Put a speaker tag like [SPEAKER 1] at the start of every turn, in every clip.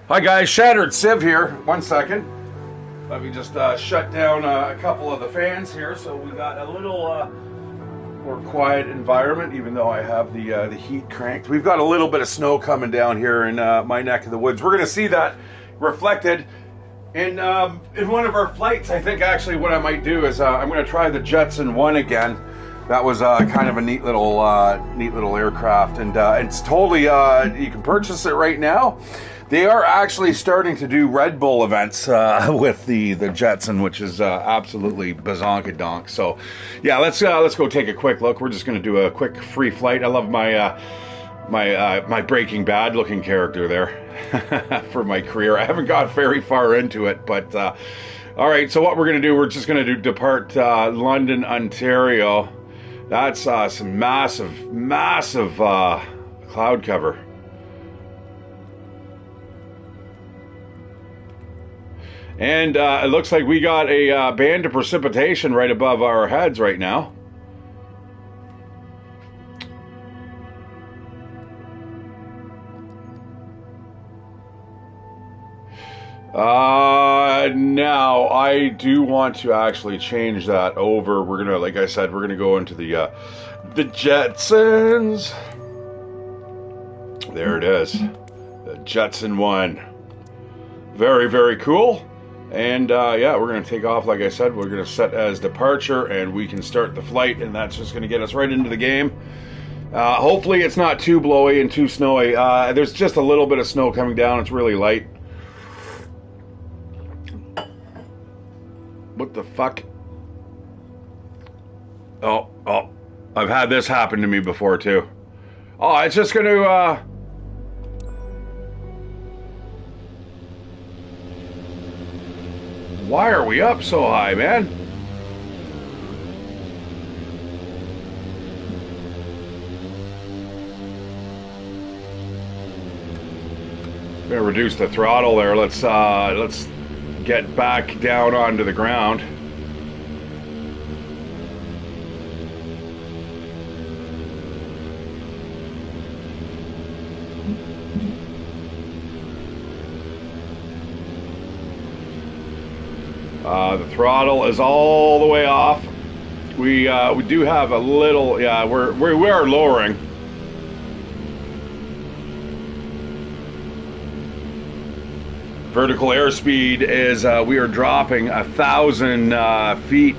[SPEAKER 1] Hi guys, Shattered Civ here. 1 second. Let me just shut down a couple of the fans here so we got a little more quiet environment, even though I have the heat cranked. We've got a little bit of snow coming down here in my neck of the woods. We're going to see that reflected in one of our flights. I think actually what I might do is I'm going to try the Jetson 1 again. That was kind of a neat little aircraft, and it's totally you can purchase it right now. They are actually starting to do Red Bull events with the Jetson, which is absolutely bazonkadonk. So, yeah, let's go take a quick look. We're just going to do a quick free flight. I love my my Breaking Bad looking character there for my career. I haven't got very far into it, but all right. So what we're going to do, we're just going to depart London, Ontario. That's some massive cloud cover. And it looks like we got a band of precipitation right above our heads right now. Now I do want to actually change that over. We're gonna, like I said, we're gonna go into the Jetsons. There it is, the Jetson 1. Very, very cool. And yeah, we're going to take off. Like I said, we're going to set as departure, and we can start the flight, and that's just going to get us right into the game. Hopefully it's not too blowy and too snowy. There's just a little bit of snow coming down. It's really light. What the fuck? Oh, I've had this happen to me before too. Oh, it's just going to why are we up so high, man? I'm gonna reduce the throttle there. Let's get back down onto the ground. The throttle is all the way off. We do have a little, yeah, we are lowering. Vertical airspeed is we are dropping 1,000 feet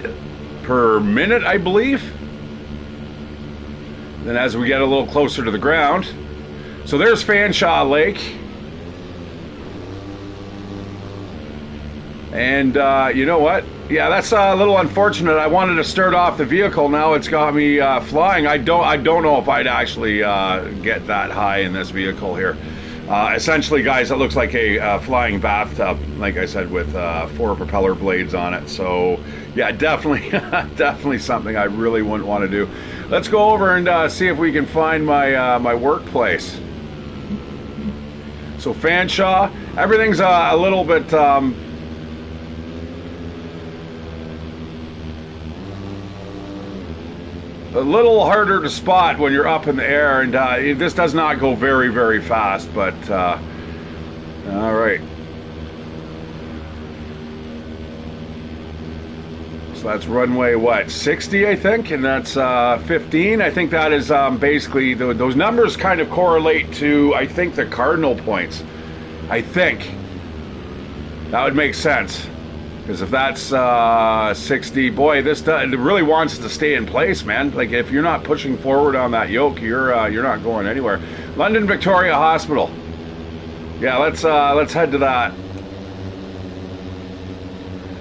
[SPEAKER 1] per minute, I believe. Then as we get a little closer to the ground, so there's Fanshawe Lake. And you know what? Yeah, that's a little unfortunate. I wanted to start off the vehicle. Now it's got me flying. I don't know if I'd actually get that high in this vehicle here. Essentially, guys, it looks like a flying bathtub, like I said, with 4 propeller blades on it. So, yeah, definitely, definitely something I really wouldn't want to do. Let's go over and see if we can find my my workplace. So, Fanshawe, everything's a little bit. A little harder to spot when you're up in the air, and this does not go very, very fast, but all right. So that's runway, what, 60, I think, and that's 15. I think that is basically, those numbers kind of correlate to, I think, the cardinal points. I think. That would make sense. Because if that's 60, boy, this it really wants to stay in place, man. Like if you're not pushing forward on that yoke, you're not going anywhere. London Victoria Hospital. Yeah, let's head to that.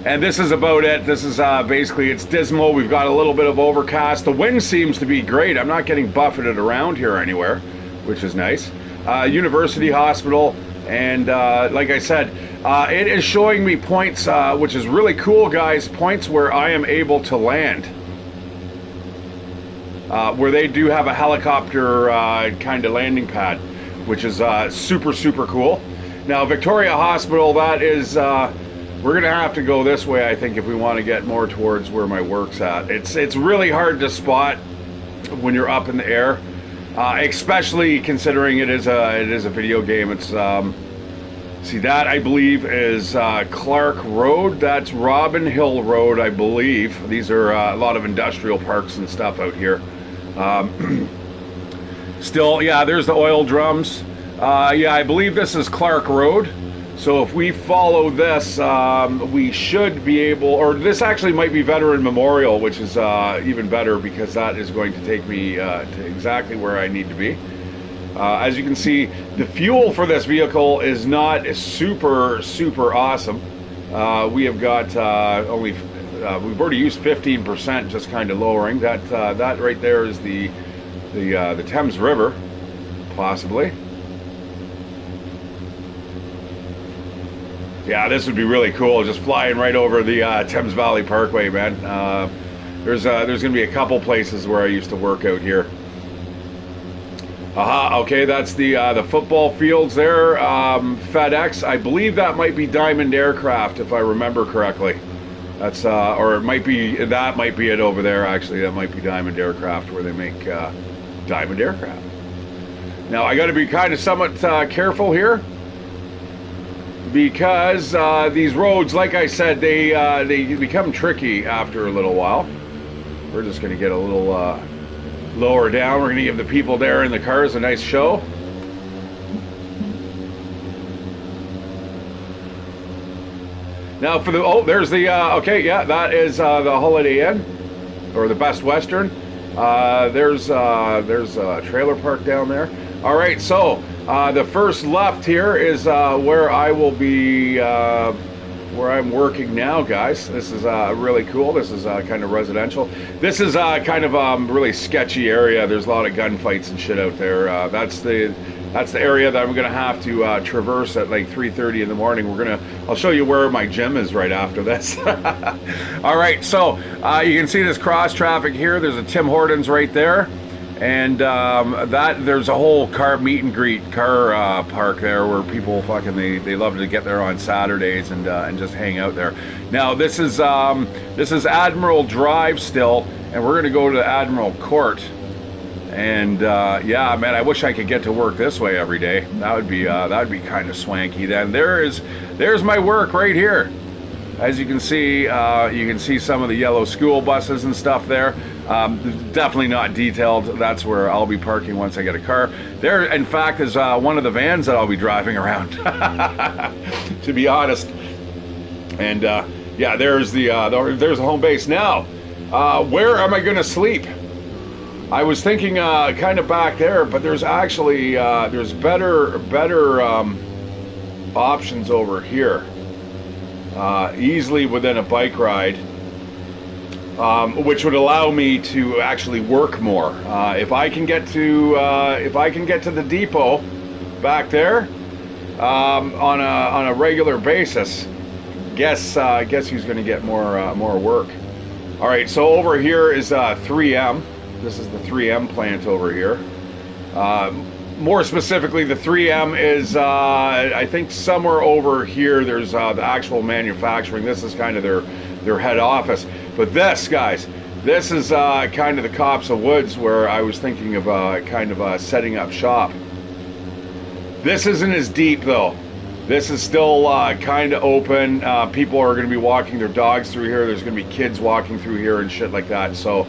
[SPEAKER 1] And this is about it. This is basically, it's dismal. We've got a little bit of overcast. The wind seems to be great. I'm not getting buffeted around here anywhere, which is nice. University Hospital. And like I said, it is showing me points, which is really cool, guys, points where I am able to land. Where they do have a helicopter kind of landing pad, which is super, super cool. Now, Victoria Hospital, that is, we're going to have to go this way, I think, if we want to get more towards where my work's at. It's really hard to spot when you're up in the air. Especially considering it is a video game. It's See, that I believe is Clark Road. That's Robin Hill Road, I believe. These are a lot of industrial parks and stuff out here. Still, yeah, there's the oil drums. Yeah, I believe this is Clark Road. So if we follow this, we should be able, or this actually might be Veteran Memorial, which is even better because that is going to take me to exactly where I need to be. As you can see, the fuel for this vehicle is not super awesome. We have got we've already used 15%, just kind of lowering. That right there is the Thames River, possibly. Yeah, this would be really cool, just flying right over the Thames Valley Parkway, man. There's going to be a couple places where I used to work out here. Aha, okay, that's the football fields there. FedEx, I believe that might be Diamond Aircraft, if I remember correctly. That's or it might be it over there. Actually, that might be Diamond Aircraft, where they make Diamond Aircraft. Now I got to be kind of somewhat careful here, because these roads, like I said, they become tricky after a little while. We're just going to get a little lower down. We're going to give the people there in the cars a nice show. Now for the, there's the, okay, yeah, that is the Holiday Inn, or the Best Western. There's a trailer park down there. All right, so the first left here is where I will be, where I'm working now, guys. This is really cool. This is kind of residential. This is kind of really sketchy area. There's a lot of gunfights and shit out there. That's the area that I'm gonna have to traverse at like 3:30 in the morning. I'll show you where my gym is right after this. All right, so you can see this cross traffic here. There's a Tim Hortons right there. And there's a whole car meet and greet car park there where people fucking they love to get there on Saturdays and just hang out there. Now this is Admiral Drive still, and we're gonna go to Admiral Court. And yeah, man, I wish I could get to work this way every day. That would be kind of swanky. Then there's my work right here. As you can see some of the yellow school buses and stuff there. Definitely not detailed. That's where I'll be parking once I get a car. There, in fact, is one of the vans that I'll be driving around, to be honest. And yeah, there's the home base. Now, where am I going to sleep? I was thinking kind of back there, but there's actually there's better options over here. Easily within a bike ride, which would allow me to actually work more. If I can get to the depot back there on a regular basis, guess who's going to get more work. All right, so over here is 3M. This is the 3M plant over here. More specifically, the 3M is, I think somewhere over here, there's the actual manufacturing. This is kind of their head office. But this, guys, this is kind of the Copse of Woods where I was thinking of kind of setting up shop. This isn't as deep, though. This is still kind of open. People are going to be walking their dogs through here. There's going to be kids walking through here and shit like that. So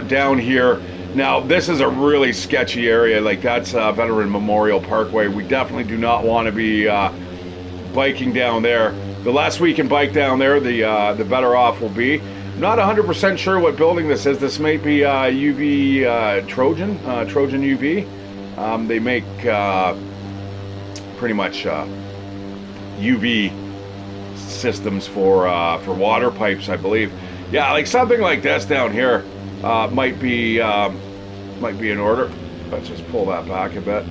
[SPEAKER 1] down here, now this is a really sketchy area. Like that's Veteran Memorial Parkway. We definitely do not want to be biking down there. The less we can bike down there, the better off we'll be. I'm not 100% sure what building this is. This might be UV Trojan UV. They make pretty much UV systems for water pipes, I believe. Yeah, like something like this down here might be in order. Let's just pull that back a bit.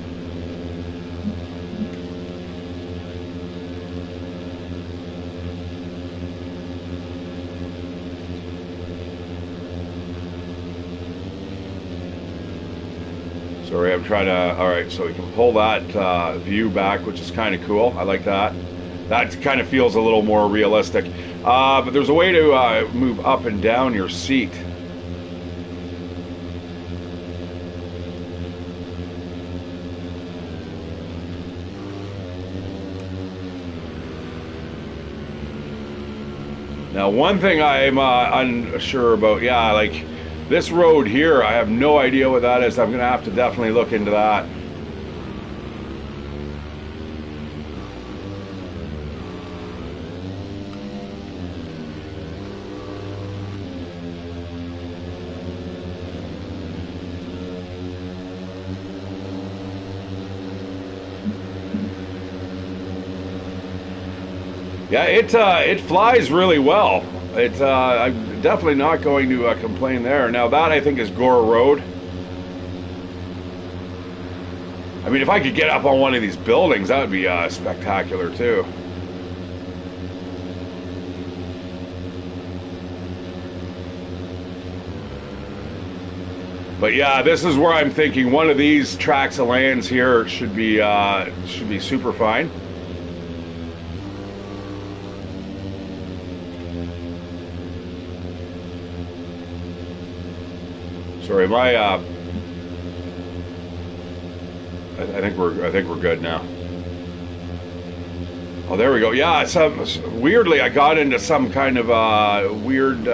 [SPEAKER 1] Sorry, I'm trying to. All right, so we can pull that view back, which is kind of cool. I like that. That kind of feels a little more realistic. But there's a way to move up and down your seat. Now, one thing I'm unsure about, yeah, like this road here, I have no idea what that is. I'm going to have to definitely look into that. Yeah, it flies really well. I'm definitely not going to complain there. Now that I think is Gore Road. I mean, if I could get up on one of these buildings, that would be spectacular too. But yeah, this is where I'm thinking one of these tracts of lands here should be super fine. Sorry, my I think we're good now. Oh, there we go. Yeah, weirdly I got into some kind of weird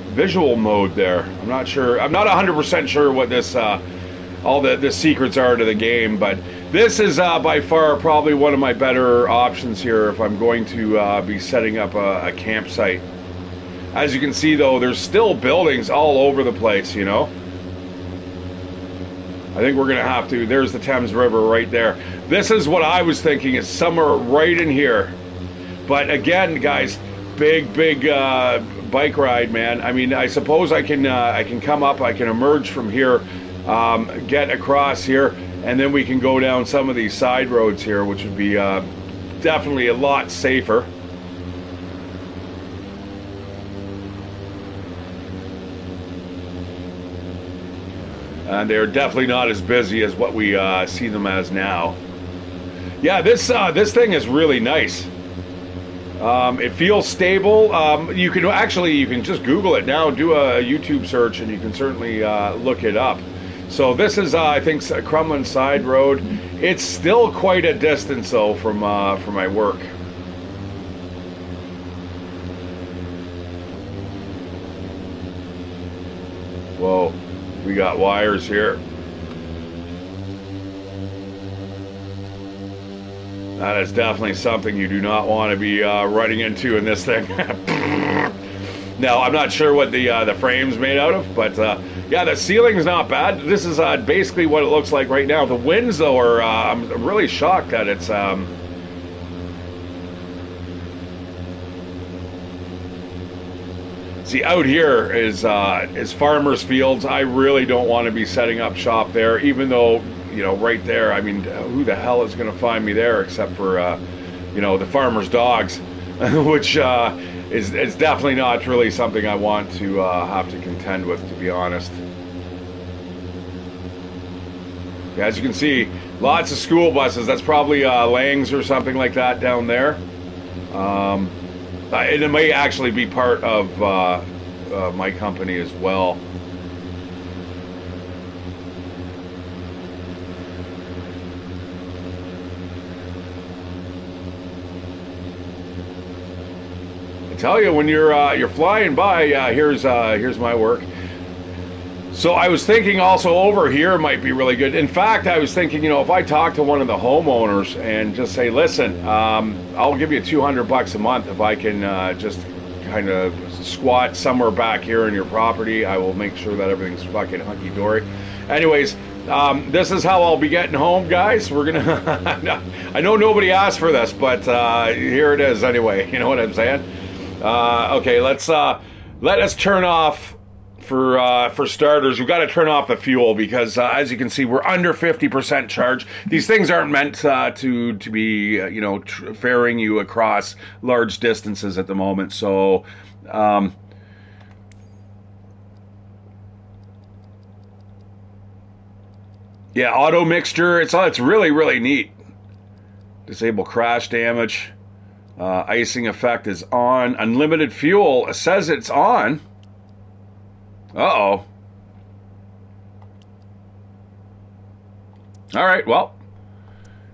[SPEAKER 1] visual mode there. I'm not sure. I'm not 100% sure what this all the secrets are to the game, but this is by far probably one of my better options here if I'm going to be setting up a campsite. As you can see, though, there's still buildings all over the place, you know. I think we're going to have to... There's the Thames River right there. This is what I was thinking is somewhere right in here. But again, guys, big bike ride, man. I mean, I suppose I can come up, I can emerge from here, get across here, and then we can go down some of these side roads here, which would be definitely a lot safer. And they're definitely not as busy as what we see them as now. Yeah, this thing is really nice. It feels stable. You can just Google it now, do a YouTube search, and you can certainly look it up. So this is, I think, Crumlin Side Road. It's still quite a distance, though, from my work. Whoa. We got wires here. That is definitely something you do not want to be running into in this thing. Now, I'm not sure what the frame's made out of, but yeah, the ceiling's not bad. This is basically what it looks like right now. The winds, though, are I'm really shocked that it's see, out here is farmers' fields. I really don't want to be setting up shop there, even though, you know, right there, I mean, who the hell is going to find me there except for, you know, the farmers' dogs, which is definitely not really something I want to have to contend with, to be honest. Yeah, as you can see, lots of school buses. That's probably Lang's or something like that down there. And it may actually be part of my company as well. I tell you, when you're flying by, here's my work. So I was thinking also over here might be really good. In fact, I was thinking, you know, if I talk to one of the homeowners and just say, listen, I'll give you $200 a month if I can just kind of squat somewhere back here in your property. I will make sure that everything's fucking hunky-dory. Anyways, this is how I'll be getting home, guys. We're gonna... I know nobody asked for this, but here it is anyway. You know what I'm saying? Okay, let us turn off... For starters, we've got to turn off the fuel because, as you can see, we're under 50% charge. These things aren't meant to be, you know, ferrying you across large distances at the moment. So, yeah, auto mixture. It's really neat. Disable crash damage. Icing effect is on. Unlimited fuel. It says it's on. Uh-oh. All right, well,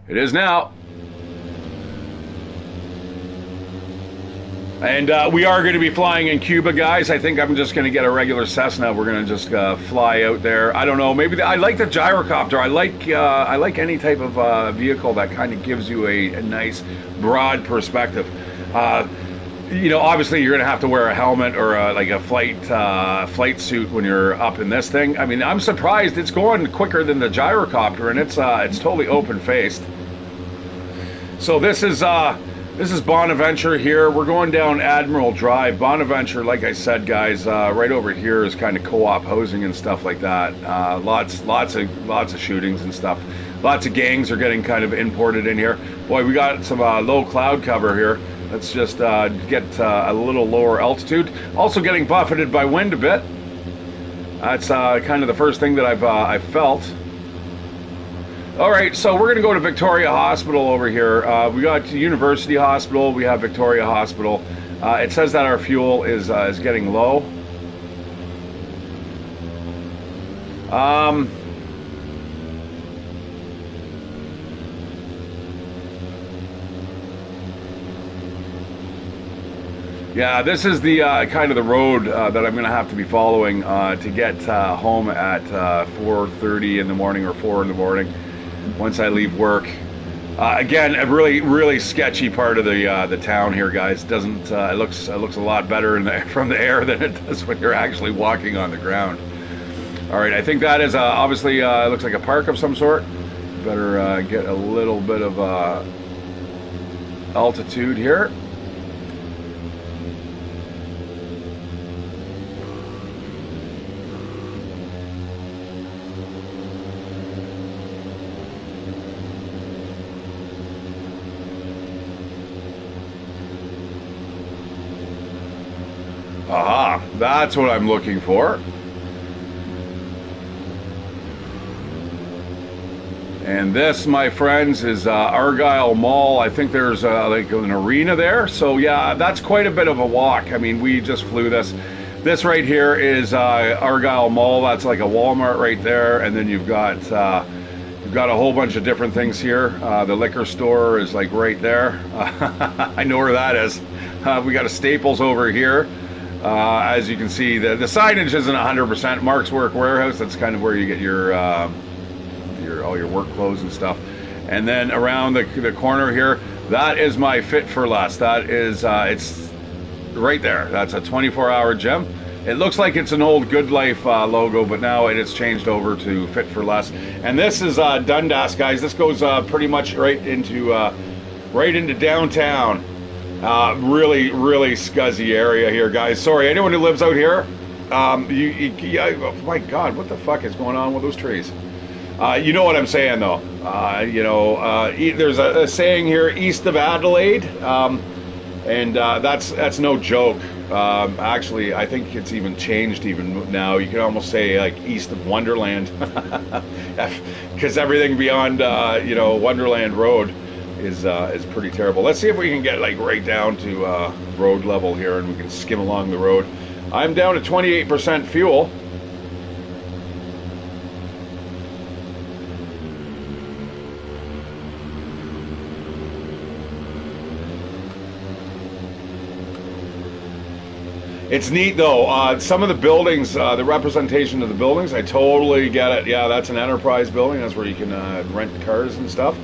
[SPEAKER 1] it is now. And we are going to be flying in Cuba, guys. I think I'm just going to get a regular Cessna. We're going to just fly out there. I don't know. Maybe I like the gyrocopter. I like any type of vehicle that kind of gives you a nice broad perspective. You know, obviously you're going to have to wear a helmet or like a flight suit when you're up in this thing. I mean, I'm surprised it's going quicker than the gyrocopter, and it's totally open faced. So this is Bonaventure here. We're going down Admiral Drive. Bonaventure, like I said, guys, right over here is kind of co-op housing and stuff like that. Lots of shootings and stuff. Lots of gangs are getting kind of imported in here. Boy, we got some low cloud cover here. Let's just get a little lower altitude. Also getting buffeted by wind a bit. That's kind of the first thing that I've felt. All right, so we're going to go to Victoria Hospital over here. We got University Hospital. We have Victoria Hospital. It says that our fuel is getting low. Yeah, this is the kind of the road that I'm going to have to be following to get home at 4:30 in the morning or 4 in the morning. Once I leave work. Again, a really sketchy part of the town here, guys. Doesn't it looks a lot better from the air than it does when you're actually walking on the ground. All right, I think that is obviously looks like a park of some sort. Better get a little bit of altitude here. Aha, that's what I'm looking for. And this, my friends, is Argyle Mall. I think there's like an arena there. So yeah, that's quite a bit of a walk. I mean, we just flew this. This right here is Argyle Mall. That's like a Walmart right there. And then you've got a whole bunch of different things here. The liquor store is like right there. I know where that is. We got a Staples over here. As you can see, the signage isn't 100%. Mark's Work Warehouse, that's kind of where you get your all your work clothes and stuff. And then around the corner here, that is my Fit for Less. That is, it's right there. That's a 24-hour gym. It looks like it's an old Good Life logo, but now it has changed over to Fit for Less. And this is Dundas, guys. This goes pretty much right into downtown. Really scuzzy area here, guys. Sorry, anyone who lives out here, oh my God, what the fuck is going on with those trees? You know what I'm saying, though. There's a saying here, east of Adelaide, and that's no joke. Actually, I think it's even changed even now. You can almost say like east of Wonderland, because everything beyond Wonderland Road is pretty terrible. Let's see if we can get like right down to road level here, and we can skim along the road. I'm down to 28% fuel. It's neat though. Some of the buildings, the representation of the buildings, I totally get it. Yeah, that's an enterprise building. That's where you can rent cars and stuff.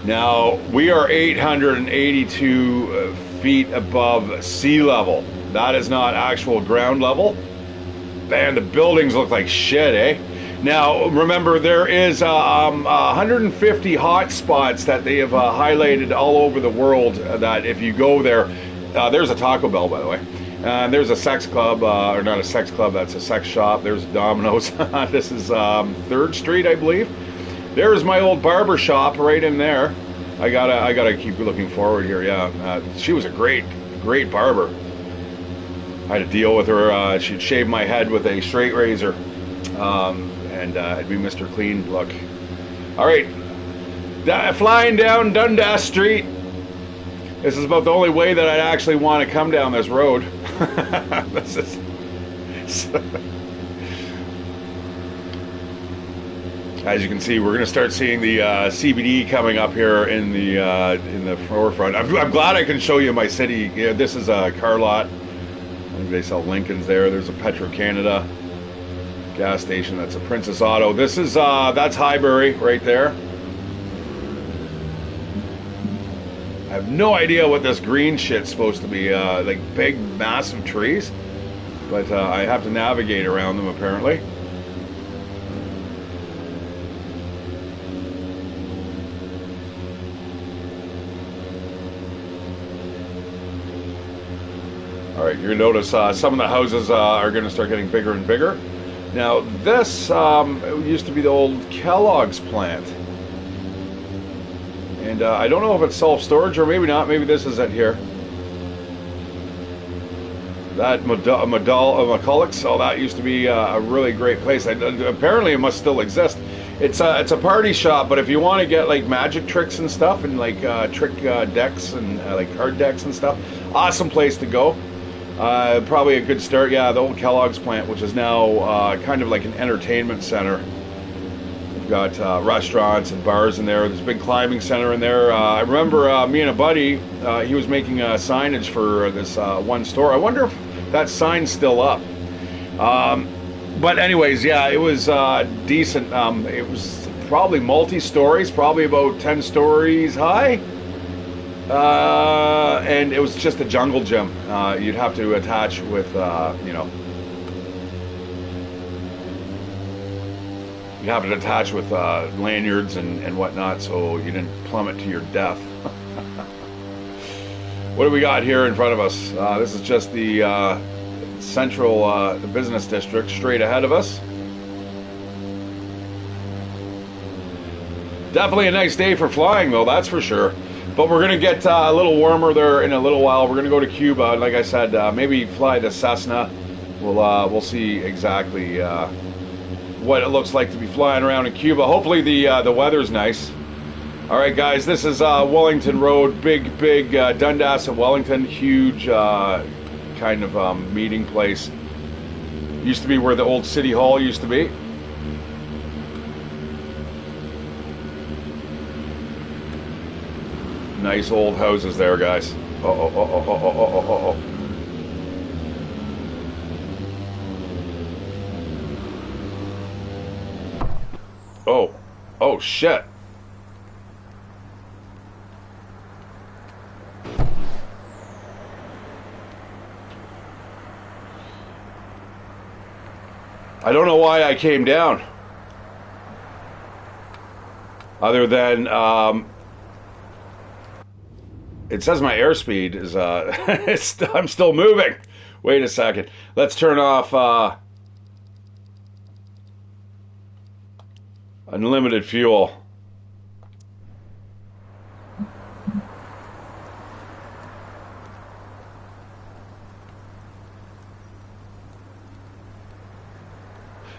[SPEAKER 1] Now, we are 882 feet above sea level. That is not actual ground level. Man, the buildings look like shit, eh? Now, remember, there is 150 hot spots that they have highlighted all over the world that if you go there, there's a Taco Bell, by the way. There's a sex club, or not a sex club, that's a sex shop. There's Domino's. This is 3rd Street, I believe. There's my old barber shop right in there. I gotta keep looking forward here. Yeah, she was a great barber. I had to deal with her. She'd shave my head with a straight razor, and it'd be Mr. Clean look. All right, flying down Dundas Street. This is about the only way that I'd actually want to come down this road. This is... As you can see, we're going to start seeing the CBD coming up here in the forefront. I'm glad I can show you my city. Yeah, this is a car lot. I think they sell Lincolns there. There's a Petro-Canada gas station. That's a Princess Auto. This is that's Highbury right there. I have no idea what this green shit's supposed to be. Like big, massive trees. But I have to navigate around them apparently. All right, you're going to notice some of the houses are going to start getting bigger and bigger. Now, this used to be the old Kellogg's plant. And I don't know if it's self-storage or maybe not. Maybe this is it here. That McCulloch's, oh, that used to be a really great place. Apparently, it must still exist. It's a party shop, but if you want to get like magic tricks and stuff and like trick decks and like card decks and stuff, awesome place to go. Probably a good start. Yeah, the old Kellogg's plant, which is now kind of like an entertainment center. We've got restaurants and bars in there. There's a big climbing center in there. I remember me and a buddy, he was making signage for this one store. I wonder if that sign's still up. But anyways, yeah, it was decent. It was probably multi-stories, probably about 10 stories high. And it was just a jungle gym. You'd have to attach with, you know, you have to attach with lanyards and whatnot, so you didn't plummet to your death. What do we got here in front of us? This is just the central, the business district straight ahead of us. Definitely a nice day for flying, though, that's for sure. But we're going to get a little warmer there in a little while. We're going to go to Cuba. Like I said, maybe fly the Cessna. We'll see exactly what it looks like to be flying around in Cuba. Hopefully the weather's nice. All right, guys, this is Wellington Road. Big Dundas at Wellington. Huge kind of meeting place. Used to be where the old City Hall used to be. Nice old houses there, guys. Oh. Oh, shit. I don't know why I came down. Other than, it says my airspeed is, I'm still moving. Wait a second. Let's turn off unlimited fuel.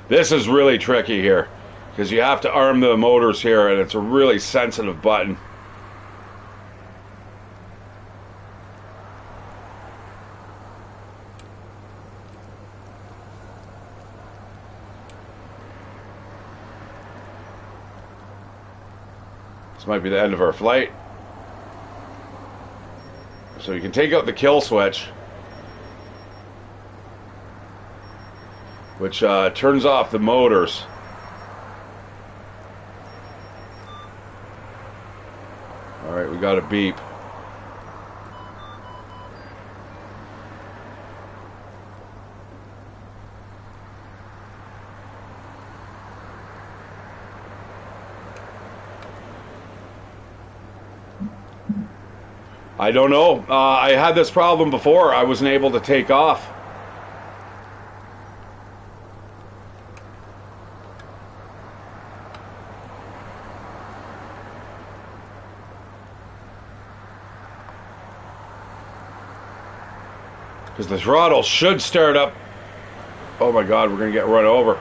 [SPEAKER 1] This is really tricky here because you have to arm the motors here and it's a really sensitive button. This might be the end of our flight. So you can take out the kill switch, which turns off the motors. All right, we got a beep. I don't know. I had this problem before. I wasn't able to take off. Because the throttle should start up. Oh my God, we're going to get run over.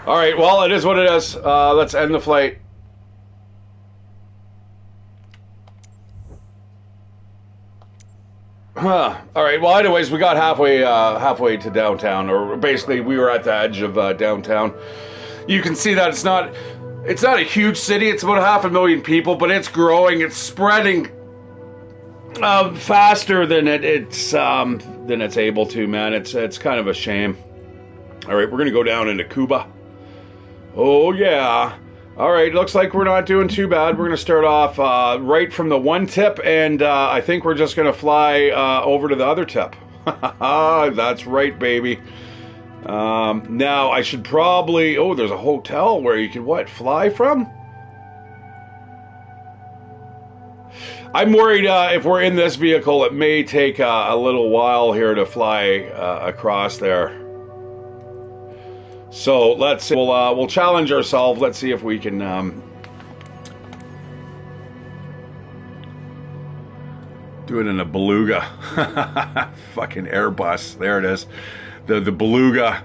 [SPEAKER 1] All right, well, it is what it is. Let's end the flight. All right. Well, anyways, we got halfway to downtown, or basically we were at the edge of downtown. You can see that it's not a huge city. It's about 500,000 people, but it's growing. It's spreading faster than it's able to. Man, it's kind of a shame. All right, we're gonna go down into Cuba. Oh yeah. All right, looks like we're not doing too bad. We're going to start off right from the one tip, and I think we're just going to fly over to the other tip. That's right, baby. Now, I should probably... Oh, there's a hotel where you can, fly from? I'm worried if we're in this vehicle, it may take a little while here to fly across there. So let's see. We'll challenge ourselves. Let's see if we can do it in a beluga. Fucking Airbus. There it is. The beluga.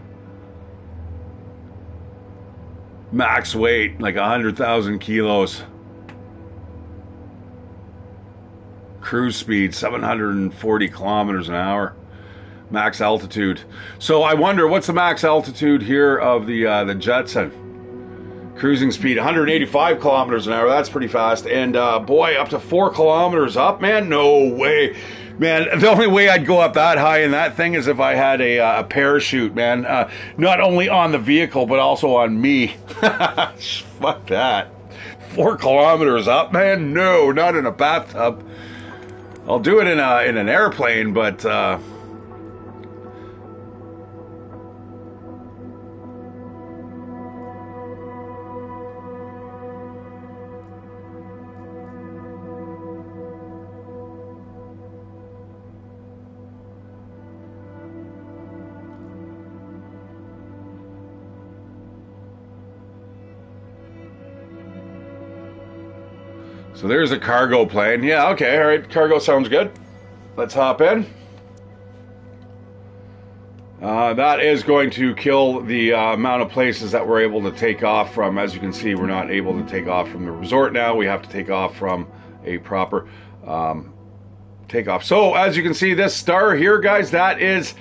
[SPEAKER 1] Max weight like 100,000 kilos. Cruise speed 740 kilometers an hour. Max altitude. So I wonder, what's the max altitude here of the Jetson? Cruising speed 185 kilometers an hour. That's pretty fast. And boy, up to 4 kilometers up, man. No way, man. The only way I'd go up that high in that thing is if I had a parachute, man. Not only on the vehicle but also on me. Fuck that. 4 kilometers up, man. No, not in a bathtub. I'll do it in an airplane, but. So there's a cargo plane. Yeah, okay, all right. Cargo sounds good. Let's hop in. That is going to kill the amount of places that we're able to take off from. As you can see, we're not able to take off from the resort now. We have to take off from a proper takeoff. So as you can see, this star here, guys, that is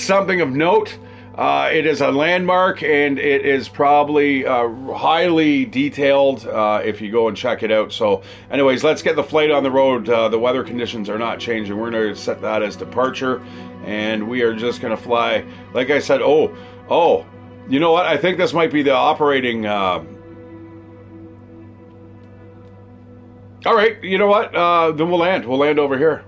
[SPEAKER 1] something of note. It is a landmark, and it is probably highly detailed if you go and check it out. So anyways, let's get the flight on the road. The weather conditions are not changing. We're going to set that as departure, and we are just going to fly. Like I said, oh, you know what? I think this might be the operating... All right, you know what? Then we'll land. We'll land over here.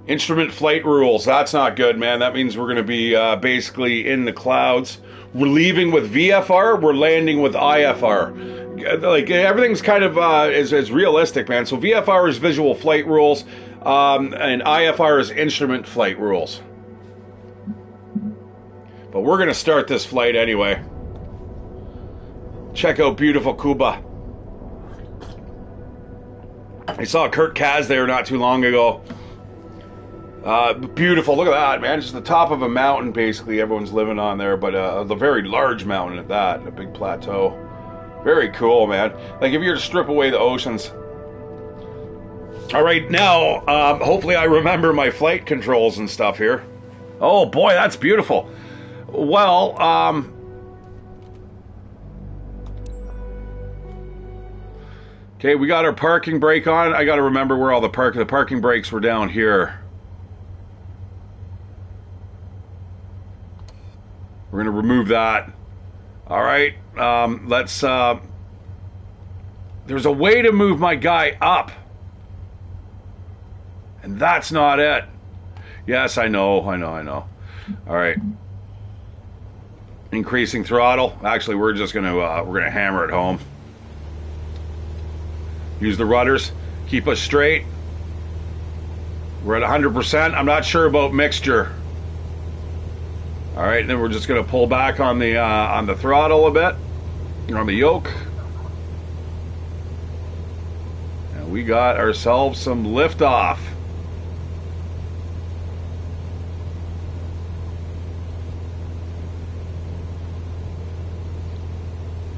[SPEAKER 1] Instrument flight rules. That's not good, man. That means we're going to be basically in the clouds. We're leaving with VFR. We're landing with IFR. Like, everything's kind of is realistic, man. So VFR is visual flight rules, and IFR is instrument flight rules. But we're going to start this flight anyway. Check out beautiful Cuba. I saw Kurt Kaz there not too long ago. Beautiful. Look at that, man. Just the top of a mountain, basically. Everyone's living on there, but a very large mountain at that. A big plateau. Very cool, man. Like, if you were to strip away the oceans. All right, now, hopefully I remember my flight controls and stuff here. Oh, boy, that's beautiful. Well, okay, we got our parking brake on. I got to remember where all the parking brakes were down here. We're going to remove that. All right, let's... there's a way to move my guy up. And that's not it. Yes, I know. All right. Increasing throttle. Actually, we're just going to we're going to hammer it home. Use the rudders. Keep us straight. We're at 100%. I'm not sure about mixture. All right, then we're just going to pull back on the throttle a bit, on the yoke. And we got ourselves some liftoff.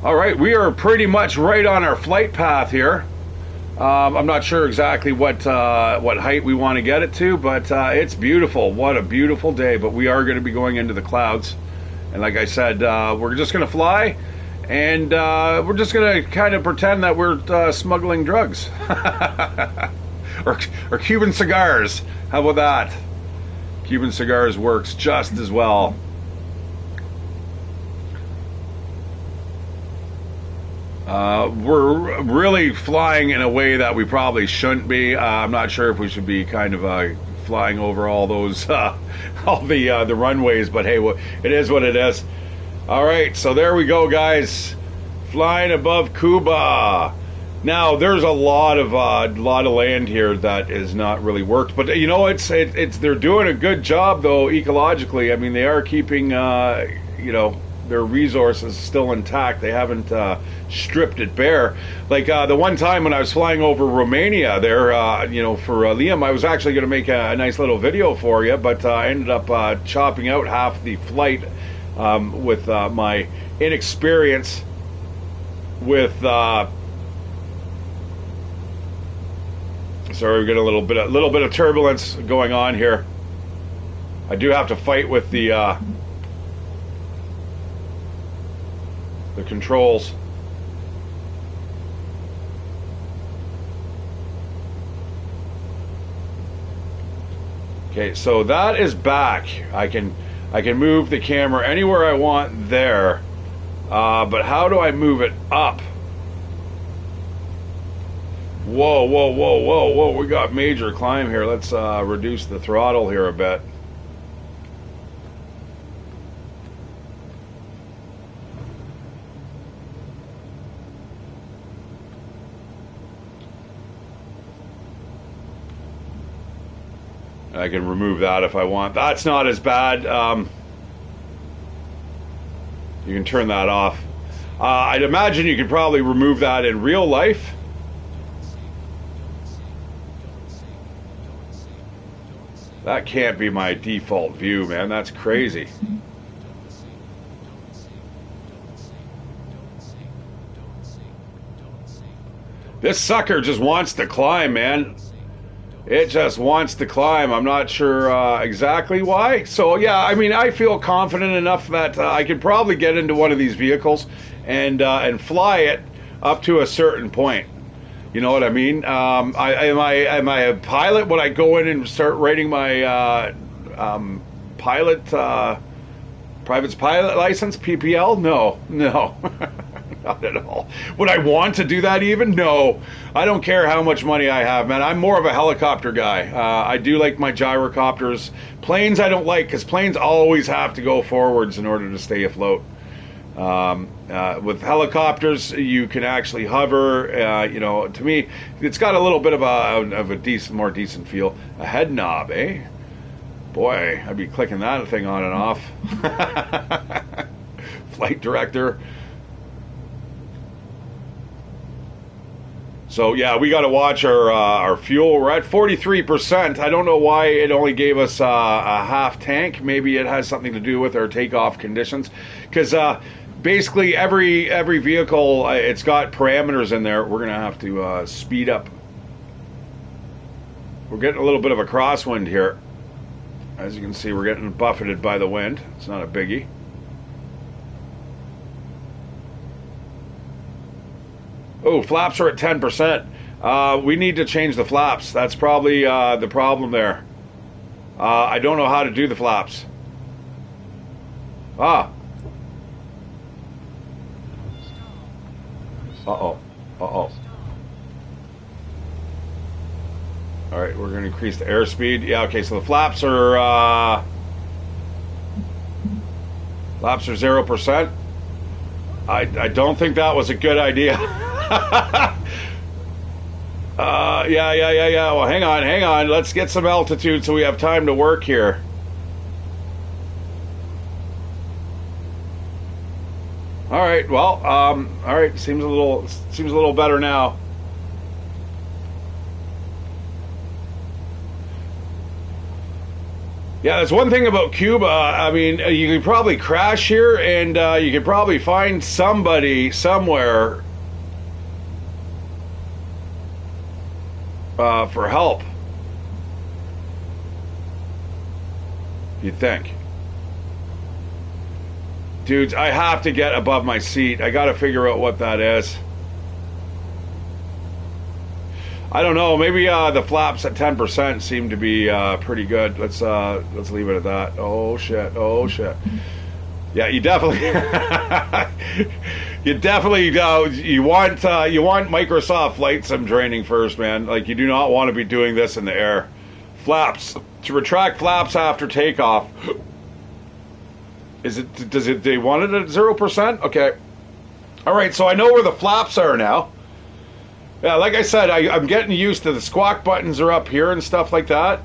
[SPEAKER 1] All right, we are pretty much right on our flight path here. I'm not sure exactly what height we want to get it to, but it's beautiful. What a beautiful day. But we are going to be going into the clouds. And like I said, we're just going to fly, and we're just going to kind of pretend that we're smuggling drugs. or Cuban cigars. How about that? Cuban cigars works just as well. We're really flying in a way that we probably shouldn't be. I'm not sure if we should be kind of flying over all those, all the runways, but hey, it is what it is. All right, so there we go, guys. Flying above Cuba. Now, there's a lot of land here that is not really worked, but you know, they're doing a good job though ecologically. I mean, they are keeping you know, their resources still intact. They haven't stripped it bare. Like the one time when I was flying over Romania there, you know, for Liam, I was actually going to make a nice little video for you, but I ended up chopping out half the flight with my inexperience with. Sorry, we get a little bit of turbulence going on here. I do have to fight with the controls. Okay, so that is back. I can move the camera anywhere I want there, but how do I move it up? Whoa, whoa, whoa, whoa, whoa! We got major climb here. Let's reduce the throttle here a bit. I can remove that if I want. That's not as bad. You can turn that off. I'd imagine you could probably remove that in real life. That can't be my default view, man. That's crazy. This sucker just wants to climb, man. It just wants to climb. I'm not sure exactly why. So yeah, I mean, I feel confident enough that I could probably get into one of these vehicles and fly it up to a certain point. You know what I mean? Am I a pilot? Would I go in and start writing my private's pilot license, PPL? No, not at all. Would I want to do that even? No. I don't care how much money I have, man. I'm more of a helicopter guy. I do like my gyrocopters. Planes I don't like, because planes always have to go forwards in order to stay afloat. With helicopters, you can actually hover. You know, to me, it's got a little bit of a more decent feel. A head knob, eh? Boy, I'd be clicking that thing on and off. Flight director. So yeah, we got to watch our fuel. We're at 43%. I don't know why it only gave us a half tank. Maybe it has something to do with our takeoff conditions, because basically every vehicle, it's got parameters in there. We're gonna have to speed up. We're getting a little bit of a crosswind here. As you can see, we're getting buffeted by the wind. It's not a biggie. Oh, flaps are at 10%. We need to change the flaps. That's probably the problem there. I don't know how to do the flaps. Uh-oh. All right, we're going to increase the airspeed. Yeah, okay, so the flaps are 0%. I don't think that was a good idea. Yeah. Well, hang on. Let's get some altitude so we have time to work here. All right. Well, all right. Seems a little better now. Yeah, that's one thing about Cuba. I mean, you could probably crash here, and you could probably find somebody somewhere for help. You'd think. Dudes, I have to get above my seat. I got to figure out what that is. I don't know. Maybe the flaps at 10% seem to be pretty good. Let's leave it at that. Oh shit! Oh shit! Yeah, you definitely, you definitely you want Microsoft Flight Sim training first, man. Like you do not want to be doing this in the air. Flaps to retract flaps after takeoff. Is it? Does it? They want it at 0%? Okay. All right. So I know where the flaps are now. Yeah, like I said, I'm getting used to the squawk buttons are up here and stuff like that.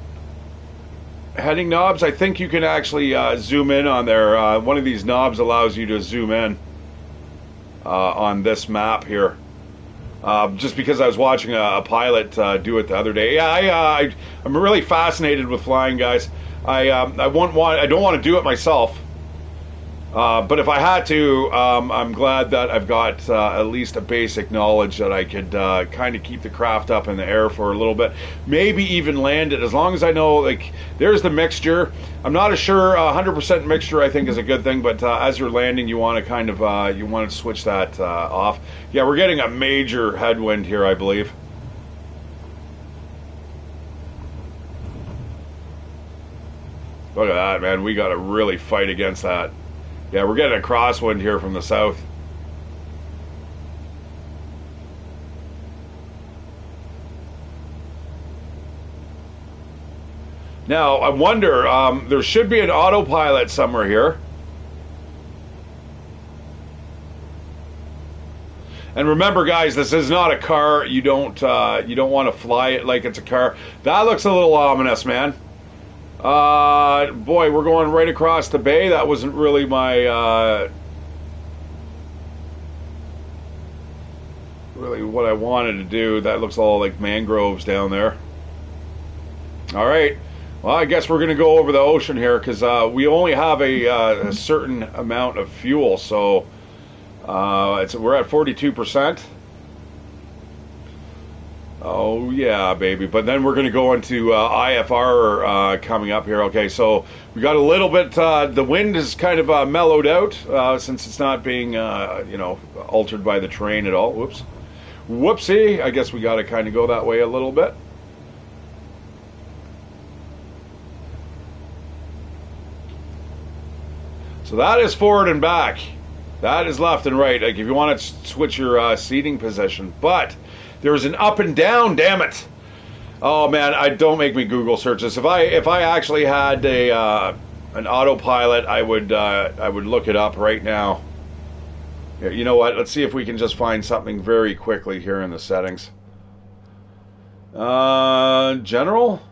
[SPEAKER 1] Heading knobs, I think you can actually zoom in on there. One of these knobs allows you to zoom in on this map here. Just because I was watching a pilot do it the other day. Yeah, I'm really fascinated with flying, guys. I don't want to do it myself. But if I had to, I'm glad that I've got at least a basic knowledge that I could kind of keep the craft up in the air for a little bit. Maybe even land it, as long as I know, like, there's the mixture. I'm not sure, 100% mixture I think is a good thing, but as you're landing, you want to kind of, you want to switch that off. Yeah, we're getting a major headwind here, I believe. Look at that, man. We got to really fight against that. Yeah, we're getting a crosswind here from the south. Now, I wonder, there should be an autopilot somewhere here. And remember, guys, this is not a car. You don't want to fly it like it's a car. That looks a little ominous, man. Boy, we're going right across the bay. That wasn't really my, really what I wanted to do. That looks all like mangroves down there. All right. Well, I guess we're going to go over the ocean here because we only have a certain amount of fuel. So we're at 42%. Oh, yeah, baby. But then we're going to go into IFR coming up here. Okay, so we got a little bit, the wind is kind of mellowed out since it's not being, altered by the terrain at all. Whoops. Whoopsie. I guess we got to kind of go that way a little bit. So that is forward and back. That is left and right. Like if you want to switch your seating position. But there's an up and down, damn it. Oh man, don't make me Google search this. If I actually had an autopilot, I would look it up right now. Here, you know what? Let's see if we can just find something very quickly here in the settings. General,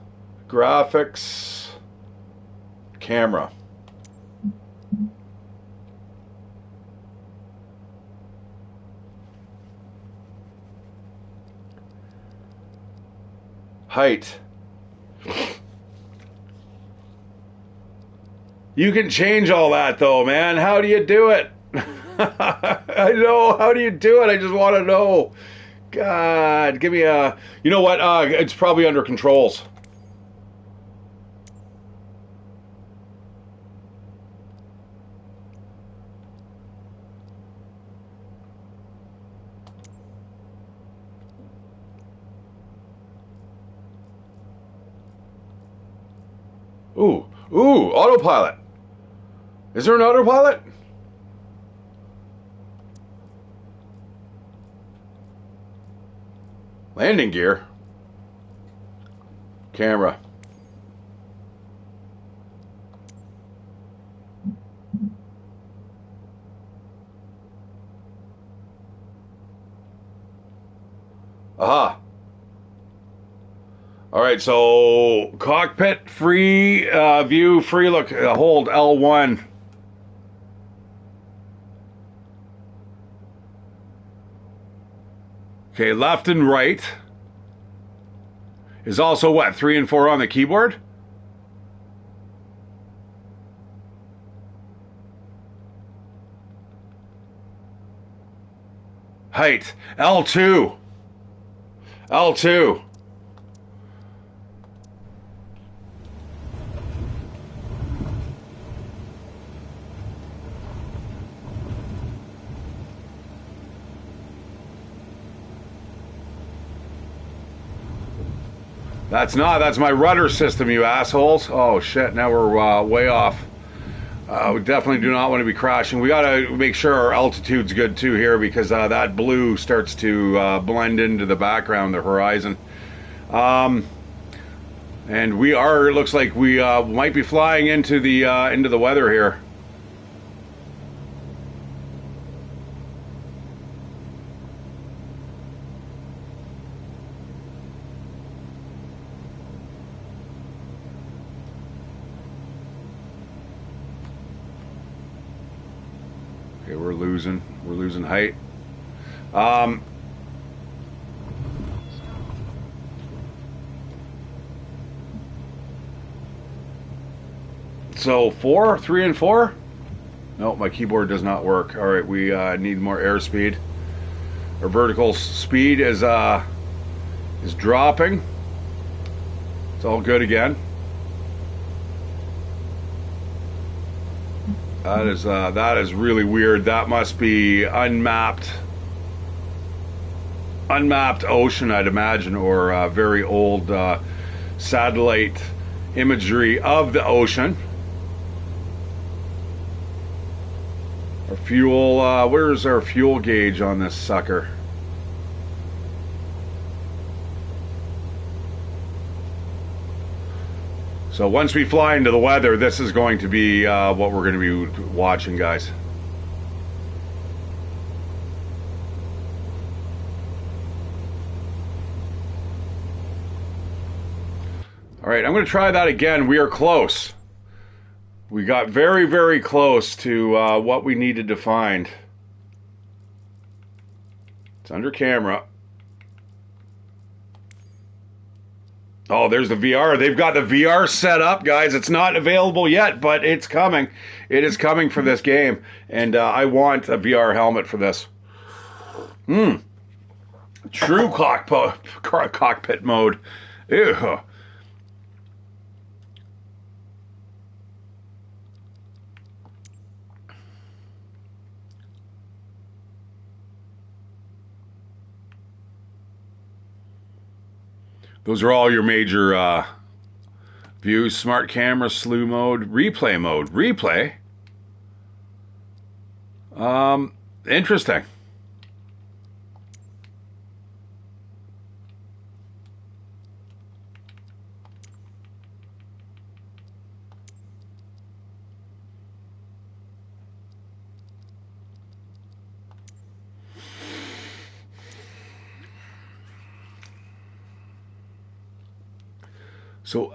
[SPEAKER 1] graphics, camera. Height. You can change all that though, man. How do you do it? I know. How do you do it? I just want to know. God, give me a... You know what? It's probably under controls. Ooh, autopilot. Is there an autopilot? Landing gear. Camera. Aha. All right, so cockpit free view, free look, hold L1. Okay, left and right is also what, 3 and 4 on the keyboard? height. L2. L2. That's my rudder system, you assholes. Oh shit, now we're way off. We definitely do not want to be crashing. We gotta make sure our altitude's good too here, because that blue starts to blend into the background, the horizon. And we are, it looks like we might be flying into the weather here. Okay, we're losing height. So 4, 3 and 4? No, my keyboard does not work. All right, we need more airspeed. Our vertical speed is dropping. It's all good again. That is really weird. That must be unmapped ocean, I'd imagine, or very old satellite imagery of the ocean. Our fuel, where's our fuel gauge on this sucker? So once we fly into the weather, this is going to be what we're going to be watching, guys. All right, I'm going to try that again. We are close. We got very, very close to what we needed to find. It's under camera. Oh, there's the VR. They've got the VR set up, guys. It's not available yet, but it's coming. It is coming for this game. And I want a VR helmet for this. True cockpit mode. Ew. Those are all your major views. Smart camera, slew mode, replay mode. Replay? Interesting. So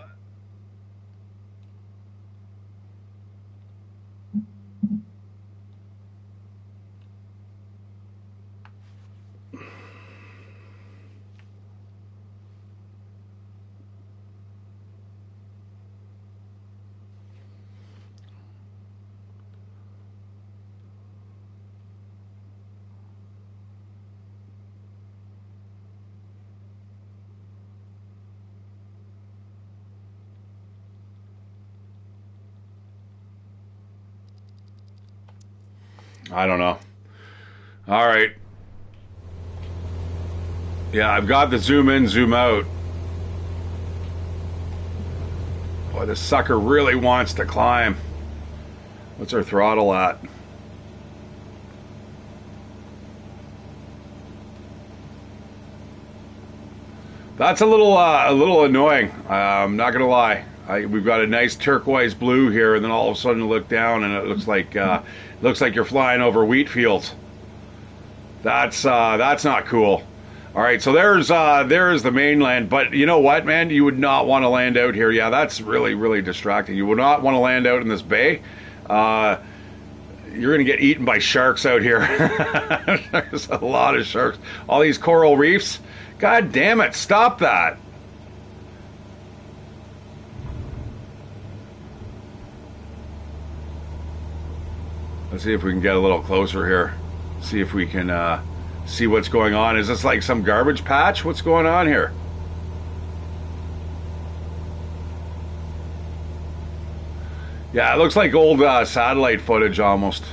[SPEAKER 1] I don't know. All right. Yeah, I've got the zoom in, zoom out. Boy, this sucker really wants to climb. What's our throttle at? That's a little annoying. I'm not gonna lie. We've got a nice turquoise blue here, and then all of a sudden you look down, and it looks like you're flying over wheat fields. That's not cool. All right, so there's the mainland, but you know what, man? You would not want to land out here. Yeah, that's really, really distracting. You would not want to land out in this bay. You're gonna get eaten by sharks out here. There's a lot of sharks. All these coral reefs. God damn it! Stop that. Let's see if we can get a little closer here. See if we can see what's going on. Is this like some garbage patch? What's going on here? Yeah, it looks like old satellite footage almost.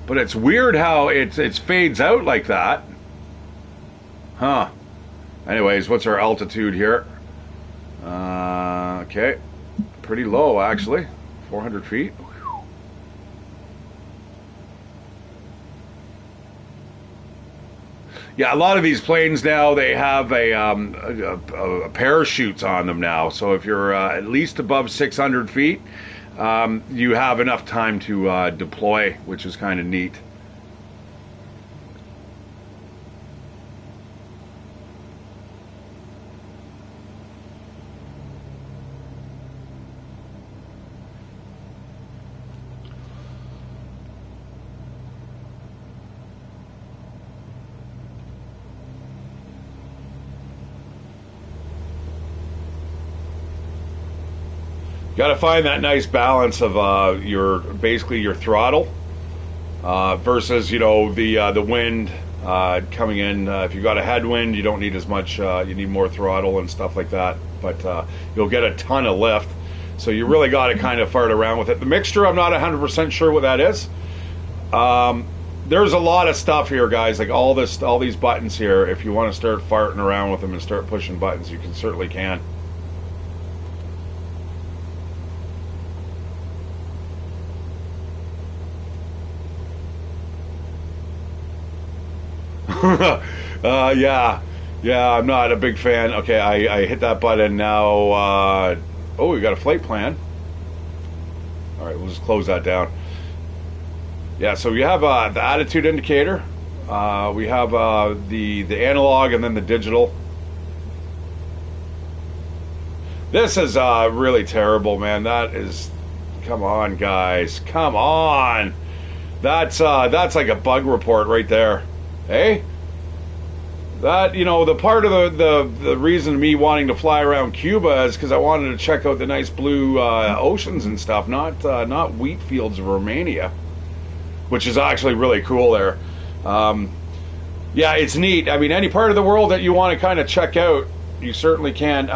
[SPEAKER 1] But it's weird how it fades out like that. Huh. Anyways, what's our altitude here? Okay. Pretty low, actually. 400 feet. Yeah, a lot of these planes now, they have a parachutes on them now. So if you're at least above 600 feet, you have enough time to deploy, which is kind of neat. Got to find that nice balance of your basically your throttle versus the wind coming in. If you got a headwind, you don't need as much. You need more throttle and stuff like that. But you'll get a ton of lift. So you really got to kind of fart around with it. The mixture, I'm not 100% sure what that is. There's a lot of stuff here, guys. Like all these buttons here. If you want to start farting around with them and start pushing buttons, you can certainly can. Yeah, I'm not a big fan. Okay, I hit that button now. Oh, we got a flight plan. All right, we'll just close that down. Yeah, so we have the attitude indicator. We have the analog and then the digital. This is really terrible, man. That is, come on, guys, come on. That's like a bug report right there. Hey, that the part of the reason me wanting to fly around Cuba is because I wanted to check out the nice blue oceans and stuff, not wheat fields of Romania, which is actually really cool there. Yeah, it's neat. I mean, any part of the world that you want to kind of check out, you certainly can.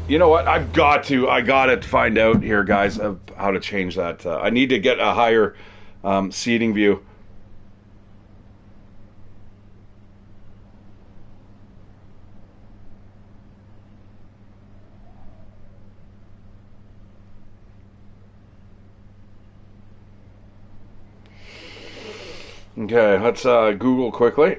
[SPEAKER 1] You know what? I got to find out here, guys, of how to change that. I need to get a higher seating view. Okay, let's Google quickly.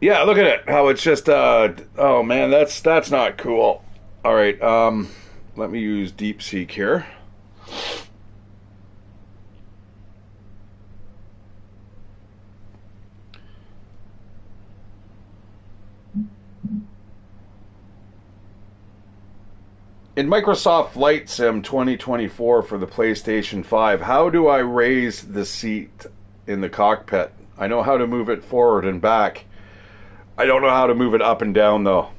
[SPEAKER 1] Yeah, look at it. How it's just oh man, that's not cool. All right, let me use DeepSeek here. In Microsoft Flight Sim 2024 for the PlayStation 5, how do I raise the seat in the cockpit? I know how to move it forward and back. I don't know how to move it up and down, though.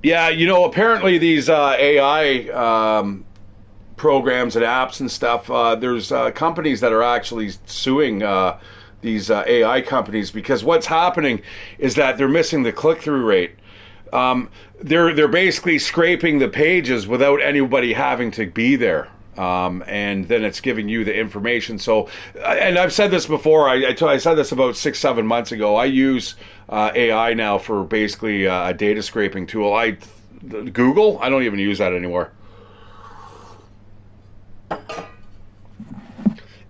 [SPEAKER 1] Yeah, apparently these AI programs and apps and stuff, there's companies that are actually suing these AI companies, because what's happening is that they're missing the click-through rate. They're basically scraping the pages without anybody having to be there, and then it's giving you the information. So, and I've said this before. I said this about 6-7 months ago. I use AI now for basically a data scraping tool. Google, I don't even use that anymore.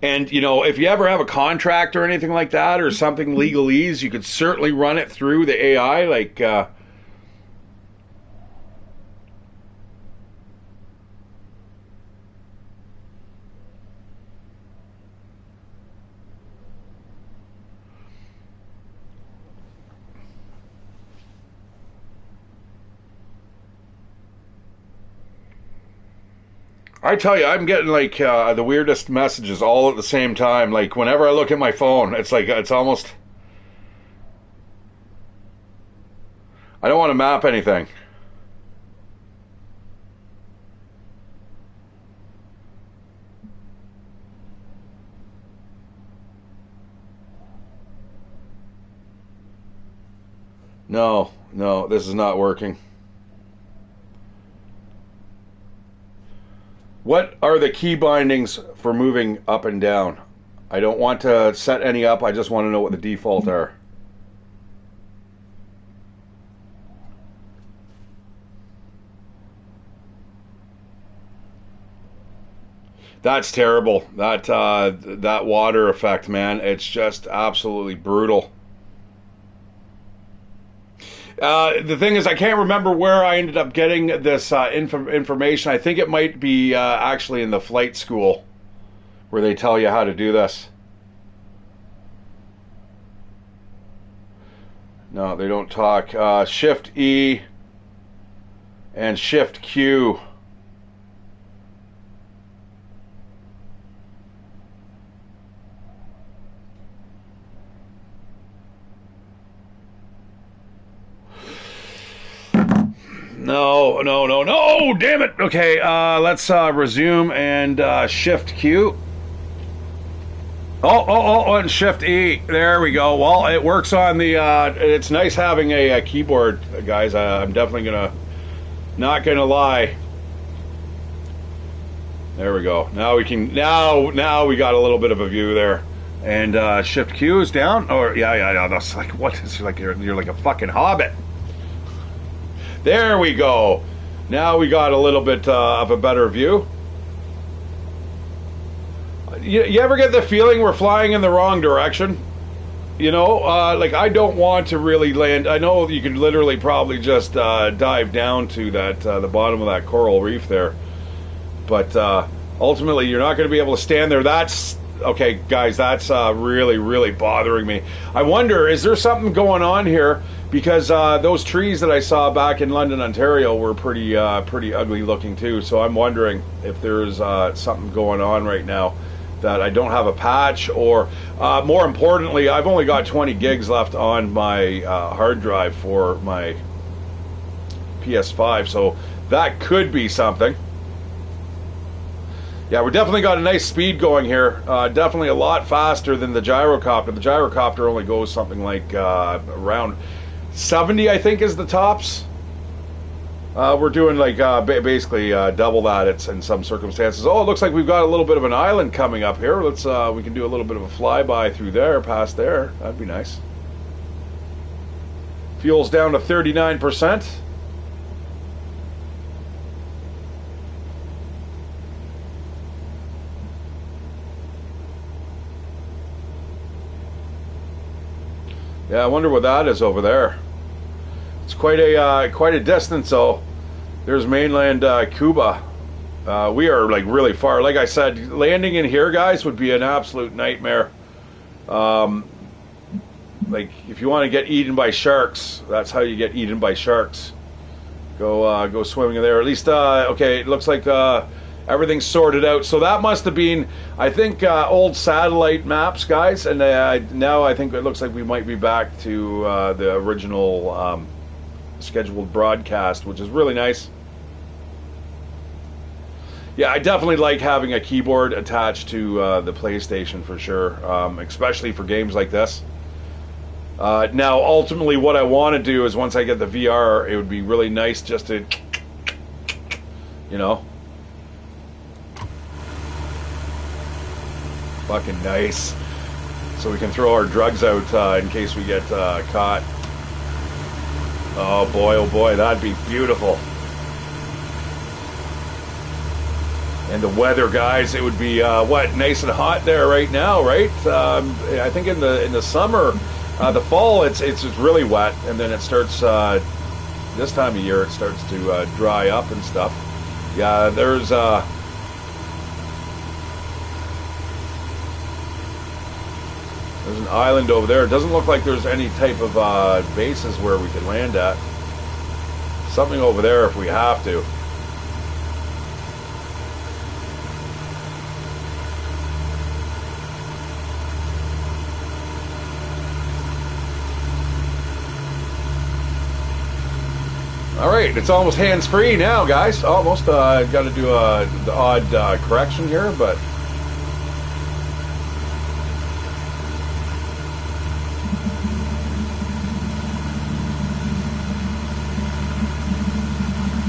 [SPEAKER 1] And, if you ever have a contract or anything like that, or something legalese, you could certainly run it through the AI. Like, I tell you, I'm getting like the weirdest messages all at the same time. Like whenever I look at my phone, it's like it's almost. I don't want to map anything. No, no, this is not working. What are the key bindings for moving up and down? I don't want to set any up. I just want to know what the default are. That's terrible. That water effect, man. It's just absolutely brutal. The thing is, I can't remember where I ended up getting this information. I think it might be actually in the flight school where they tell you how to do this. No, they don't talk. Shift E and Shift Q. No, damn it. Okay, let's resume and Shift Q. And Shift E. There we go. Well, it works on the, it's nice having a keyboard, guys. I'm definitely not gonna lie. There we go. Now we can, now we got a little bit of a view there. And Shift Q is down. Or, yeah, that's like, what is, like, you're like a fucking hobbit. There we go. Now we got a little bit of a better view. You ever get the feeling we're flying in the wrong direction? You know, like I don't want to really land. I know you could literally probably just dive down to that the bottom of that coral reef there, but ultimately you're not going to be able to stand there. That's okay, guys. That's really bothering me. I wonder, is there something going on here? Because those trees that I saw back in London, Ontario were pretty ugly looking too. So I'm wondering if there's something going on right now that I don't have a patch, or more importantly, I've only got 20 gigs left on my hard drive for my PS5. So that could be something. Yeah, we definitely got a nice speed going here. Definitely a lot faster than the gyrocopter. The gyrocopter only goes something like around 70, I think, is the tops. We're doing like basically double that. It's in some circumstances. Oh, it looks like we've got a little bit of an island coming up here. Let's we can do a little bit of a flyby through there, past there. That'd be nice. Fuel's down to 39%. Yeah, I wonder what that is over there. It's quite a distance, though. There's mainland Cuba. We are like really far. Like I said, landing in here, guys, would be an absolute nightmare. Like if you want to get eaten by sharks, that's how you get eaten by sharks. Go swimming in there. At least okay. It looks like everything's sorted out. So that must have been, I think, old satellite maps, guys. And now I think it looks like we might be back to the original scheduled broadcast, which is really nice. Yeah, I definitely like having a keyboard attached to the PlayStation for sure, especially for games like this. Now, ultimately, what I want to do is once I get the VR, it would be really nice just to, you know, fucking nice, so we can throw our drugs out in case we get caught. Oh boy, that'd be beautiful. And the weather, guys, it would be what, nice and hot there right now, right? I think in the summer, the fall, it's really wet, and then it starts this time of year it starts to dry up and stuff. Yeah, there's an island over there. It doesn't look like there's any type of bases where we can land at. Something over there if we have to. All right, it's almost hands-free now, guys. Almost. Got to do the odd correction here, but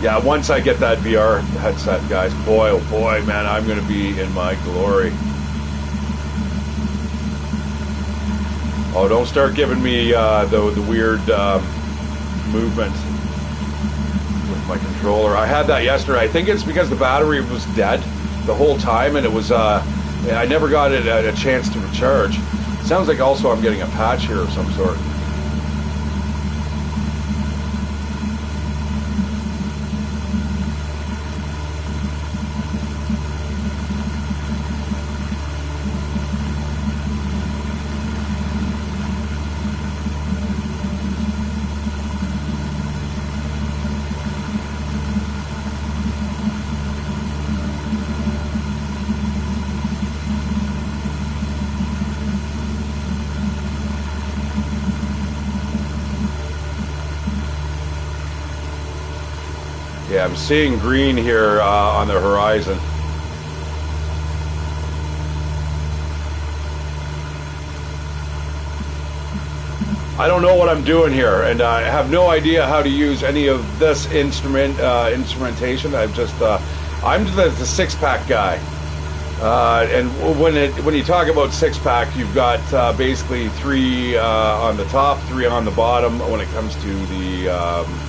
[SPEAKER 1] yeah, once I get that VR headset, guys, boy, oh boy, man, I'm going to be in my glory. Oh, don't start giving me the weird movement with my controller. I had that yesterday. I think it's because the battery was dead the whole time, and it was I never got it a chance to recharge. Sounds like also I'm getting a patch here of some sort. Yeah, I'm seeing green here on the horizon. I don't know what I'm doing here, and I have no idea how to use any of this instrumentation. I'm the six-pack guy, and when you talk about six-pack, you've got basically 3 on the top, 3 on the bottom. When it comes to the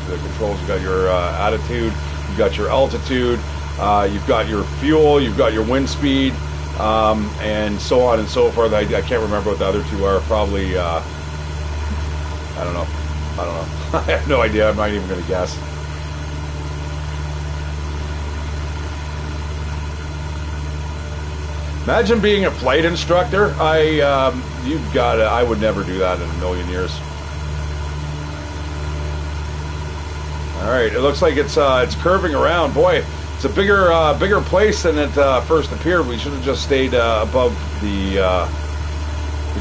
[SPEAKER 1] controls, you've got your attitude, you've got your altitude, you've got your fuel, you've got your wind speed, and so on and so forth. I can't remember what the other 2 are. Probably. I don't know. I have no idea. I'm not even going to guess. Imagine being a flight instructor. I would never do that in a million years. All right, it looks like it's curving around. Boy, it's a bigger place than it first appeared. We should have just stayed above the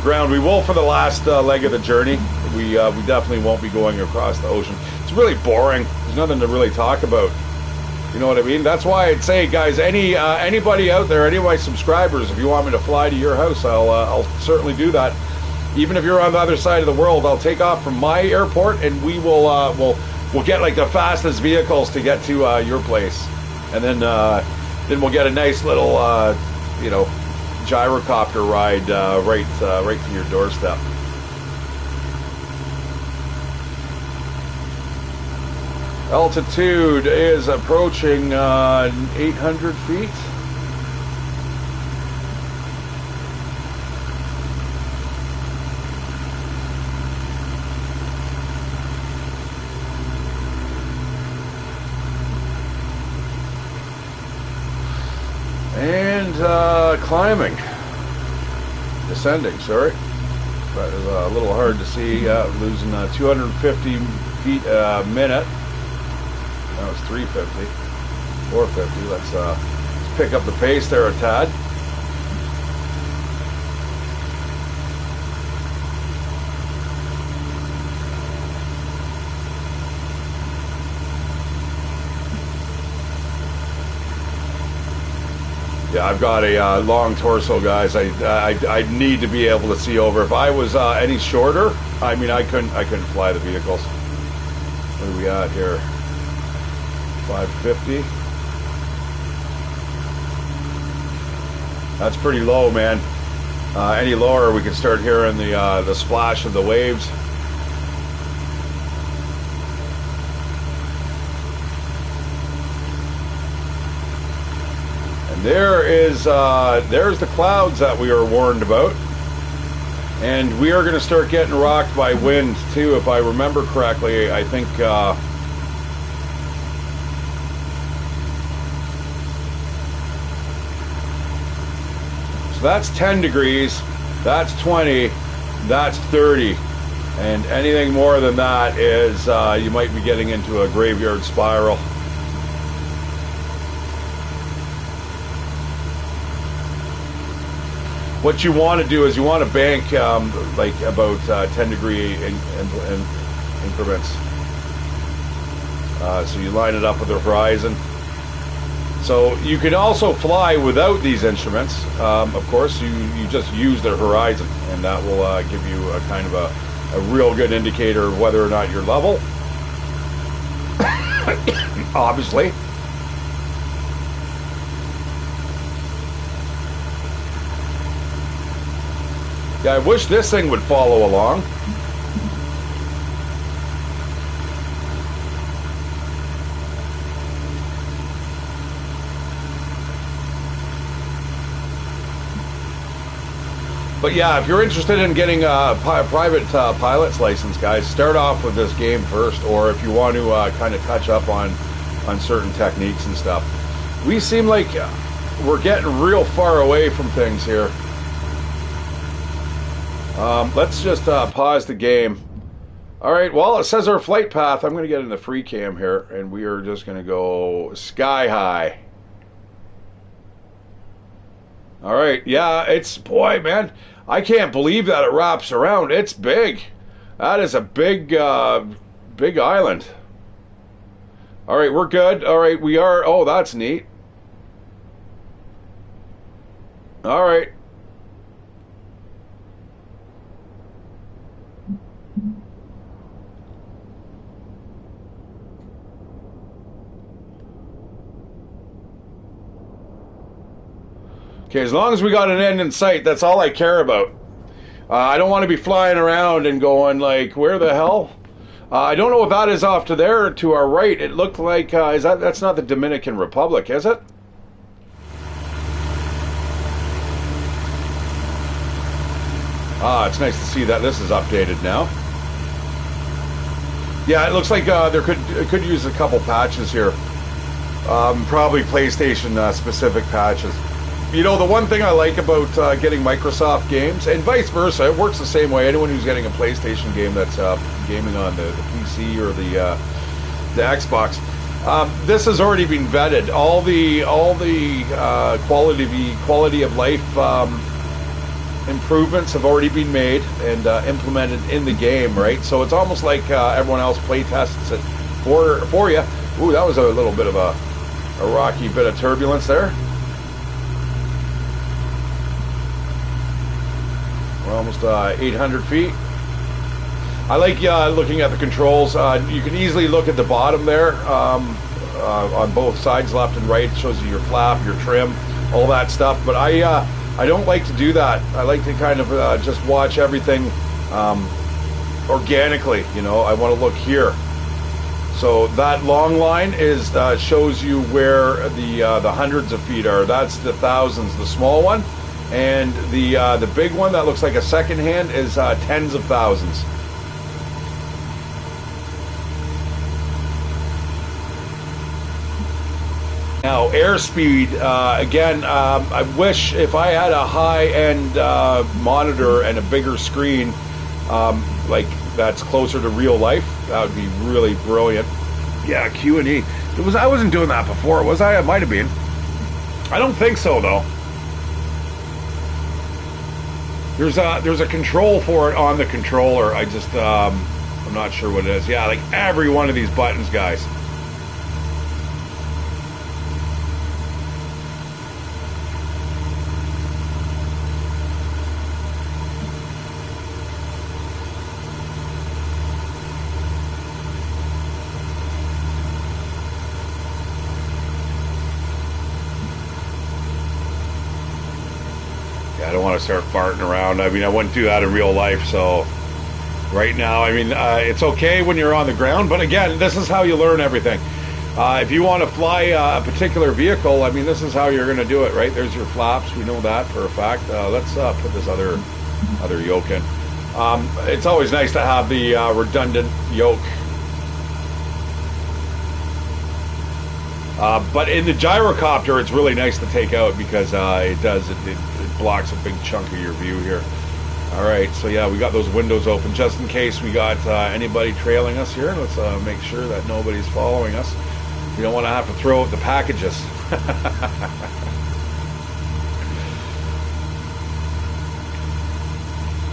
[SPEAKER 1] ground. We will for the last leg of the journey. We definitely won't be going across the ocean. It's really boring. There's nothing to really talk about. You know what I mean? That's why I'd say, guys, anybody out there, any of my subscribers, if you want me to fly to your house, I'll certainly do that. Even if you're on the other side of the world, I'll take off from my airport, and we will we'll get like the fastest vehicles to get to your place, and then we'll get a nice little gyrocopter ride right to your doorstep. Altitude is approaching 800 feet. And climbing. Descending, sorry. That is a little hard to see. Losing 250 feet a minute. Now it's 350, 450. Let's pick up the pace there a tad. Yeah, I've got a long torso, guys. I need to be able to see over. If I was any shorter, I mean, I couldn't fly the vehicles. What do we got here? 550. That's pretty low, man. Any lower, we can start hearing the splash of the waves. And there's the clouds that we were warned about. And we are going to start getting rocked by wind too, if I remember correctly. I think. That's 10 degrees, that's 20, that's 30, and anything more than that is you might be getting into a graveyard spiral. What you want to do is you want to bank like about 10 degree increments. So you line it up with the horizon. So you can also fly without these instruments. Of course, you just use the horizon, and that will give you a kind of a real good indicator of whether or not you're level. Obviously. Yeah, I wish this thing would follow along. But yeah, if you're interested in getting a private pilot's license, guys, start off with this game first, or if you want to kind of catch up on certain techniques and stuff. We seem like we're getting real far away from things here. Let's just pause the game. All right, well, it says our flight path. I'm going to get in the free cam here, and we are just going to go sky high. All right, yeah, it's, boy, man, I can't believe that it wraps around. It's big. That is a big, big island. All right, we're good. All right, we are, oh, that's neat. All right. Okay, as long as we got an end in sight, that's all I care about. I don't want to be flying around and going like, where the hell? I don't know what that is off to there to our right. It looked like, that's not the Dominican Republic, is it? It's nice to see that this is updated now. Yeah, it looks like it could use a couple patches here. Probably PlayStation specific patches. You know, the one thing I like about getting Microsoft games, and vice versa, it works the same way. Anyone who's getting a PlayStation game that's gaming on the PC or the Xbox, this has already been vetted. All the quality of life improvements have already been made and implemented in the game, right? So it's almost like everyone else play tests it for you. Ooh, that was a little bit of a rocky bit of turbulence there. We're almost 800 feet. I like looking at the controls. You can easily look at the bottom there on both sides, left and right. It shows you your flap, your trim, all that stuff. But I don't like to do that. I like to kind of just watch everything organically. You know, I want to look here. So that long line is shows you where the hundreds of feet are. That's the thousands, the small one. And the big one that looks like a second hand is tens of thousands. Now, airspeed, again, I wish if I had a high-end monitor and a bigger screen, like that's closer to real life, that would be really brilliant. Yeah, Q&E. I wasn't doing that before, was I? I might have been. I don't think so, though. There's a control for it on the controller. I just I'm not sure what it is. Yeah, like every one of these buttons, guys. I don't want to start farting around. I mean, I wouldn't do that in real life, so right now, I mean, it's okay when you're on the ground, but again, this is how you learn everything. If you want to fly a particular vehicle, I mean, this is how you're going to do it, right? There's your flaps. We know that for a fact. Let's put this other yoke in. It's always nice to have the redundant yoke. But in the gyrocopter, it's really nice to take out because it blocks a big chunk of your view here. All right, so yeah, we got those windows open just in case we got anybody trailing us here. Let's make sure that nobody's following us. We don't want to have to throw out the packages.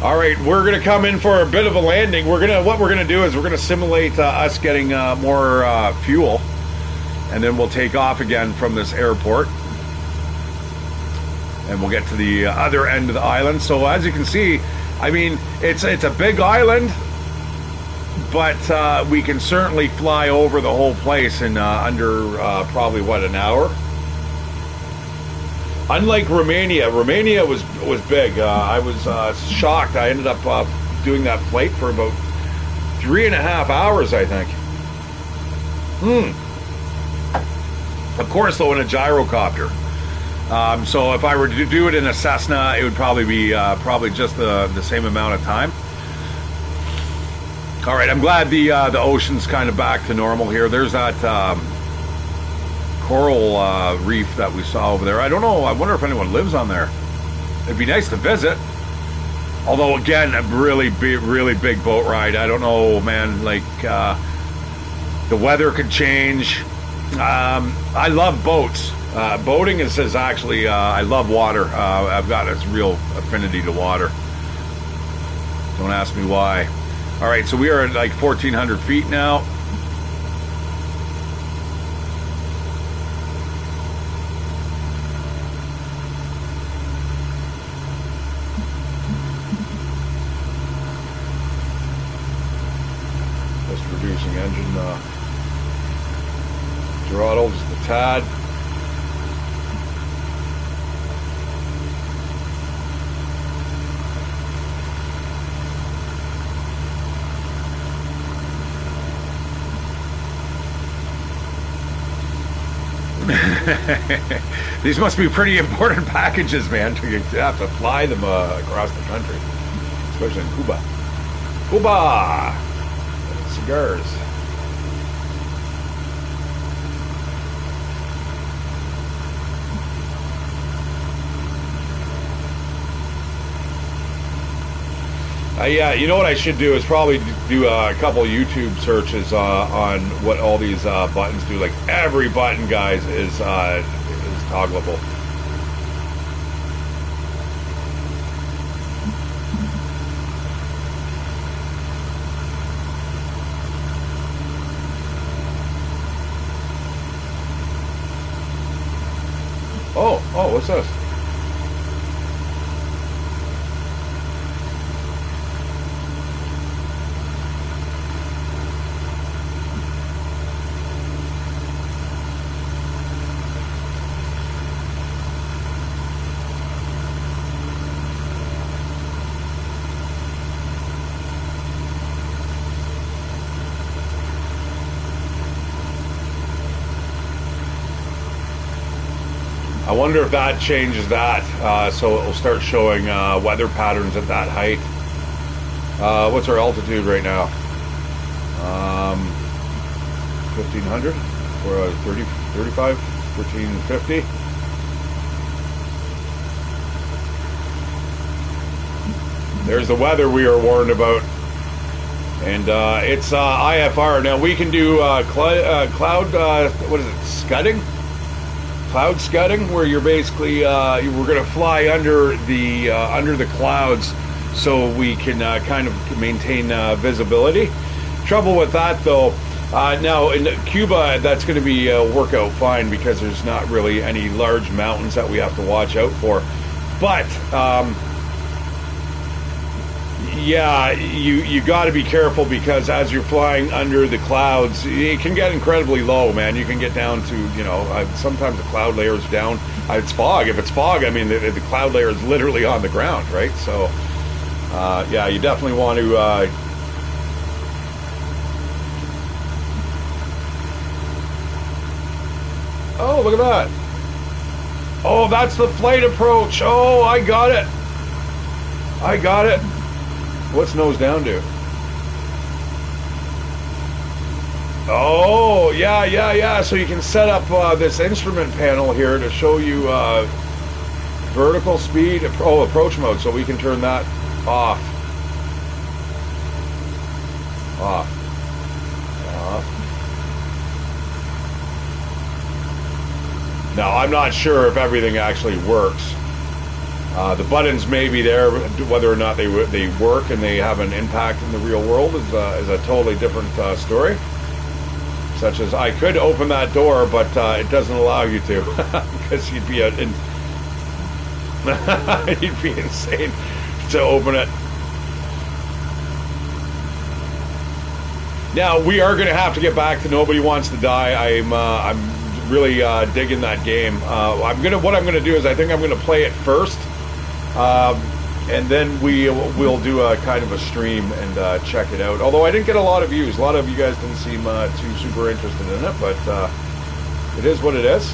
[SPEAKER 1] All right, we're gonna come in for a bit of a landing. What we're gonna do is we're gonna simulate us getting more fuel, and then we'll take off again from this airport, and we'll get to the other end of the island. So as you can see, I mean, it's a big island, but we can certainly fly over the whole place in under probably what, an hour. Unlike Romania was big. I was shocked. I ended up doing that flight for about 3.5 hours, I think. Of course, though, in a gyrocopter. So if I were to do it in a Cessna, it would probably be probably just the same amount of time. All right, I'm glad the ocean's kind of back to normal here. There's that coral reef that we saw over there. I don't know. I wonder if anyone lives on there. It'd be nice to visit. Although, again, a really big boat ride. I don't know, man. Like, the weather could change. I love boats. Boating is actually, I love water. I've got this real affinity to water. Don't ask me why. All right, so we are at like 1,400 feet now. Just reducing engine throttle just a tad. These must be pretty important packages, man. You have to fly them across the country, especially in Cuba. Cuba! Cigars. Yeah, you know what I should do is probably do a couple YouTube searches on what all these buttons do. Like every button, guys, is toggleable. Oh, what's this? I wonder if that changes that, so it will start showing weather patterns at that height. What's our altitude right now? 1,500 or 30, 35, 1,450. There's the weather we are warned about, and it's IFR. Now we can do cloud. What is it? Scudding. Cloud scudding, where you're basically we're going to fly under the clouds, so we can kind of maintain visibility. Trouble with that, though, now in Cuba, that's going to be work out fine because there's not really any large mountains that we have to watch out for. But yeah, you got to be careful, because as you're flying under the clouds, it can get incredibly low, man. You can get down to, you know, sometimes the cloud layer is down. It's fog. If it's fog, I mean, the cloud layer is literally on the ground, right? So, yeah, you definitely want to... Oh, look at that. Oh, that's the flight approach. Oh, I got it. I got it. What's nose down to? Oh, yeah. So you can set up this instrument panel here to show you vertical speed. Oh, approach mode. So we can turn that off. Off. Now, I'm not sure if everything actually works. The buttons may be there, whether or not they work and they have an impact in the real world is a totally different story. Such as I could open that door, but it doesn't allow you to, because you'd be you'd be insane to open it. Now we are going to have to get back to Nobody Wants to Die. I'm really digging that game. What I'm gonna do is I think I'm gonna play it first, and then we'll do a kind of a stream and check it out. Although I didn't get a lot of views. A lot of you guys didn't seem too super interested in it, but it is what it is.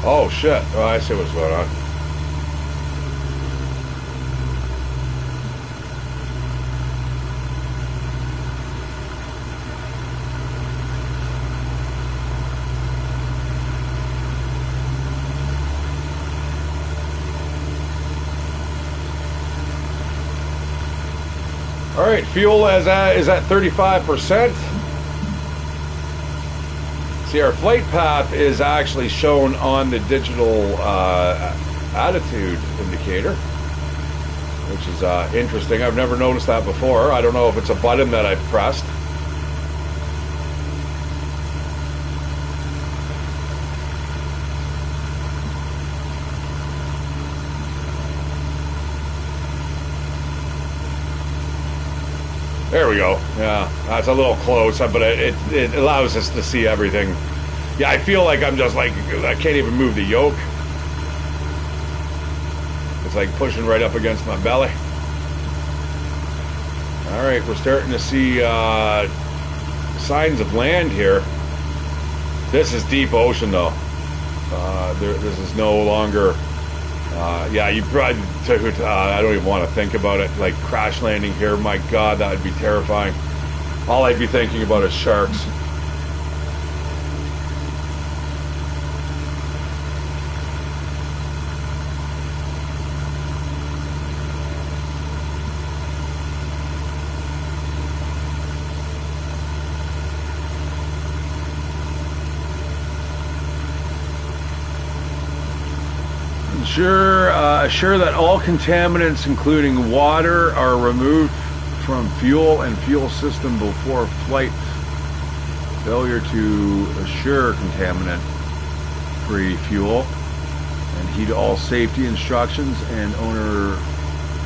[SPEAKER 1] Oh shit, oh, I see what's going on. All right, fuel is at 35%. See, our flight path is actually shown on the digital attitude indicator, which is interesting. I've never noticed that before. I don't know if it's a button that I've pressed. There we go. Yeah, that's a little close, but it allows us to see everything. Yeah, I feel like I'm just like, I can't even move the yoke. It's like pushing right up against my belly. All right, we're starting to see signs of land here. This is deep ocean, though. This is no longer... yeah, you probably... I don't even want to think about it. Like, crash landing here, my God, that would be terrifying. All I'd be thinking about is sharks. Assure that all contaminants, including water, are removed from fuel and fuel system before flight. Failure to assure contaminant-free fuel and heed all safety instructions and owner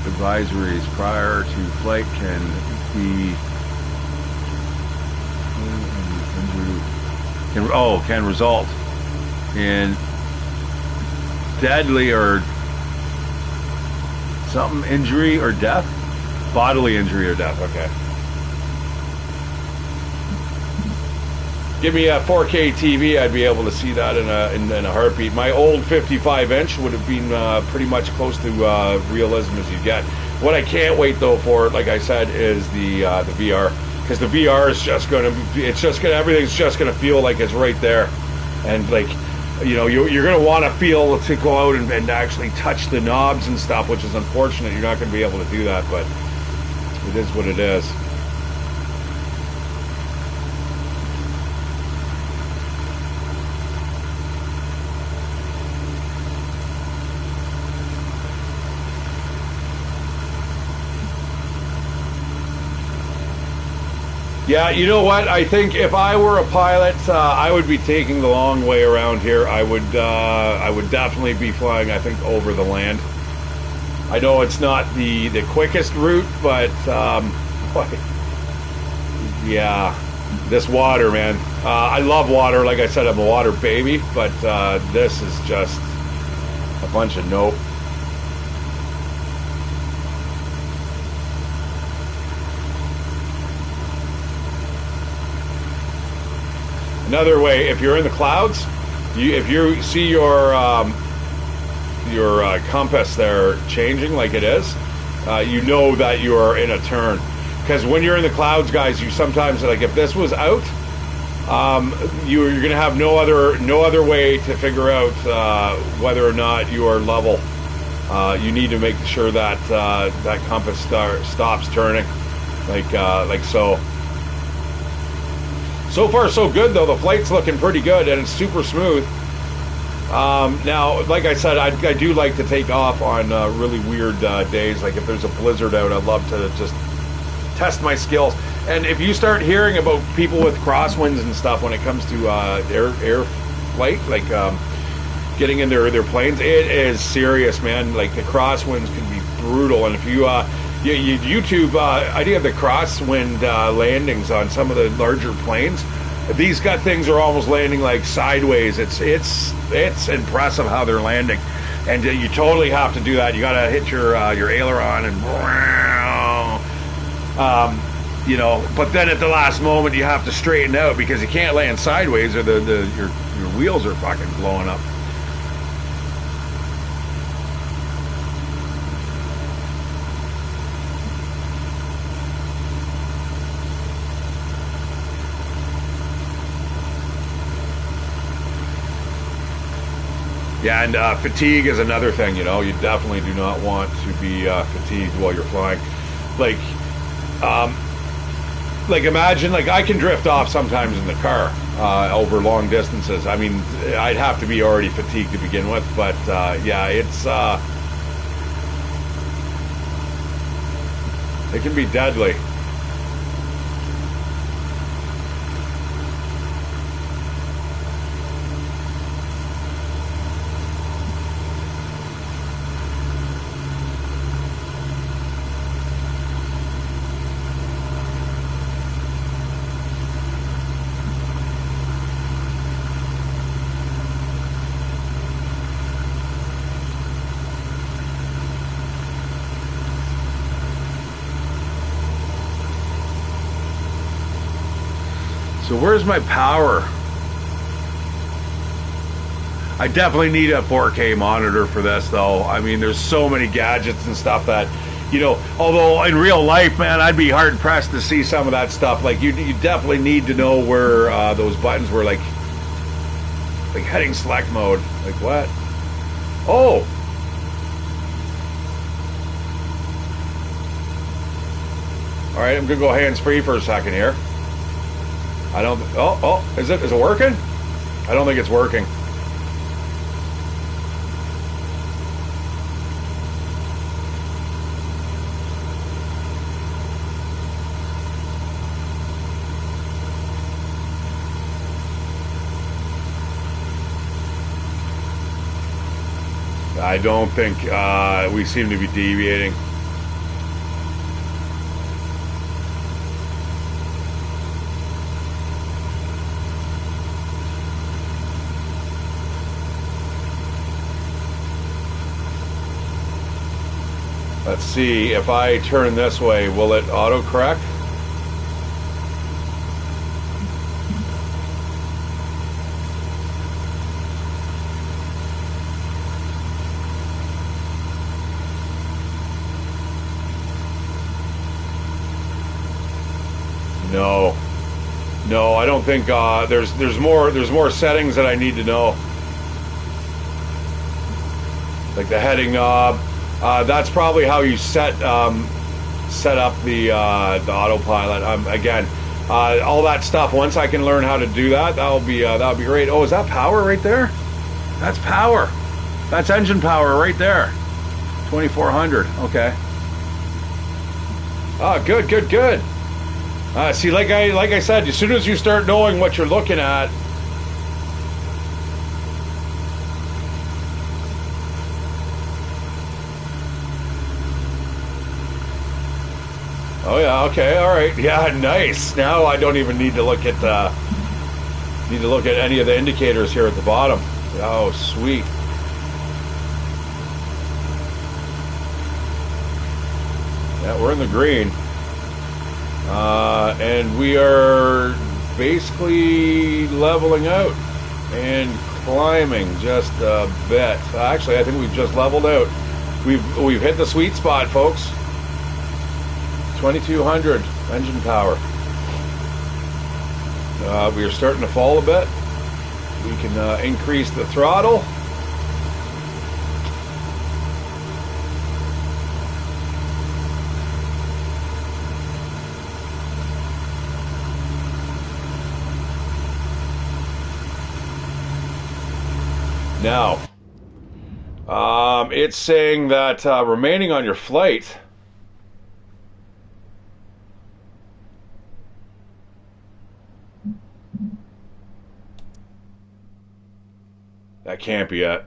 [SPEAKER 1] advisories prior to flight can result in deadly or something injury or death, bodily injury or death. Okay. Give me a 4K TV, I'd be able to see that in a heartbeat. My old 55-inch would have been pretty much close to realism as you get. What I can't wait though for, like I said, is the VR, because the VR is just gonna, everything's just gonna feel like it's right there, and like, you know, you're going to want to feel to go out and actually touch the knobs and stuff, which is unfortunate. You're not going to be able to do that, but it is what it is. Yeah, you know what? I think if I were a pilot, I would be taking the long way around here. I would definitely be flying, I think, over the land. I know it's not the quickest route, but yeah, this water, man. I love water. Like I said, I'm a water baby, but this is just a bunch of nope. Another way, if you're in the clouds, if you see your compass there changing like it is, you know that you are in a turn. because when you're in the clouds, guys, you sometimes, like, if this was out, you're going to have no other way to figure out whether or not you are level. You need to make sure that that compass stops turning, like so. So far, so good, though. The flight's looking pretty good, and it's super smooth. Now, like I said, I do like to take off on really weird days. Like if there's a blizzard out, I'd love to just test my skills. And if you start hearing about people with crosswinds and stuff when it comes to air flight, like getting in their planes, it is serious, man. Like the crosswinds can be brutal. And if you YouTube idea of the crosswind landings on some of the larger planes, these things are almost landing like sideways. It's impressive how they're landing, and you totally have to do that. You got to hit your aileron and you know. But then at the last moment, you have to straighten out because you can't land sideways, or your wheels are fucking blowing up. Yeah, and fatigue is another thing, you know. You definitely do not want to be fatigued while you're flying. Like imagine, like I can drift off sometimes in the car over long distances. I mean, I'd have to be already fatigued to begin with, but yeah, it can be deadly. So where's my power? I definitely need a 4K monitor for this, though. I mean, there's so many gadgets and stuff that, you know, although in real life, man, I'd be hard-pressed to see some of that stuff. Like, you definitely need to know where those buttons were, like heading select mode. Like, what? Oh! All right, I'm going to go hands-free for a second here. I don't... Oh, is it working? I don't think it's working. I don't think we seem to be deviating. Let's see, if I turn this way, will it autocorrect? No, I don't think there's more settings that I need to know. Like the heading knob. That's probably how you set up the autopilot. Again, all that stuff. Once I can learn how to do that, that'll be great. Oh, is that power right there? That's power. That's engine power right there. 2400. Okay. Oh, good. See, like I said, as soon as you start knowing what you're looking at. Oh yeah, okay, all right, yeah, nice. Now I don't even need to look at any of the indicators here at the bottom. Oh, sweet. Yeah, we're in the green. And we are basically leveling out and climbing just a bit. Actually, I think we've just leveled out. We've hit the sweet spot, folks. 2200 engine power. We are starting to fall a bit. We can increase the throttle. Now, it's saying that remaining on your flight, that can't be it.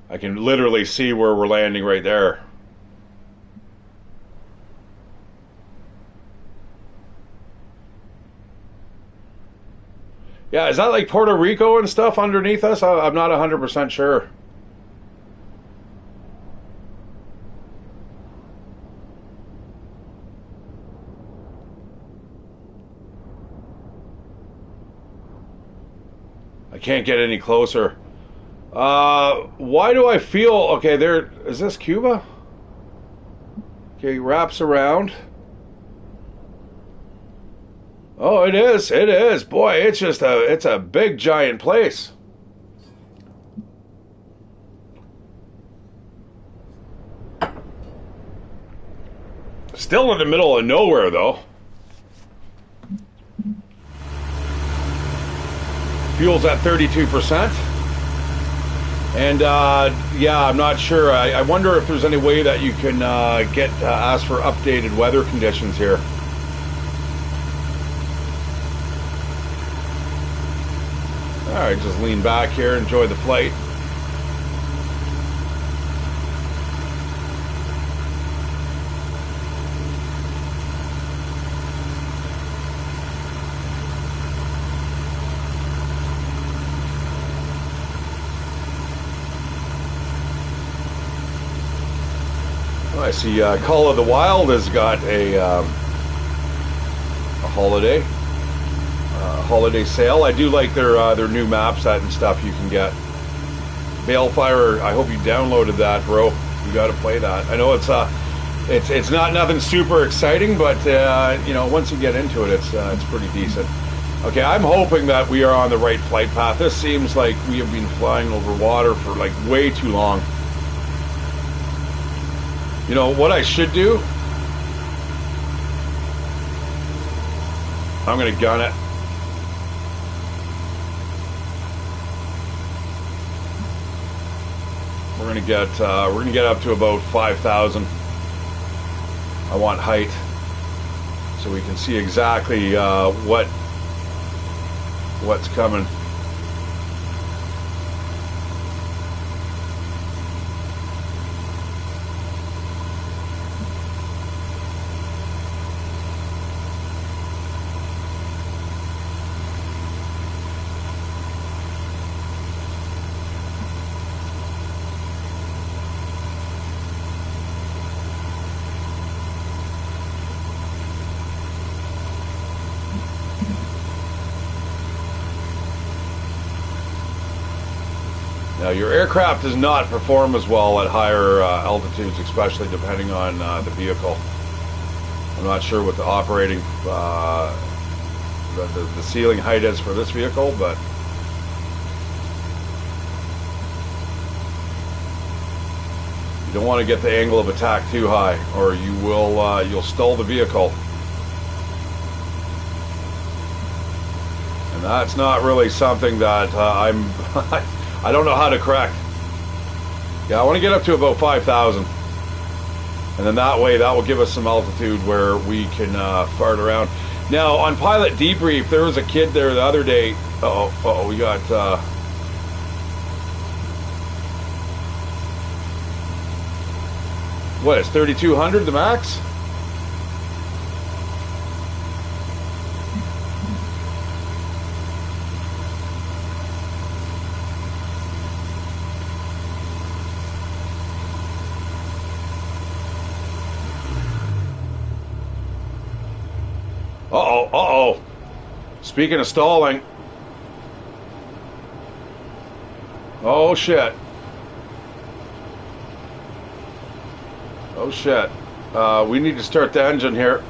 [SPEAKER 1] I can literally see where we're landing right there. Yeah, is that like Puerto Rico and stuff underneath us? I'm not 100% sure. I can't get any closer. Why do I feel... Okay, there... Is this Cuba? Okay, wraps around. Oh, it is. It is. Boy, it's just it's a big, giant place. Still in the middle of nowhere, though. Fuel's at 32%. And, yeah, I'm not sure. I wonder if there's any way that you can ask for updated weather conditions here. Alright, just lean back here, enjoy the flight. I see Call of the Wild has got a holiday sale. I do like their new map set and stuff you can get. Balefire, I hope you downloaded that, bro. You got to play that. I know it's not nothing super exciting, but you know, once you get into it, it's pretty decent. Okay, I'm hoping that we are on the right flight path. This seems like we have been flying over water for like way too long. You know what I should do? I'm gonna gun it. We're gonna get up to about 5,000. I want height, so we can see exactly what's coming. Now, your aircraft does not perform as well at higher altitudes, especially depending on the vehicle. I'm not sure what the operating, the ceiling height is for this vehicle, but you don't want to get the angle of attack too high, or you will you'll stall the vehicle. And that's not really something that I don't know how to correct. Yeah, I want to get up to about 5,000. And then that way, that will give us some altitude where we can fart around. Now, on Pilot Debrief, there was a kid there the other day. We got... what, is 3,200 the max? Uh-oh. Speaking of stalling. Oh, shit. Oh, shit. We need to start the engine here.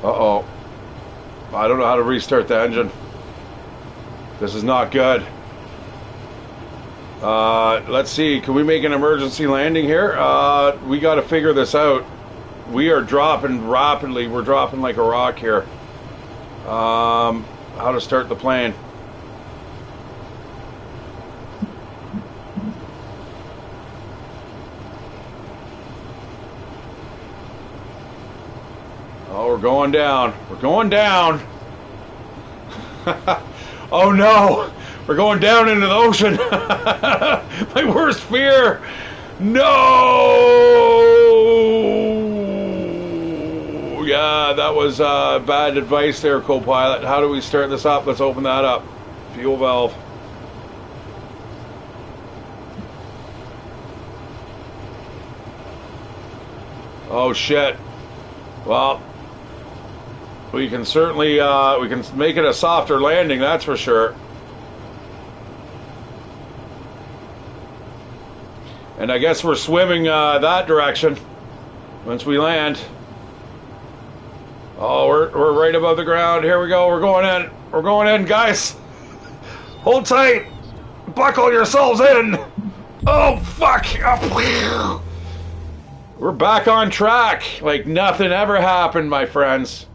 [SPEAKER 1] Uh-oh. I don't know how to restart the engine. This is not good. Let's see. Can we make an emergency landing here? We got to figure this out. We are dropping rapidly. We're dropping like a rock here. How to start the plane? Oh, we're going down. We're going down. Oh no! We're going down into the ocean. My worst fear. No! Yeah, that was bad advice there, co-pilot. How do we start this up? Let's open that up. Fuel valve. Oh shit. Well, we can certainly we can make it a softer landing, that's for sure. And I guess we're swimming that direction once we land. Oh, we're right above the ground. Here we go. We're going in. We're going in, guys. Hold tight. Buckle yourselves in. Oh, fuck. We're back on track. Like nothing ever happened, my friends.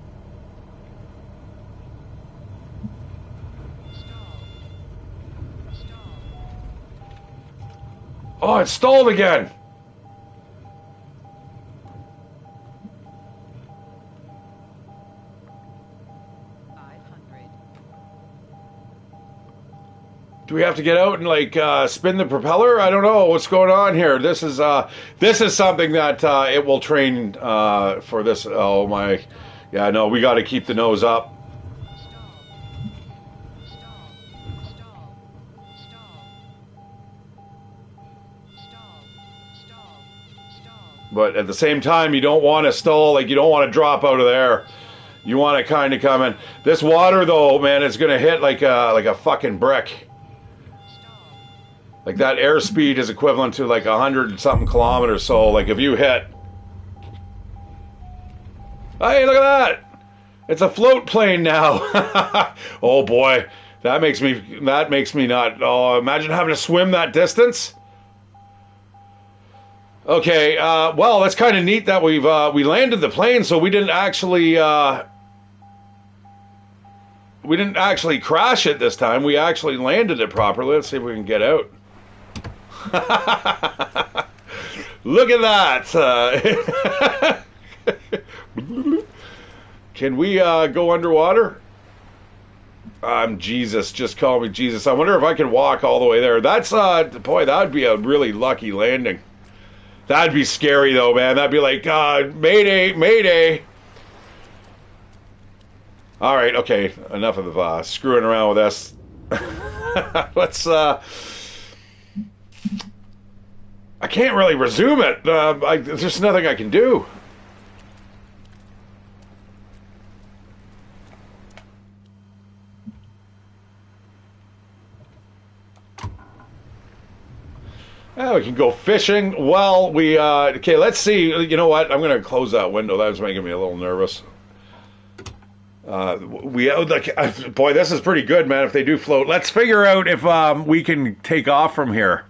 [SPEAKER 1] Oh, it stalled again. Do we have to get out and like spin the propeller? I don't know what's going on here. This is something that it will train for this. Oh my, yeah, no, we got to keep the nose up. But at the same time, you don't want to stall. Like you don't want to drop out of there. You want to kind of come in. This water, though, man, it's gonna hit like a fucking brick. Like that airspeed is equivalent to like 100-something kilometers. So like if you hit, hey, look at that! It's a float plane now. Oh boy, that makes me not. Oh, imagine having to swim that distance. Okay, well, that's kind of neat that we landed the plane, so we didn't actually crash it this time. We actually landed it properly. Let's see if we can get out. Look at that! Can we go underwater? I'm Jesus. Just call me Jesus. I wonder if I can walk all the way there. That's boy, that would be a really lucky landing. That'd be scary though, man. That'd be like, Mayday, Mayday. All right, okay. Enough of screwing around with us. Let's. I can't really resume it. There's just nothing I can do. Oh, we can go fishing. Well, okay, let's see. You know what? I'm going to close that window. That was making me a little nervous. Boy, this is pretty good, man, if they do float. Let's figure out if we can take off from here.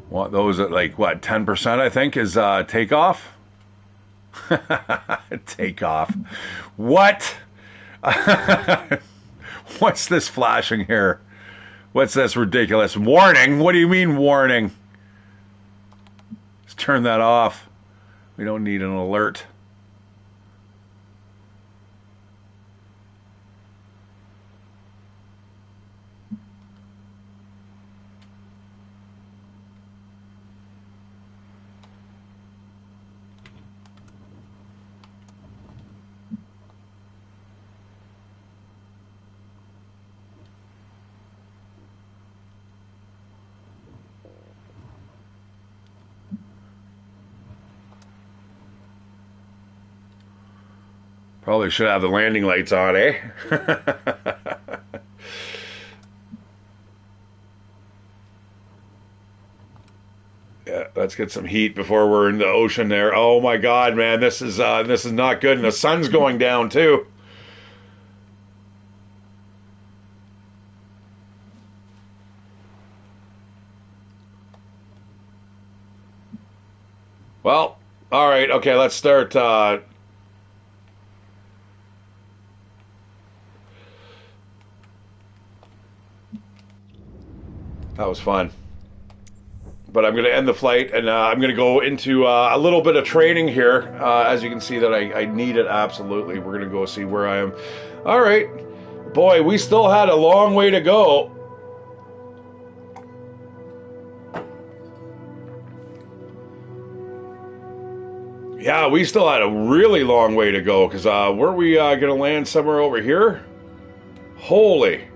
[SPEAKER 1] What, those at like, what, 10%, I think, is takeoff? Takeoff. What? What's this flashing here? What's this ridiculous? Warning? What do you mean, warning? Let's turn that off. We don't need an alert. Probably should have the landing lights on, eh? Yeah, let's get some heat before we're in the ocean there. Oh my God, man, this is not good, and the sun's going down too. Well, all right, okay, let's start. That was fun. But I'm going to end the flight, and I'm going to go into a little bit of training here. As you can see that I need it absolutely. We're going to go see where I am. All right. Boy, we still had a long way to go. Yeah, we still had a really long way to go, because were we going to land somewhere over here? Holy.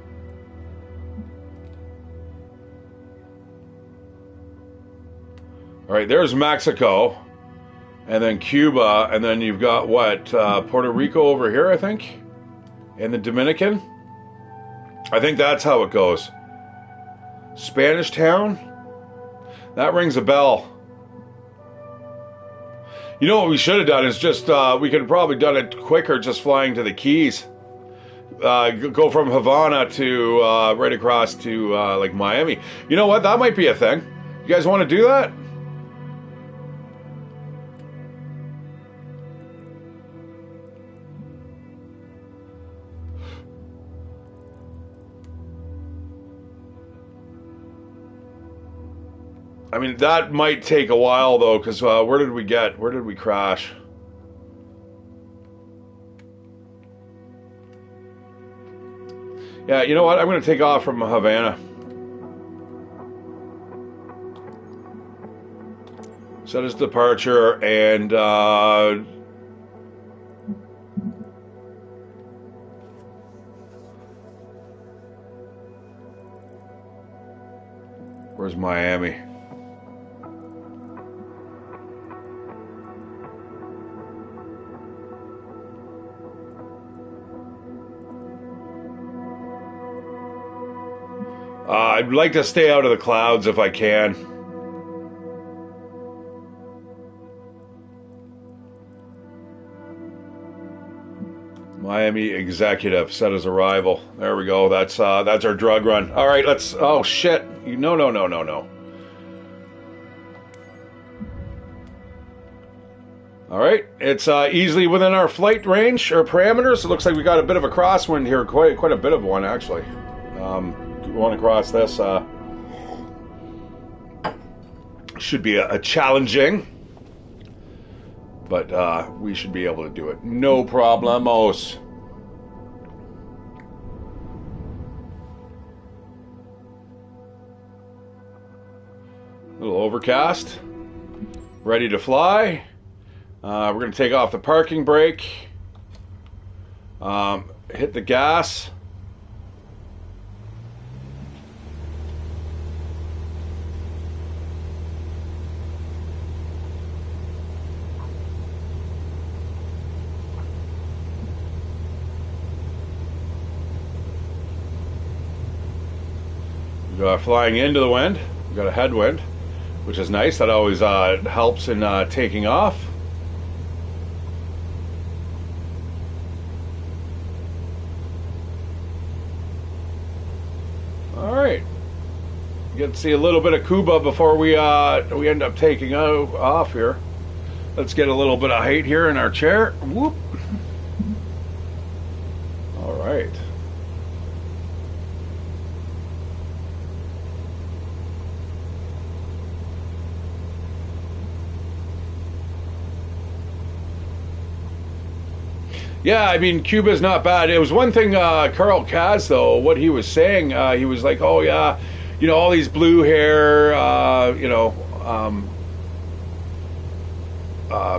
[SPEAKER 1] All right, there's Mexico, and then Cuba, and then you've got what, Puerto Rico over here, I think, and the Dominican. I think that's how it goes. Spanish Town? That rings a bell. You know what we should have done is just, we could have probably done it quicker just flying to the Keys. Go from Havana to, right across to, like Miami. You know what? That might be a thing. You guys want to do that? I mean, that might take a while, though, because where did we get? Where did we crash? Yeah, you know what? I'm going to take off from Havana. Set his departure, and where's Miami? I'd like to stay out of the clouds if I can. Miami executive set his arrival. There we go. That's our drug run. All right, let's. Oh shit! No. All right, it's easily within our flight range or parameters. It looks like we got a bit of a crosswind here, quite a bit of one actually. Going across this should be a challenging, but we should be able to do it. No problemos. A little overcast. Ready to fly. We're going to take off the parking brake. Hit the gas. Flying into the wind. We've got a headwind, which is nice. That always helps in taking off. All right. Get to see a little bit of Cuba before we end up taking off here. Let's get a little bit of height here in our chair. Whoop. All right. Yeah, I mean, Cuba's not bad. It was one thing, Carl Kaz, though, what he was saying, he was like, oh, yeah, you know, all these blue hair,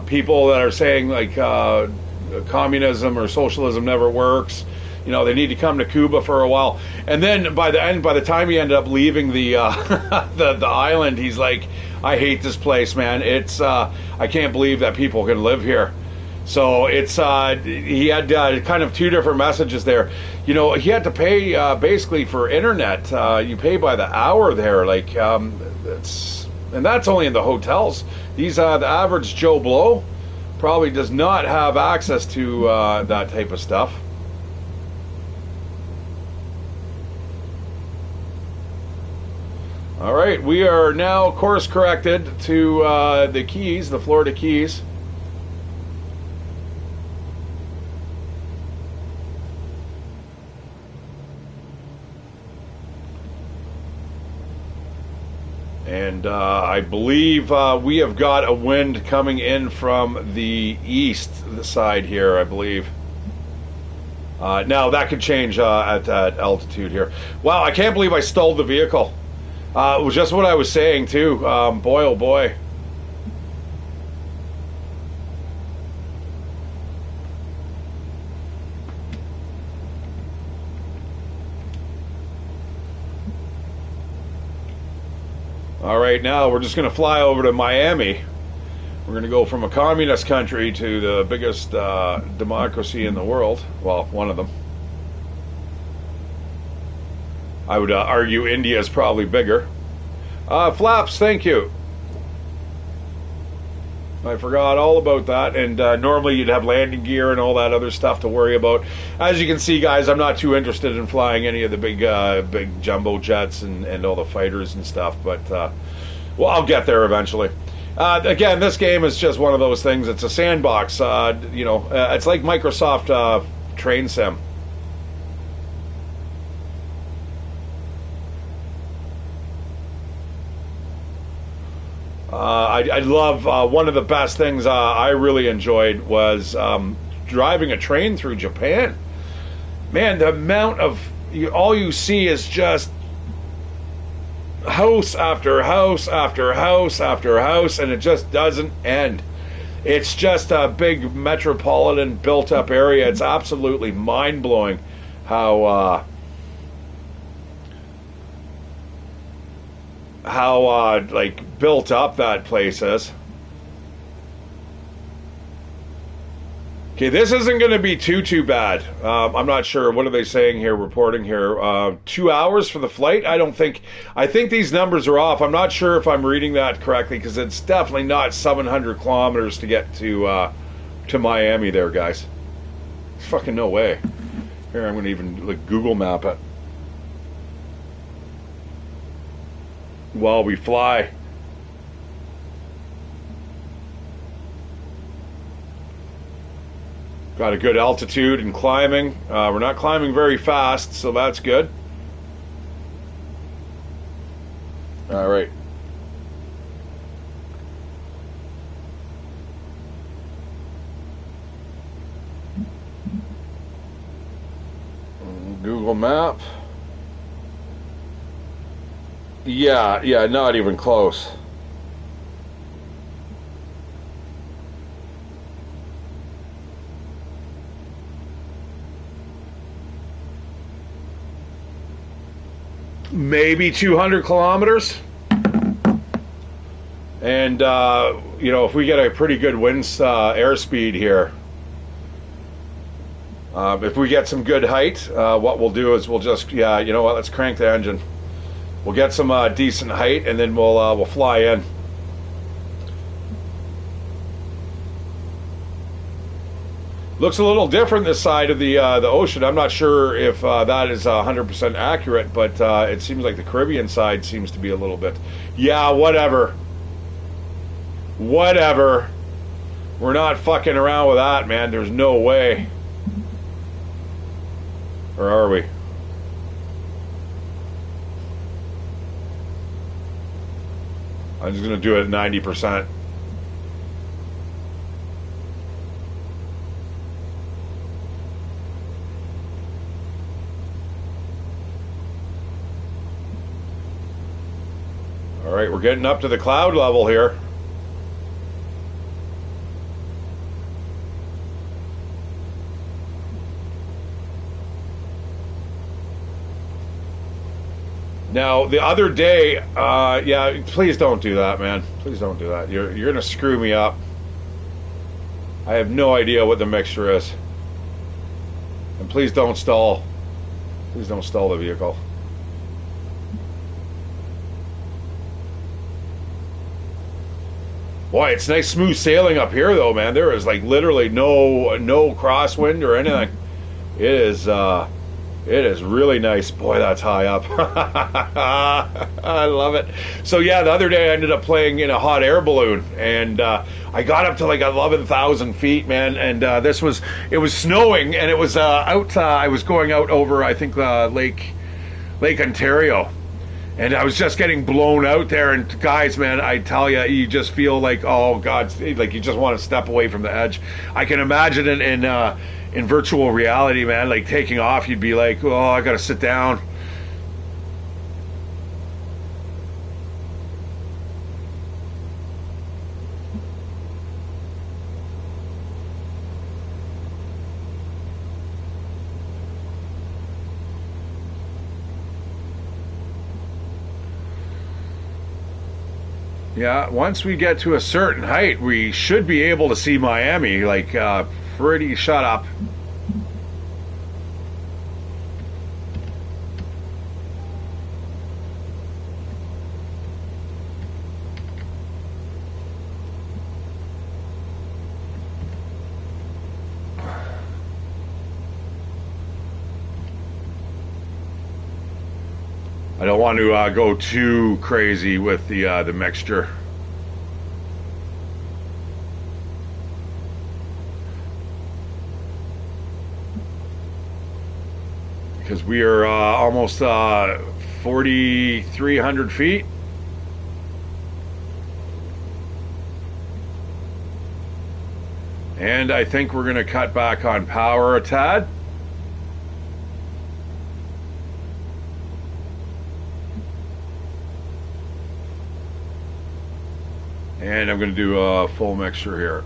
[SPEAKER 1] people that are saying, like, communism or socialism never works. You know, they need to come to Cuba for a while. And then by the time he ended up leaving the the island, he's like, I hate this place, man. It's I can't believe that people can live here. So it's he had kind of two different messages there. You know, he had to pay basically for internet. You pay by the hour there, like and that's only in the hotels. These the average Joe Blow probably does not have access to that type of stuff. All right, we are now course corrected to the Keys, the Florida Keys. And I believe we have got a wind coming in from the east side here, I believe. Now, that could change at altitude here. Wow, I can't believe I stole the vehicle. It was just what I was saying, too. Boy, oh boy. All right, now we're just going to fly over to Miami. We're going to go from a communist country to the biggest democracy in the world. Well, one of them. I would argue India is probably bigger. Flaps, thank you. I forgot all about that. And normally you'd have landing gear and all that other stuff to worry about. As you can see, guys, I'm not too interested in flying any of the big jumbo jets and all the fighters and stuff. But, well, I'll get there eventually. Again, this game is just one of those things. It's a sandbox. You know, it's like Microsoft Train Sim. I love one of the best things I really enjoyed was driving a train through Japan. Man, the amount of all you see is just house after house after house after house, and it just doesn't end. It's just a big metropolitan built-up area. It's absolutely mind-blowing how like built up that place is. Okay, this isn't going to be too bad. I'm not sure. What are they saying here, reporting here? 2 hours for the flight? I think these numbers are off. I'm not sure if I'm reading that correctly, because it's definitely not 700 kilometers to get to Miami there, guys. There's fucking no way. Here, I'm going to even like Google map it while we fly. Got a good altitude and climbing. We're not climbing very fast, so that's good. All right. Google Map. Yeah, not even close. Maybe 200 kilometers. And, you know, if we get a pretty good wind airspeed here, if we get some good height, what we'll do is we'll just, you know what, let's crank the engine. We'll get some decent height, and then we'll fly in. Looks a little different this side of the ocean. I'm not sure if that is 100% accurate, but it seems like the Caribbean side seems to be a little bit. Yeah, whatever. Whatever. We're not fucking around with that, man. There's no way. Or are we? I'm just going to do it at 90%. All right, we're getting up to the cloud level here. Now, the other day, yeah, please don't do that, man. Please don't do that. You're going to screw me up. I have no idea what the mixture is. And please don't stall. Please don't stall the vehicle. Boy, it's nice smooth sailing up here though, man. There is like literally no crosswind or anything. It is really nice. Boy, that's high up. I love it. So yeah, the other day I ended up playing in a hot air balloon, and I got up to like 11,000 feet, man. And it was snowing, and it was out. I was going out over, I think, Lake Ontario. And I was just getting blown out there, and guys, man, I tell you, you just feel like, oh God, like you just want to step away from the edge. I can imagine it in virtual reality, man, like taking off, you'd be like, oh, I gotta sit down. Yeah, once we get to a certain height, we should be able to see Miami, like, pretty shut up. I don't want to go too crazy with the mixture. Because we are almost 4,300 feet. And I think we're going to cut back on power a tad. And I'm going to do a full mixture here.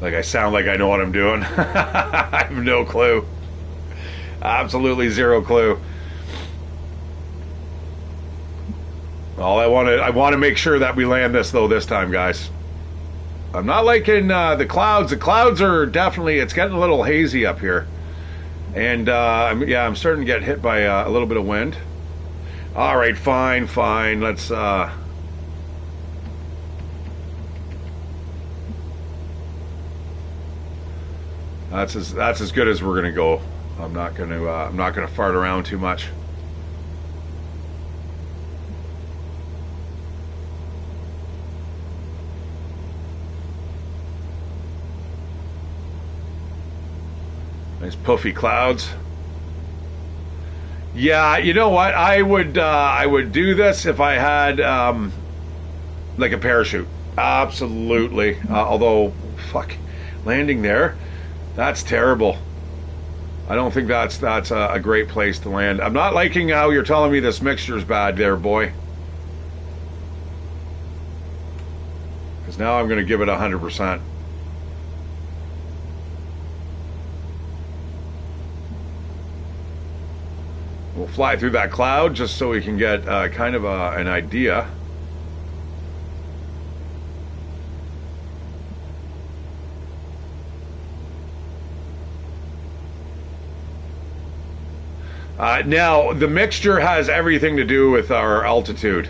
[SPEAKER 1] Like I sound like I know what I'm doing. I have no clue. Absolutely zero clue. I want to make sure that we land this though this time, guys. I'm not liking the clouds. The clouds are definitely, it's getting a little hazy up here. And I'm starting to get hit by a little bit of wind. All right, fine. Let's that's as good as we're gonna go. I'm not gonna fart around too much. Nice puffy clouds. Yeah, you know what? I would do this if I had like a parachute. Absolutely. Although, fuck, landing there, that's terrible. I don't think that's a great place to land. I'm not liking how you're telling me this mixture's bad there, boy. Because now I'm going to give it 100%. We'll fly through that cloud just so we can get kind of an idea. Now, the mixture has everything to do with our altitude.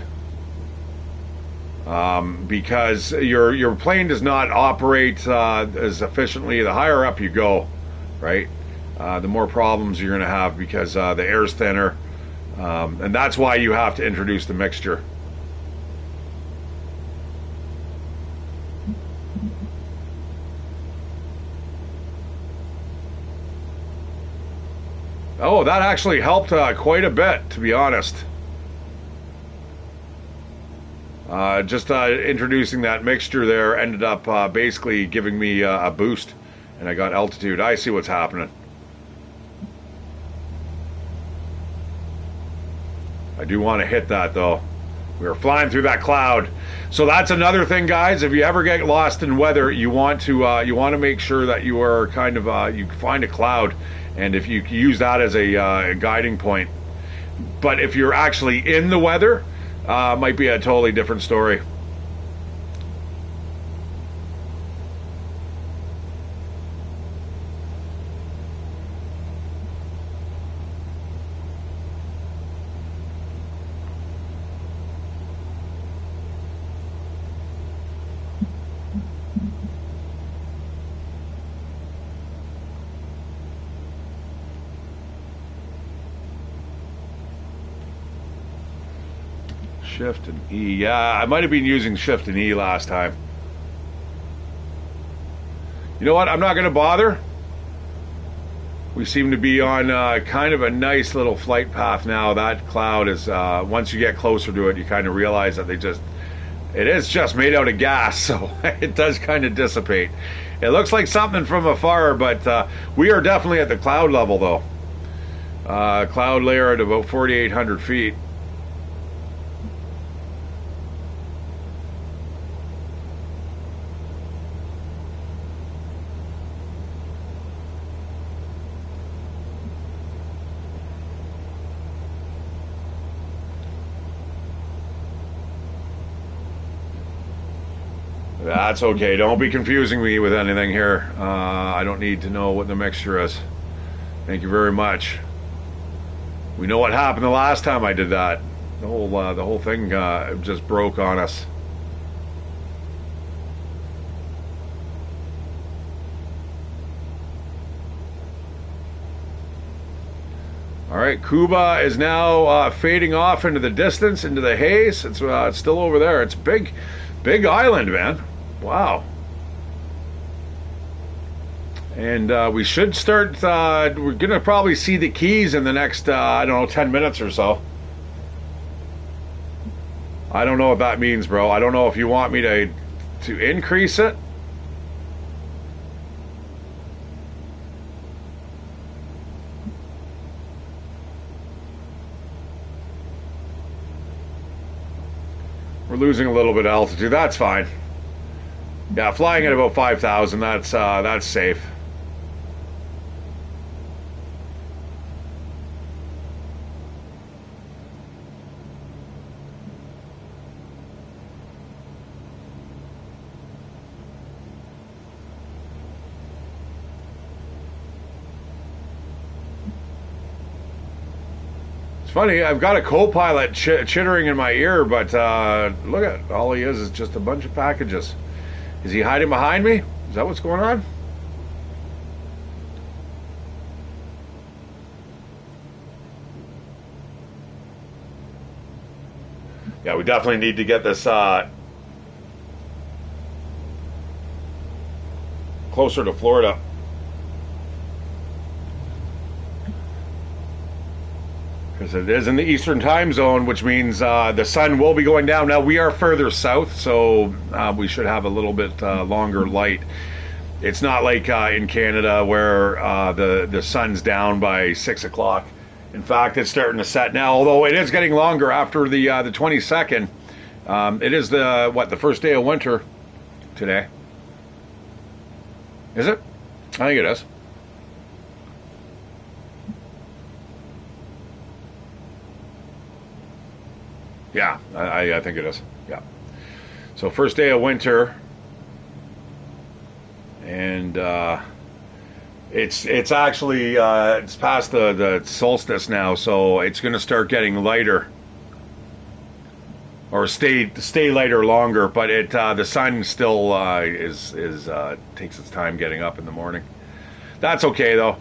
[SPEAKER 1] Because your plane does not operate as efficiently the higher up you go, right? The more problems you're going to have because the air's thinner. And that's why you have to introduce the mixture. Oh, that actually helped quite a bit, to be honest. Just introducing that mixture there ended up basically giving me a boost, and I got altitude. I see what's happening. I do want to hit that though. We were flying through that cloud, so that's another thing, guys. If you ever get lost in weather, you want to make sure that you are kind of you find a cloud, and if you use that as a guiding point. But if you're actually in the weather, might be a totally different story. Shift and E. Yeah, I might have been using Shift and E last time. You know what? I'm not going to bother. We seem to be on kind of a nice little flight path now. That cloud is, once you get closer to it, you kind of realize that it is just made out of gas, so it does kind of dissipate. It looks like something from afar, but we are definitely at the cloud level, though. Cloud layer at about 4,800 feet. That's okay. Don't be confusing me with anything here. I don't need to know what the mixture is. Thank you very much. We know what happened the last time I did that. The whole thing just broke on us. All right, Cuba is now fading off into the distance, into the haze. It's still over there. It's big island, man. Wow. And we should start, we're going to probably see the Keys in the next, I don't know, 10 minutes or so. I don't know what that means, bro. I don't know if you want me to increase it. We're losing a little bit of altitude. That's fine. Yeah, flying at about 5,000. That's safe. It's funny, I've got a co-pilot chittering in my ear, but look at all he is just a bunch of packages. Is he hiding behind me? Is that what's going on? Yeah, we definitely need to get this closer to Florida. Because it is in the Eastern time zone, which means the sun will be going down. Now, we are further south, so we should have a little bit longer light. It's not like in Canada where the sun's down by 6 o'clock. In fact, it's starting to set now, although it is getting longer after the 22nd. It is the first day of winter today. Is it? I think it is. Yeah, I think it is. Yeah. So first day of winter, and it's actually it's past the solstice now, so it's going to start getting lighter, or stay lighter longer. But the sun still takes its time getting up in the morning. That's okay though.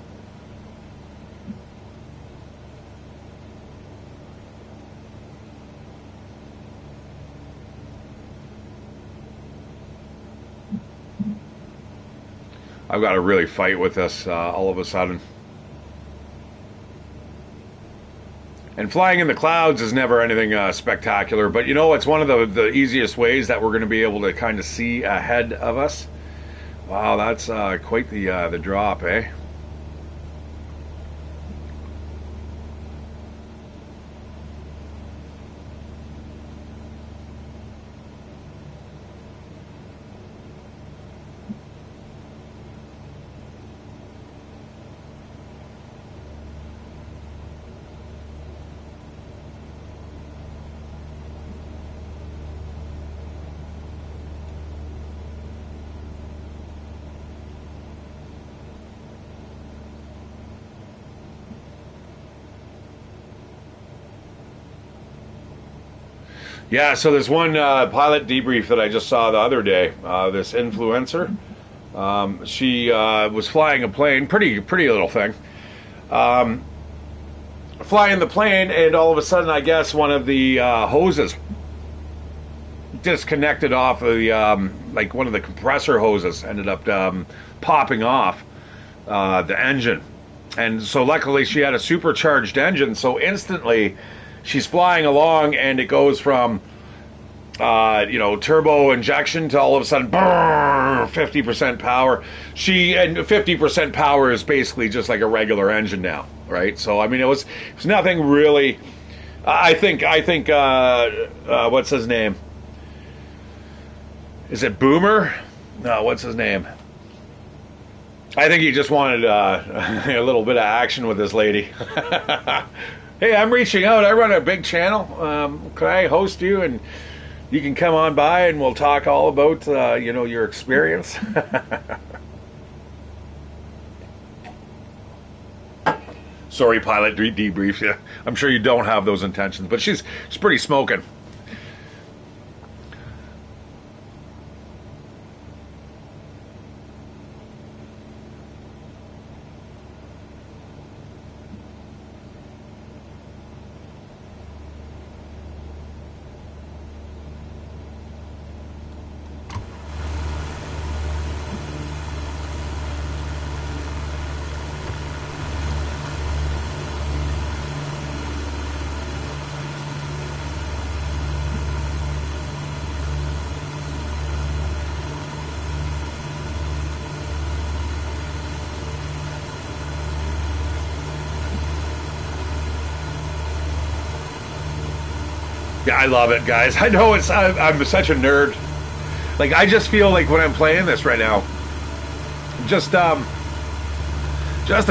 [SPEAKER 1] I've got to really fight with this all of a sudden. And flying in the clouds is never anything spectacular, but you know, it's one of the easiest ways that we're going to be able to kind of see ahead of us. Wow, that's quite the drop, eh? Yeah, so there's one pilot debrief that I just saw the other day. This influencer, she was flying a plane, pretty little thing, flying the plane, and all of a sudden, I guess one of the hoses disconnected off of the like one of the compressor hoses ended up popping off the engine, and so luckily she had a supercharged engine, so instantly she's flying along, and it goes from turbo injection to all of a sudden 50% power. And 50% power is basically just like a regular engine now, right? So I mean, it was nothing really. I think what's his name? Is it Boomer? No, what's his name? I think he just wanted a little bit of action with this lady. Hey, I'm reaching out. I run a big channel. Can I host you, and you can come on by and we'll talk all about your experience. Sorry, pilot debrief. Yeah, I'm sure you don't have those intentions, but she's pretty smoking. Yeah, I love it, guys. I know I'm such a nerd. Like, I just feel like when I'm playing this right now, just a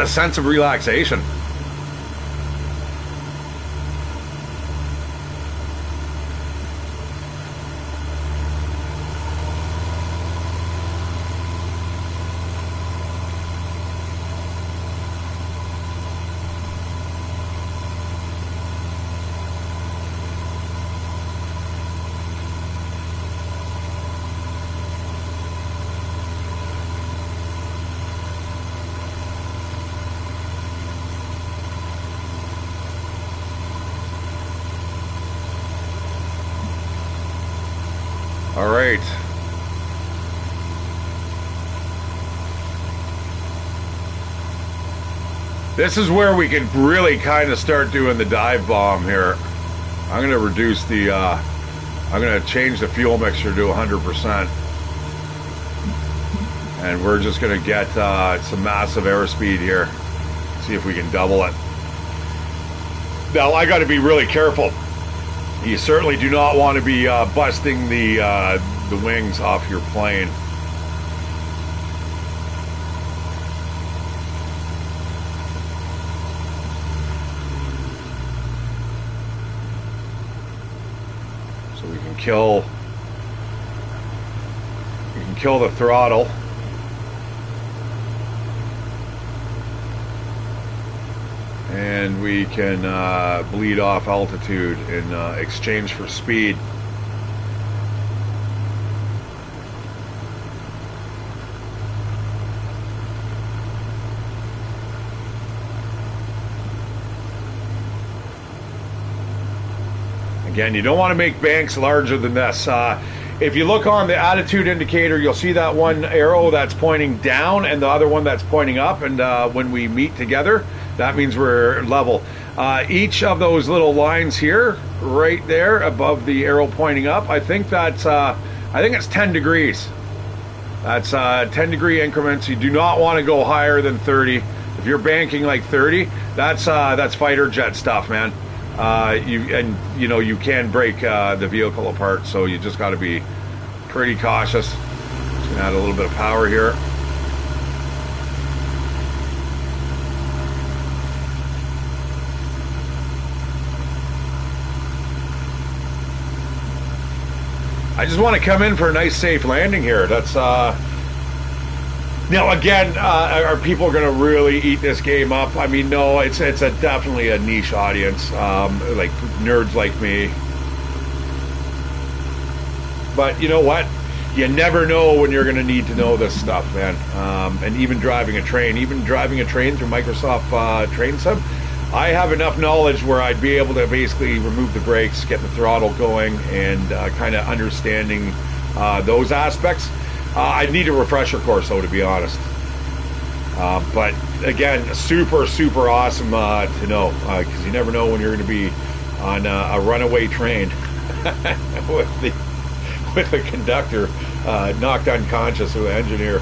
[SPEAKER 1] sense of relaxation. All right. This is where we can really kind of start doing the dive bomb here. I'm going to reduce the, I'm going to change the fuel mixture to 100%. And we're just going to get some massive airspeed here. See if we can double it. Now, I got to be really careful. You certainly do not want to be busting the wings off your plane. So we can kill the throttle. And we can bleed off altitude in exchange for speed. Again, you don't want to make banks larger than this. If you look on the attitude indicator, you'll see that one arrow that's pointing down and the other one that's pointing up. And when we meet together, that means we're level. Each of those little lines here, right there above the arrow pointing up, I think it's 10 degrees. That's 10 degree increments. You do not want to go higher than 30. If you're banking like 30, that's fighter jet stuff, man. You can break the vehicle apart, so you just got to be pretty cautious. Just gonna add a little bit of power here. I just want to come in for a nice safe landing here. That's now again, are people going to really eat this game up? I mean, no, it's definitely a niche audience, like nerds like me. But you know what? You never know when you're going to need to know this stuff, man. And even driving a train through Microsoft Train Sim, I have enough knowledge where I'd be able to basically remove the brakes, get the throttle going, and kind of understanding those aspects. I'd need a refresher course, though, to be honest. But again, super, super awesome to know, because you never know when you're going to be on a runaway train with the conductor knocked unconscious with the engineer.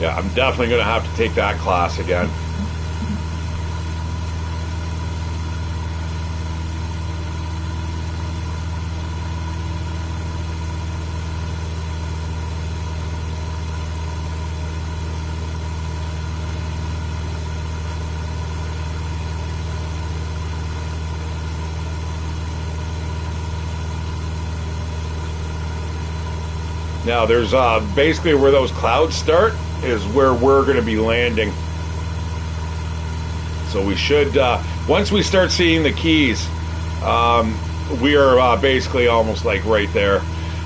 [SPEAKER 1] Yeah, I'm definitely going to have to take that class again. Now, there's basically where those clouds start is where we're going to be landing. So we should, once we start seeing the keys, we are basically almost like right there.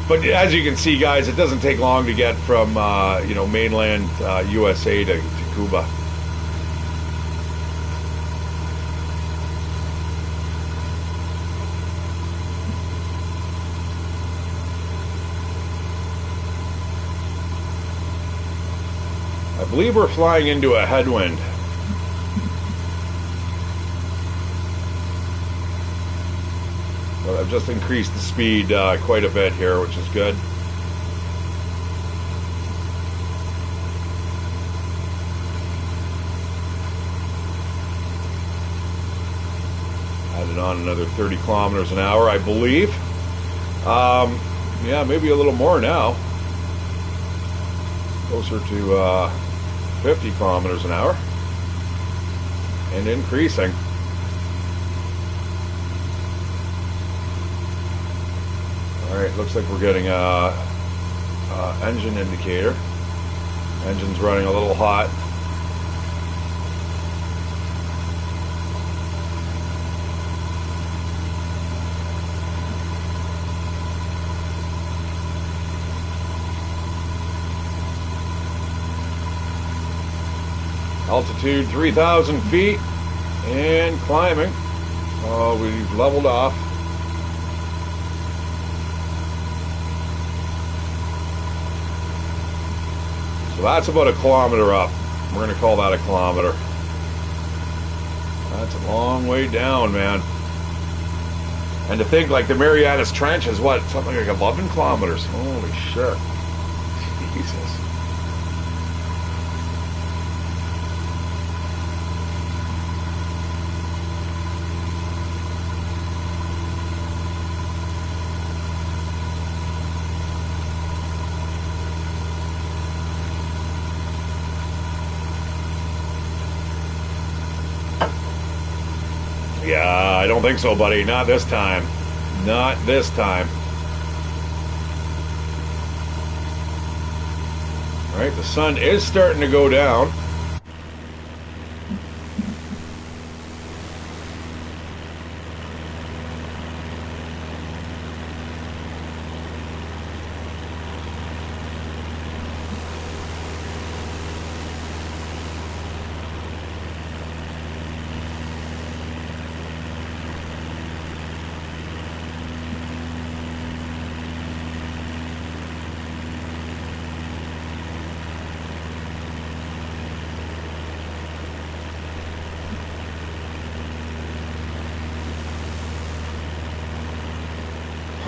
[SPEAKER 1] But as you can see, guys, it doesn't take long to get from, mainland USA to Cuba. I believe we're flying into a headwind. But I've just increased the speed quite a bit here, which is good. Added on another 30 kilometers an hour, I believe. Yeah, maybe a little more now. Closer to 50 kilometers an hour. And increasing. Alright, looks like we're getting a engine indicator. Engine's running a little hot. Altitude 3,000 feet and climbing. We've leveled off. So that's about a kilometer up. We're going to call that a kilometer. That's a long way down, man. And to think, like, the Marianas Trench is what? Something like 11 kilometers. Holy shit. Jesus. Yeah, I don't think so, buddy. Not this time. Not this time. All right, the sun is starting to go down.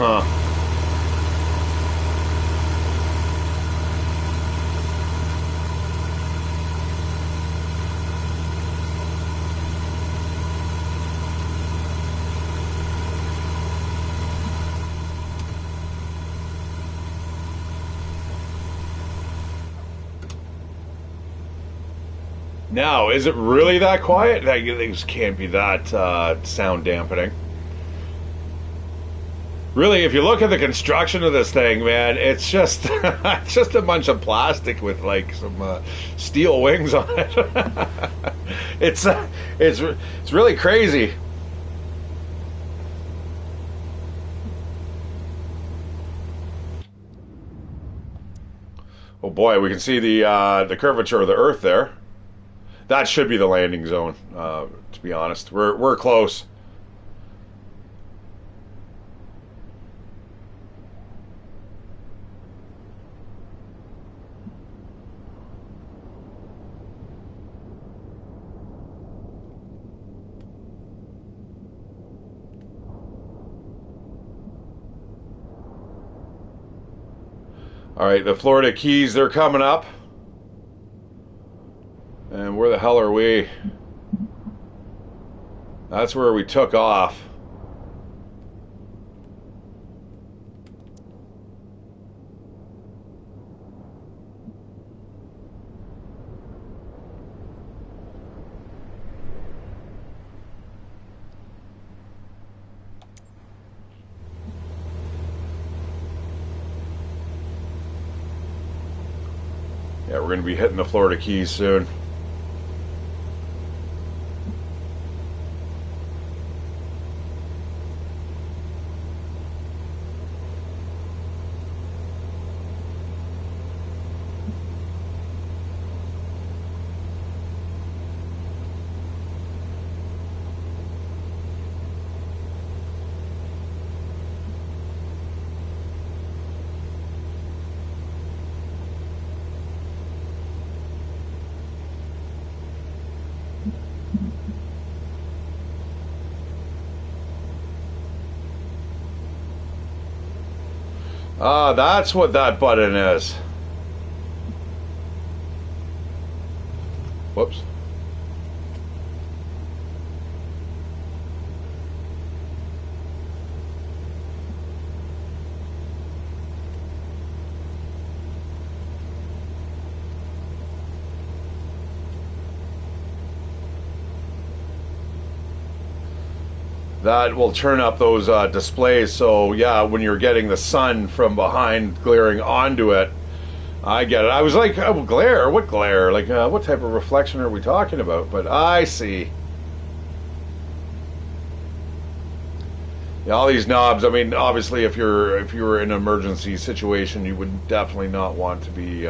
[SPEAKER 1] Huh. Now, is it really that quiet? Things can't be that sound dampening. Really, if you look at the construction of this thing, man, it's just it's just a bunch of plastic with like some steel wings on it. It's really crazy. Oh boy, we can see the curvature of the Earth there. That should be the landing zone. To be honest, we're close. All right, the Florida Keys, they're coming up. And where the hell are we? That's where we took off. Yeah, we're going to be hitting the Florida Keys soon. Ah, that's what that button is. Whoops. That will turn up those displays. So yeah, when you're getting the sun from behind glaring onto it, I get it. I was like, oh, glare? What glare? Like, what type of reflection are we talking about? But I see. Yeah, all these knobs. I mean, obviously, if you're in an emergency situation, you would definitely not want to be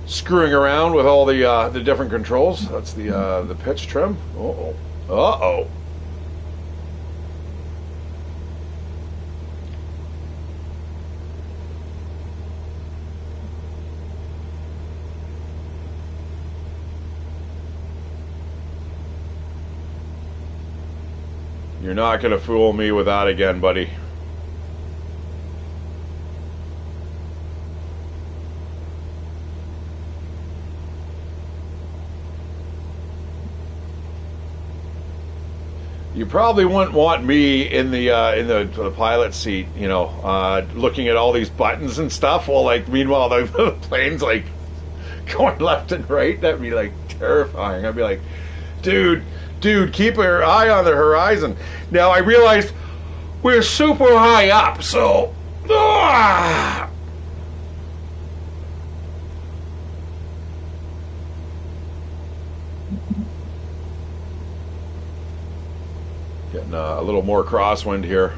[SPEAKER 1] screwing around with all the different controls. That's the pitch trim. Uh-oh. Uh-oh. You're not going to fool me with that again, buddy. You probably wouldn't want me in the pilot seat, you know, looking at all these buttons and stuff. While like, meanwhile, the plane's like going left and right. That'd be like terrifying. I'd be like, dude, keep your eye on the horizon. Now I realized we're super high up, so. Getting a little more crosswind here.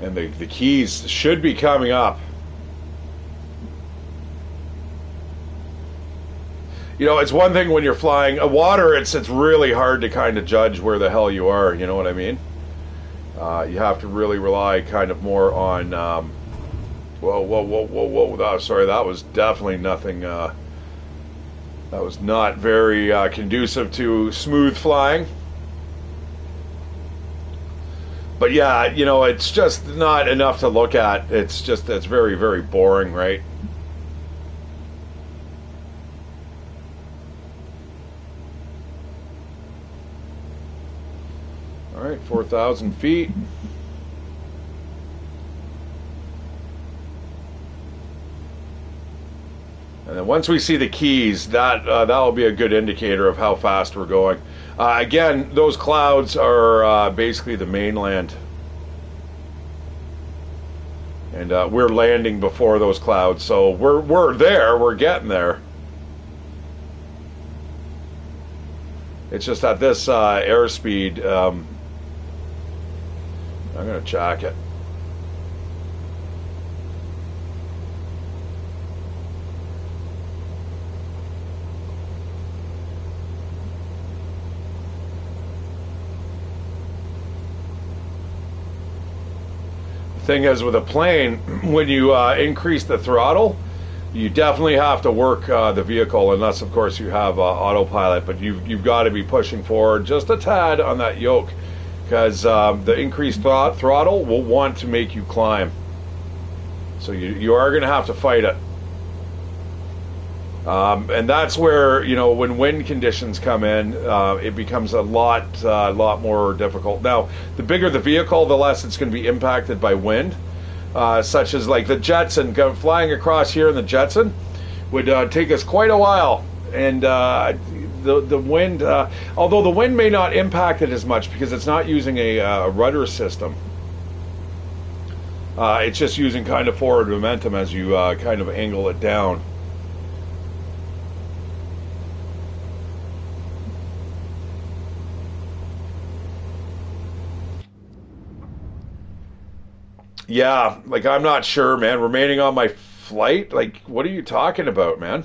[SPEAKER 1] And the keys should be coming up. You know, it's one thing when you're flying water. It's really hard to kind of judge where the hell you are. You know what I mean? You have to really rely kind of more on. Whoa! Sorry, that was definitely nothing. That was not very conducive to smooth flying. But yeah, you know, it's just not enough to look at. It's very, very boring, right? All right, 4,000 feet. And once we see the keys, that will be a good indicator of how fast we're going. Again, those clouds are basically the mainland. And we're landing before those clouds, so we're there, we're getting there. It's just at this airspeed, I'm going to check it. Thing is, with a plane, when you increase the throttle, you definitely have to work the vehicle, unless of course you have autopilot, but you've got to be pushing forward just a tad on that yoke, because the increased throttle will want to make you climb, so you are going to have to fight it. And that's where, you know, when wind conditions come in, it becomes a lot more difficult. Now, the bigger the vehicle, the less it's going to be impacted by wind, such as like the Jetson. Flying across here in the Jetson would take us quite a while, and the wind, although the wind may not impact it as much because it's not using a rudder system. It's just using kind of forward momentum as you kind of angle it down. Yeah, like I'm not sure, man. Remaining on my flight? Like, what are you talking about, man?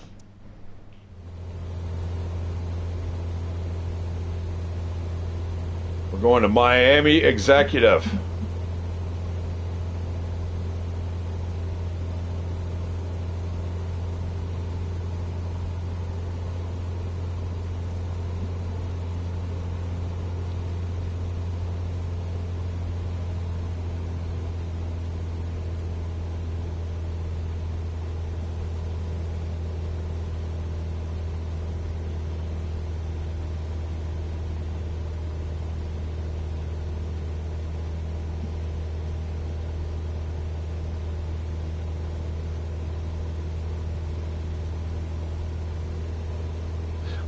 [SPEAKER 1] We're going to Miami Executive.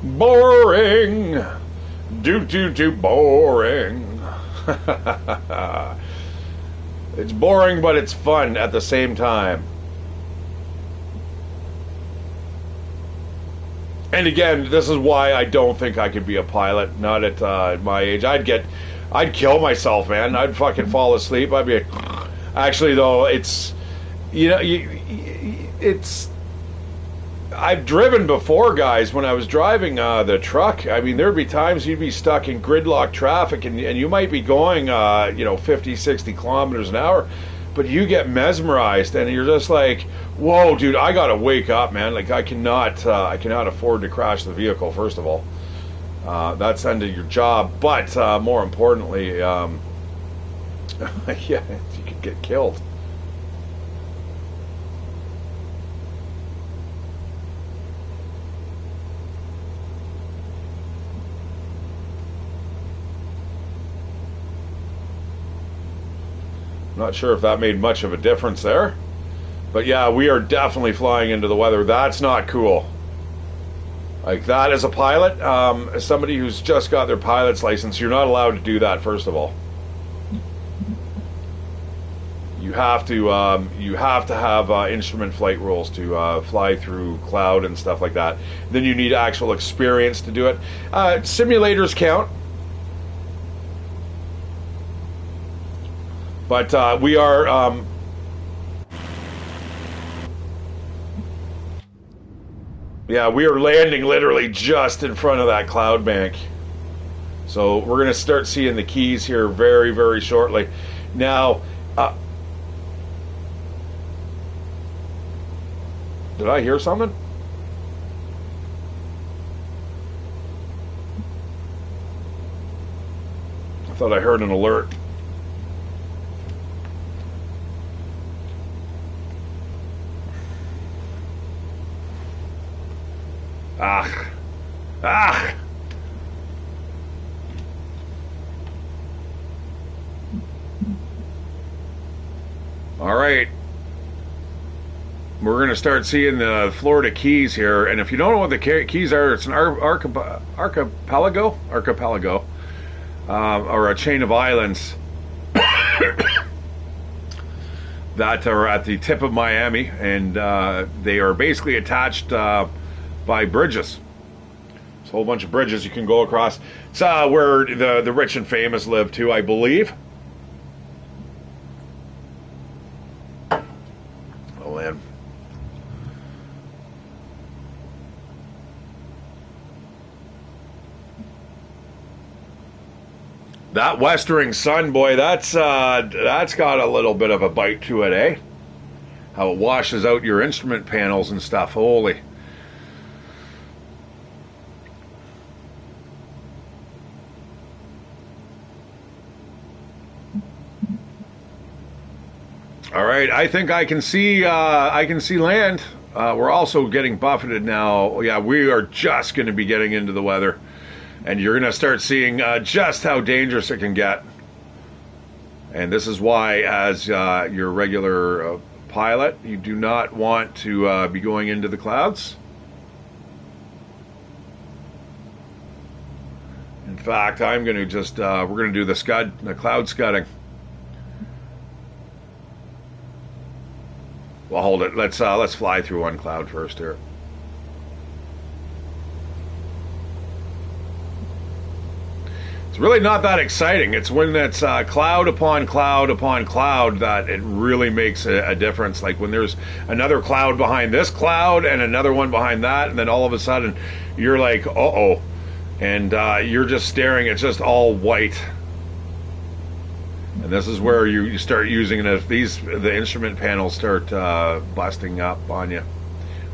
[SPEAKER 1] Boring. Do boring. It's boring, but it's fun at the same time. And again, this is why I don't think I could be a pilot. Not at my age. I'd kill myself, man. I'd fucking fall asleep. I'd be. Actually, though, it's, you know, it's. I've driven before, guys, when I was driving the truck. I mean, there'd be times you'd be stuck in gridlock traffic, and you might be going, 50, 60 kilometers an hour, but you get mesmerized, and you're just like, whoa, dude, I gotta wake up, man. Like, I cannot afford to crash the vehicle, first of all. That's the end of your job, but more importantly, yeah, you could get killed. Not sure if that made much of a difference there. But yeah, we are definitely flying into the weather. That's not cool. Like, that as a pilot, as somebody who's just got their pilot's license, you're not allowed to do that, first of all. You have to have instrument flight rules to fly through cloud and stuff like that. Then you need actual experience to do it. Simulators count. But we are, yeah, we are landing literally just in front of that cloud bank. So we're going to start seeing the keys here very, very shortly. Now, did I hear something? I thought I heard an alert. Ah! All right. we're going to start seeing the Florida Keys here. And if you don't know what the Keys are, it's an archipelago, or a chain of islands that are at the tip of Miami, and they are basically attached by bridges. It's a whole bunch of bridges you can go across. It's where the rich and famous live too, I believe. Oh man. That westering sun, boy, that's got a little bit of a bite to it, eh? How it washes out your instrument panels and stuff. Holy. All right, I think I can see land. We're also getting buffeted now. Yeah, we are just going to be getting into the weather. And you're going to start seeing just how dangerous it can get. And this is why, as your regular pilot, you do not want to be going into the clouds. In fact, I'm going to just, we're going to do the cloud scudding. Well, hold it. Let's fly through one cloud first here. It's really not that exciting. It's when it's cloud upon cloud upon cloud that it really makes a difference. Like when there's another cloud behind this cloud and another one behind that, and then all of a sudden you're like, uh-oh. And you're just staring. It's just all white. And this is where you start using it. If the instrument panels start busting up on you.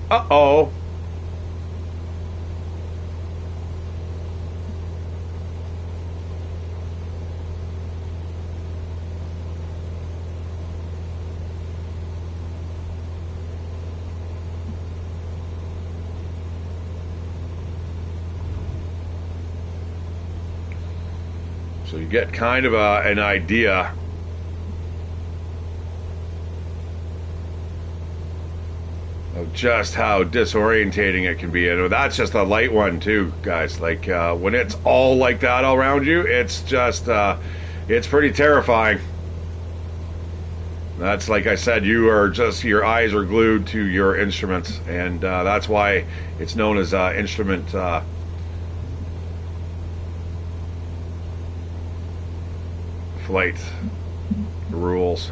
[SPEAKER 1] Uh-oh. So you get kind of an idea of just how disorientating it can be. And that's just a light one too, guys. Like when it's all like that all around you, it's just, it's pretty terrifying. That's, like I said, your eyes are glued to your instruments. And that's why it's known as instrument flight rules.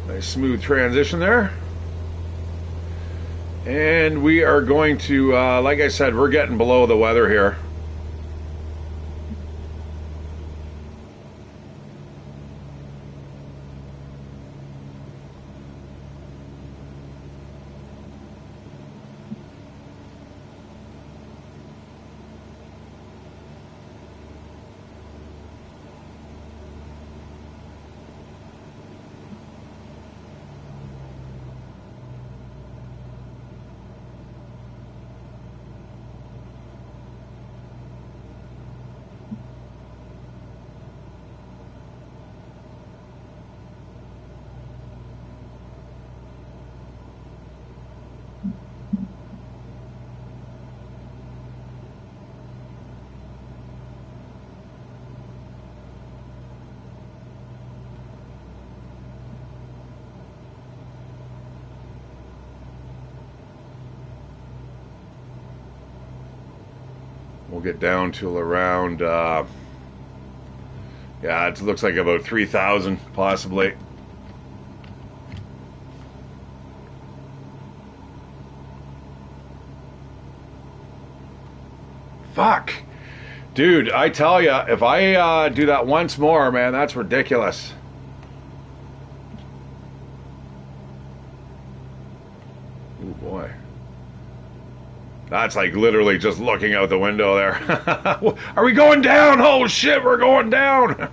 [SPEAKER 1] Nice smooth transition there. And we are going to, like I said, we're getting below the weather here. We'll get down to around, yeah, it looks like about 3,000 possibly. Fuck. Dude, I tell ya, if I do that once more, man, that's ridiculous. Oh boy. That's like literally just looking out the window there. Are we going down? Oh shit, we're going down.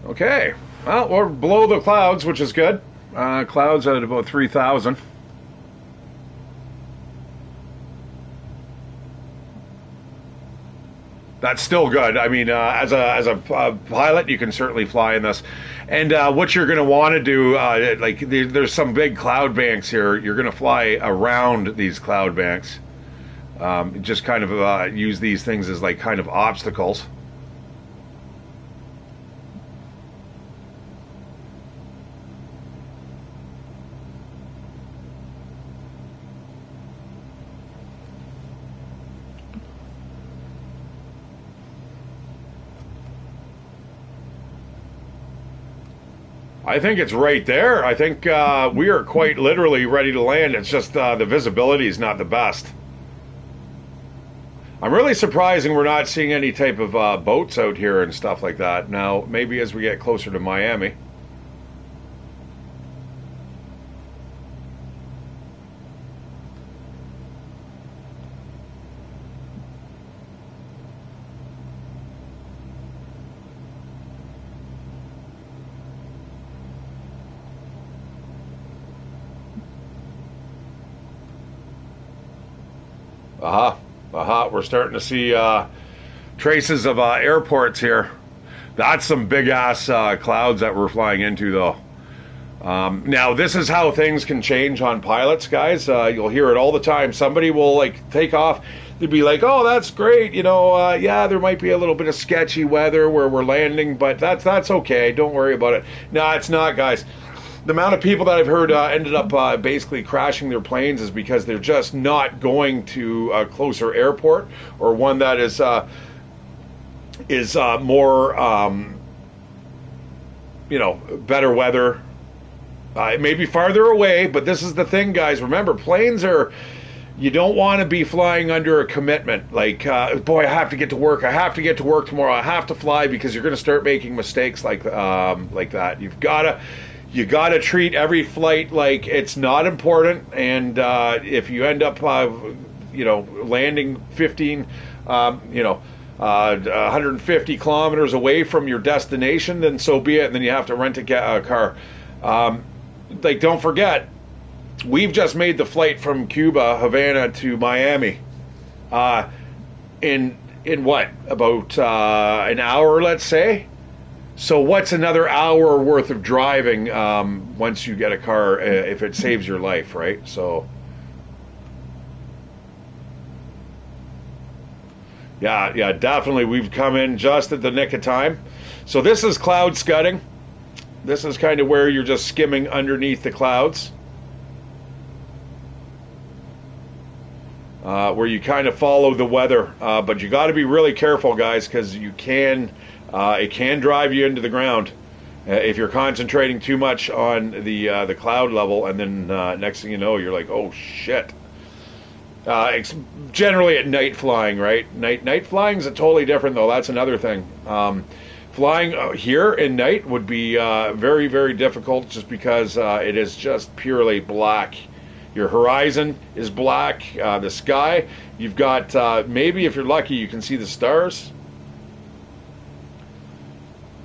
[SPEAKER 1] Okay. Well, we're below the clouds, which is good. Clouds at about 3,000. That's still good. I mean, as a pilot, you can certainly fly in this. And what you're going to want to do, there's some big cloud banks here. You're going to fly around these cloud banks. Just kind of use these things as like kind of obstacles. I think it's right there. I think we are quite literally ready to land. It's just the visibility is not the best. I'm really surprised we're not seeing any type of boats out here and stuff like that. Now, maybe as we get closer to Miami. Aha, aha, we're starting to see traces of airports here. That's some big ass clouds that we're flying into, though. Now, this is how things can change on pilots, guys. You'll hear it all the time. Somebody will like take off. They'd be like, "Oh, that's great. You know, yeah, there might be a little bit of sketchy weather where we're landing, but that's okay. Don't worry about it." No, it's not, guys. The amount of people that I've heard ended up basically crashing their planes is because they're just not going to a closer airport or one that is more, better weather. It may be farther away, but this is the thing, guys. Remember, planes are. You don't want to be flying under a commitment. Like, boy, I have to get to work. I have to get to work tomorrow. I have to fly because you're going to start making mistakes like that. You gotta treat every flight like it's not important, and if you end up, landing 150 kilometers away from your destination, then so be it. And then you have to rent a car. Don't forget, we've just made the flight from Cuba, Havana to Miami, in what, about an hour, let's say. So what's another hour worth of driving once you get a car if it saves your life, right? So, yeah, definitely. We've come in just at the nick of time. So this is cloud scudding. This is kind of where you're just skimming underneath the clouds. Where you kind of follow the weather. But you got to be really careful, guys, because it can drive you into the ground if you're concentrating too much on the cloud level, and then next thing you know, you're like, oh shit. It's generally at night flying, right? Night flying is totally different, though. That's another thing. Flying here in night would be very, very difficult just because it is just purely black. Your horizon is black. The sky, you've got, maybe if you're lucky, you can see the stars.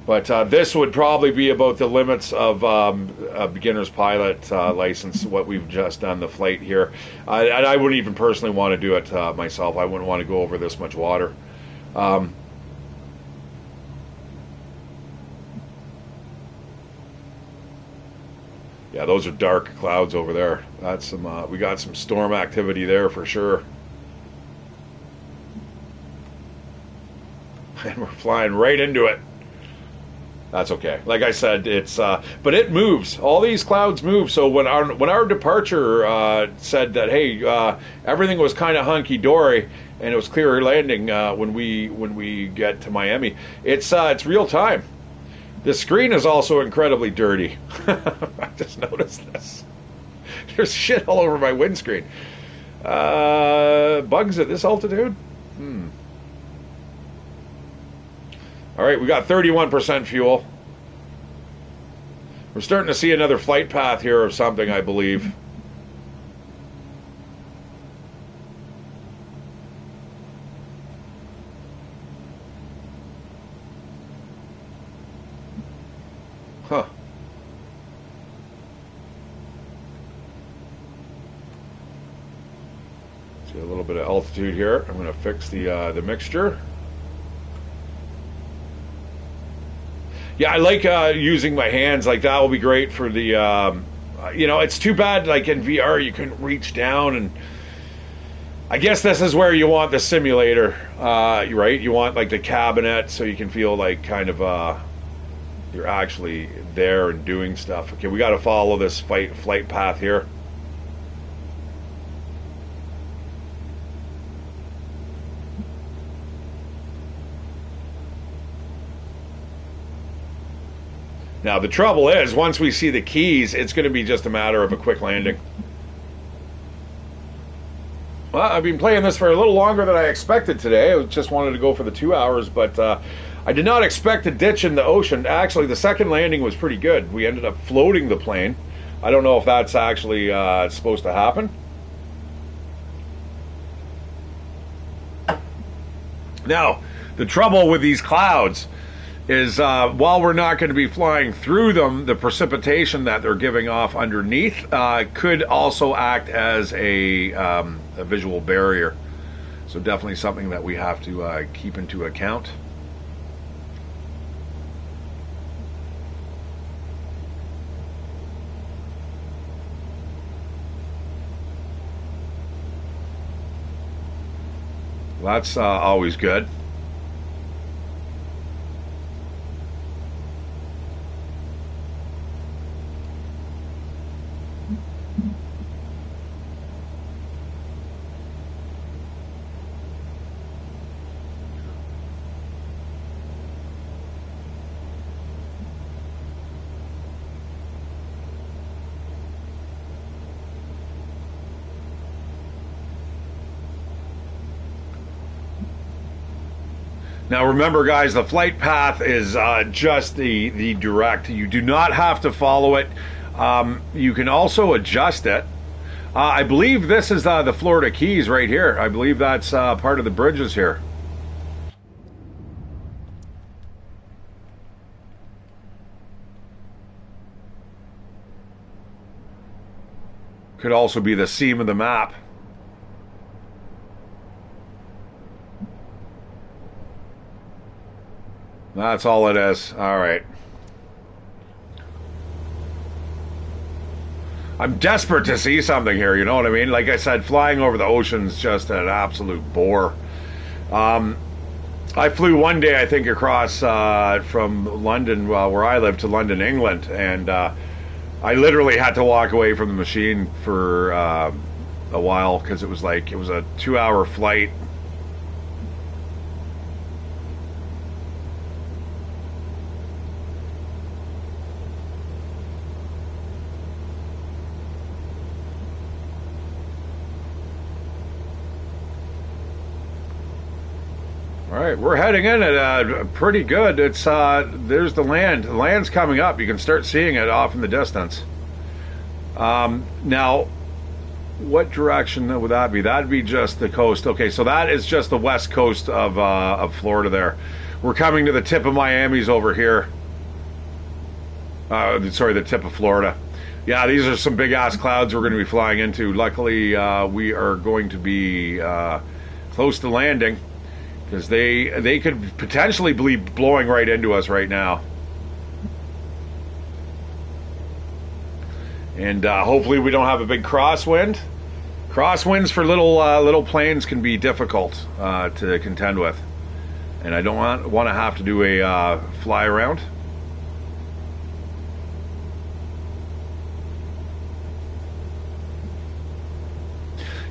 [SPEAKER 1] But this would probably be about the limits of a beginner's pilot license, what we've just done, the flight here. And I wouldn't even personally want to do it myself. I wouldn't want to go over this much water. Yeah, those are dark clouds over there. That's some. We got some storm activity there for sure. And we're flying right into it. That's okay. Like I said, it's but it moves. All these clouds move. So when our departure said that, hey, everything was kind of hunky dory and it was clear landing when we get to Miami, it's real time. The screen is also incredibly dirty. I just noticed this. There's shit all over my windscreen. Bugs at this altitude? All right, we got 31% fuel. We're starting to see another flight path here or something, I believe. Huh. See a little bit of altitude here. I'm going to fix the mixture. Yeah, I like using my hands. Like that will be great for the. You know, it's too bad. Like in VR, you couldn't reach down, and I guess this is where you want the simulator, right? You want like the cabinet so you can feel like kind of you're actually there and doing stuff. Okay, we got to follow this flight path here. Now, the trouble is, once we see the keys, it's going to be just a matter of a quick landing. Well, I've been playing this for a little longer than I expected today. I just wanted to go for the 2 hours, but I did not expect to ditch in the ocean. Actually, the second landing was pretty good. We ended up floating the plane. I don't know if that's actually supposed to happen. Now, the trouble with these clouds is while we're not going to be flying through them, the precipitation that they're giving off underneath could also act as a visual barrier. So definitely something that we have to keep into account. That's always good. Now remember, guys, the flight path is just the direct. You do not have to follow it. You can also adjust it. I believe this is the Florida Keys right here. I believe that's part of the bridges here. Could also be the seam of the map. That's all it is. All right. I'm desperate to see something here, you know what I mean? Like I said, flying over the ocean's just an absolute bore. I flew one day, I think, across from London, where I live, to London, England, and I literally had to walk away from the machine for a while because it was a 2-hour flight. All right, we're heading in at pretty good. It's there's the land. The land's coming up. You can start seeing it off in the distance. Now, what direction would that be? That'd be just the coast. Okay, so that is just the west coast of Florida. There, we're coming to the tip of Miami's over here. Sorry, the tip of Florida. Yeah, these are some big ass clouds we're going to be flying into. Luckily, we are going to be close to landing, because they could potentially be blowing right into us right now. And hopefully we don't have a big crosswind. Crosswinds for little planes can be difficult to contend with. And I don't want to have to do a fly around.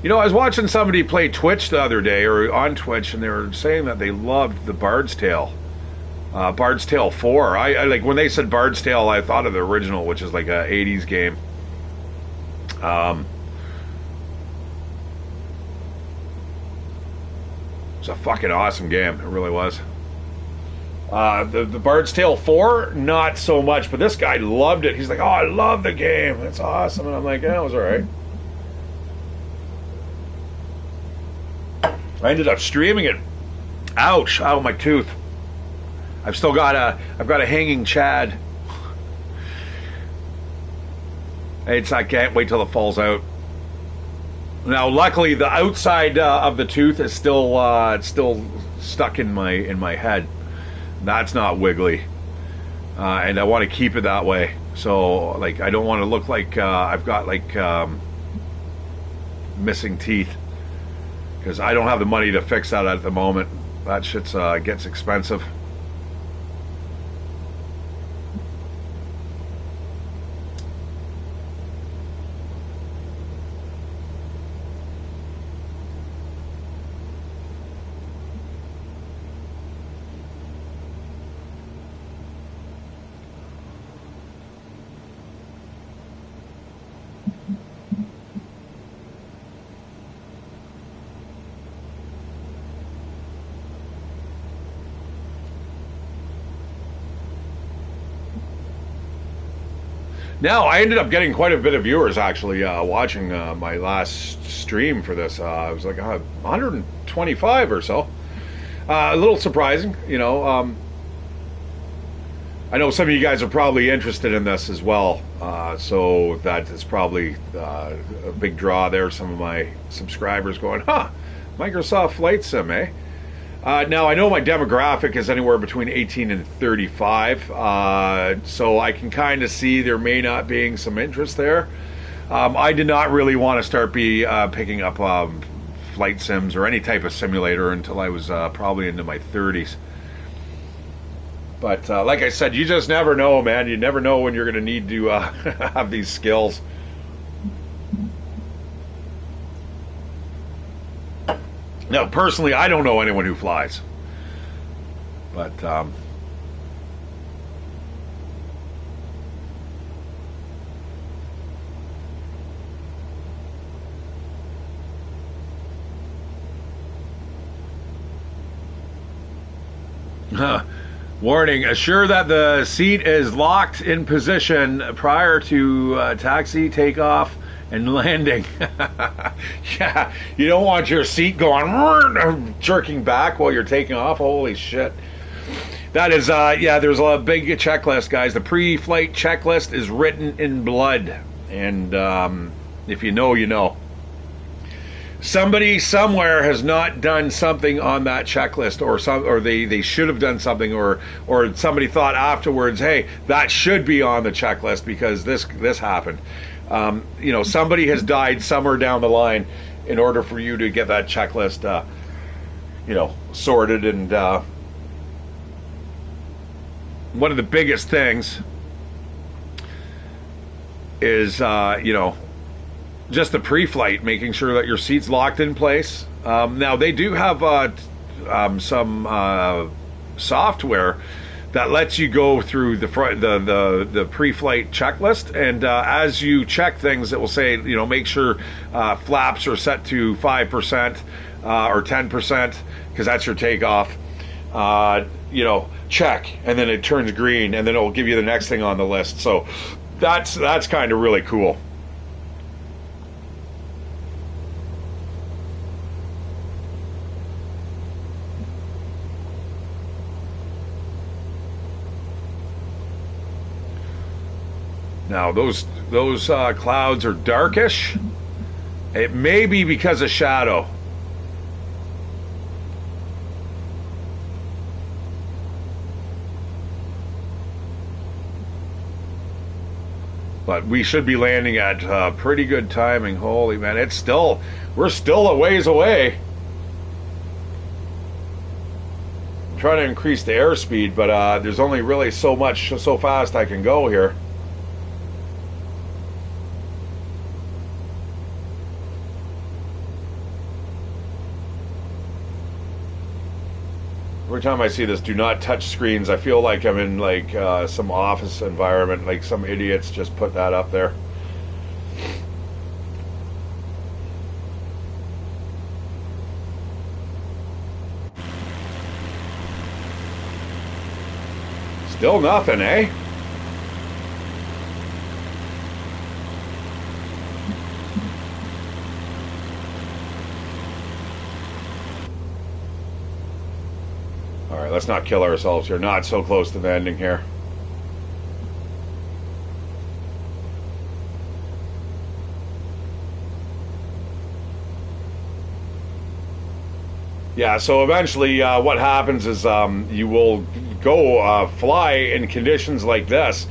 [SPEAKER 1] You know, I was watching somebody play Twitch the other day, or on Twitch, and they were saying that they loved the Bard's Tale. Bard's Tale 4. I like, when they said Bard's Tale, I thought of the original, which is like a 80s game. It's a fucking awesome game. It really was. The Bard's Tale 4, not so much, but this guy loved it. He's like, oh, I love the game. It's awesome. And I'm like, yeah, it was alright. I ended up streaming it. Ouch! Ow, my tooth. I've got a hanging Chad. I can't wait till it falls out. Now, luckily, the outside of the tooth is still stuck in my head. That's not wiggly, and I want to keep it that way. So, like, I don't want to look like I've got like missing teeth, because I don't have the money to fix that at the moment. That shit's gets expensive. Now, I ended up getting quite a bit of viewers actually watching my last stream for this. It was like 125 or so. A little surprising, you know. I know some of you guys are probably interested in this as well, so that is probably a big draw there. Some of my subscribers going, huh, Microsoft Flight Sim, eh? Now, I know my demographic is anywhere between 18 and 35, so I can kind of see there may not being some interest there. I did not really want to start picking up flight sims or any type of simulator until I was probably into my 30s. But like I said, you just never know, man. You never know when you're going to need to have these skills. Now, personally, I don't know anyone who flies, but warning, assure that the seat is locked in position prior to taxi, takeoff, and landing. Yeah, you don't want your seat going jerking back while you're taking off. Holy shit. That is, yeah, there's a big checklist, guys. The pre-flight checklist is written in blood. And if you know, you know. Somebody somewhere has not done something on that checklist, or they should have done something, or somebody thought afterwards, hey, that should be on the checklist because this happened. You know, somebody has died somewhere down the line in order for you to get that checklist, you know, sorted. And one of the biggest things is, you know, just the pre-flight, making sure that your seat's locked in place. Now, they do have some software that lets you go through the pre-flight checklist, and as you check things, it will say, you know, make sure flaps are set to 5% or 10%, because that's your takeoff. You know, check, and then it turns green, and then it will give you the next thing on the list. So that's kind of really cool. Now, those clouds are darkish. It may be because of shadow. But we should be landing at pretty good timing. Holy man, we're still a ways away. I'm trying to increase the airspeed, but there's only really so fast I can go here. Every time I see this, do not touch screens, I feel like I'm in like some office environment, like some idiots just put that up there. Still nothing, eh? Alright, let's not kill ourselves here. Not so close to the ending here. Yeah, so eventually what happens is you will go fly in conditions like this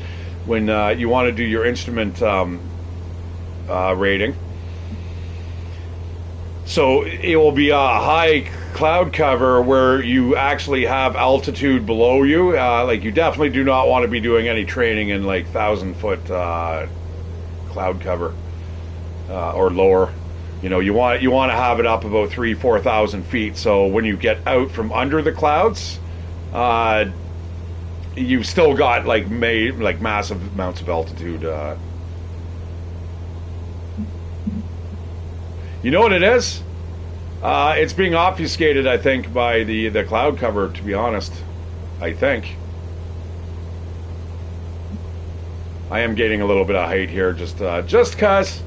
[SPEAKER 1] when you want to do your instrument rating. So it will be a high cloud cover where you actually have altitude below you. Like you definitely do not want to be doing any training in like 1,000-foot cloud cover or lower. You know, you want to have it up about 3,000-4,000 feet. So when you get out from under the clouds, you've still got like massive amounts of altitude. You know what it is? It's being obfuscated, I think, by the cloud cover. To be honest, I think I am gaining a little bit of height here, just cause.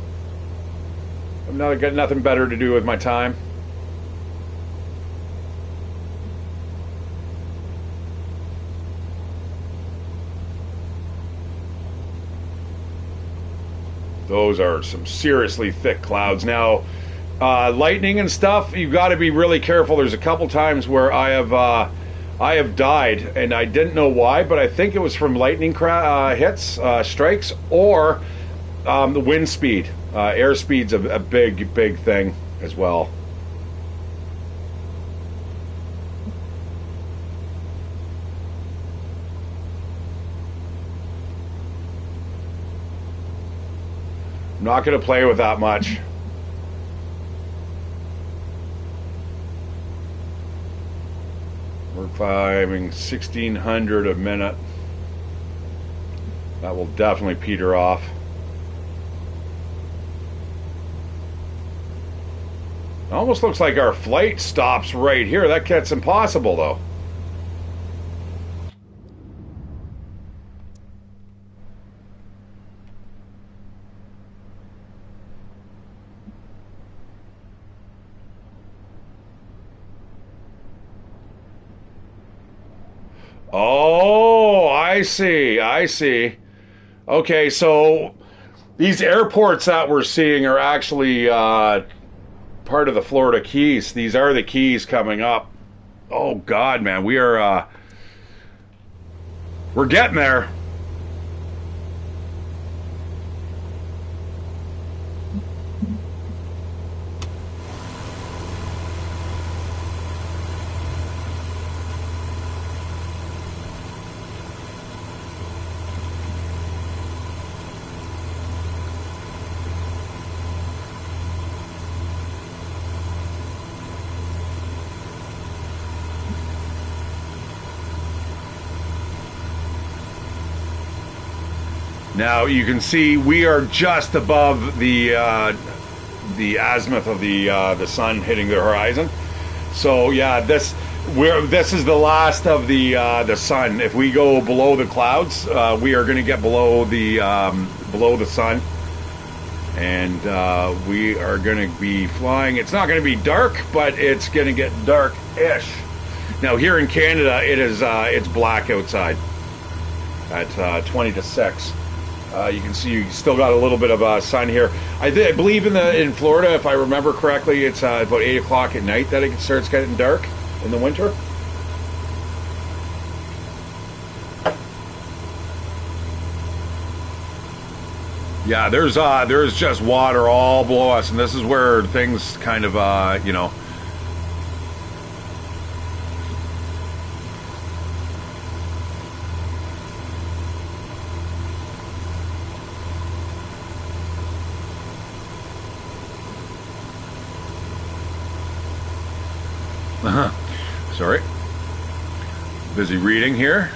[SPEAKER 1] I've got nothing better to do with my time. Those are some seriously thick clouds. Now, lightning and stuff, you've got to be really careful. There's a couple times where I have died, and I didn't know why, but I think it was from lightning hits, strikes, or the wind speed. Airspeed's a big thing as well. I'm not going to play with that much. We're climbing 1,600 a minute. That will definitely peter off. It almost looks like our flight stops right here. That gets impossible, though. Oh, I see. Okay, so these airports that we're seeing are actually part of the Florida Keys. These are the Keys coming up. Oh God, man, we're getting there. Now you can see we are just above the azimuth of the sun hitting the horizon. So yeah, this is the last of the sun. If we go below the clouds, we are going to get below the sun, and we are going to be flying. It's not going to be dark, but it's going to get dark-ish. Now here in Canada, it's black outside at 20 to 6. You can see you still got a little bit of sun here. I believe in Florida, if I remember correctly, it's about 8 o'clock at night that it starts getting dark in the winter. Yeah, there's just water all below us, and this is where things kind of Sorry. Busy reading here.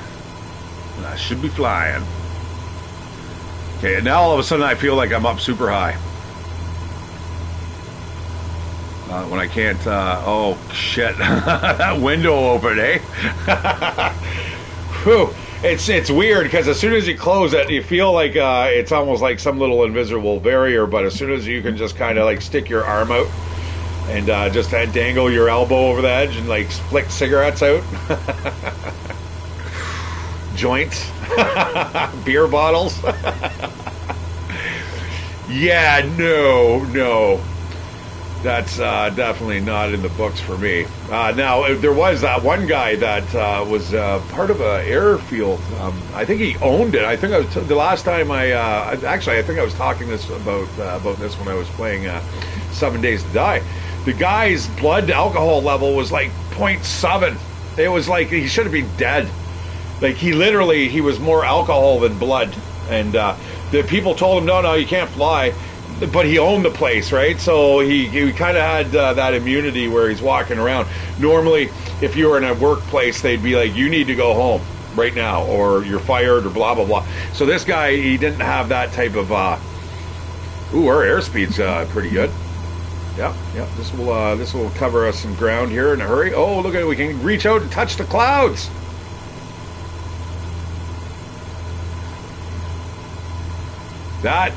[SPEAKER 1] I should be flying. Okay, and now all of a sudden I feel like I'm up super high. When I can't, oh shit, that window opened, eh? Whew. It's weird because as soon as you close it, you feel like it's almost like some little invisible barrier, but as soon as you can just kind of like stick your arm out and just dangle your elbow over the edge and like flick cigarettes out. Joints. Beer bottles. Yeah, no. That's definitely not in the books for me. Now, there was that one guy that was part of an airfield. I think he owned it. I think I was the last time I think I was talking about this when I was playing 7 Days to Die. The guy's blood alcohol level was like 0.7. It was like he should have been dead. Like he was more alcohol than blood. And the people told him, no, you can't fly. But he owned the place, right? So he kind of had that immunity where he's walking around. Normally, if you were in a workplace, they'd be like, you need to go home right now, or you're fired, or blah, blah, blah. So this guy, he didn't have that type of... our airspeed's pretty good. Yeah. This will cover us some ground here in a hurry. Oh, look at it. We can reach out and touch the clouds. That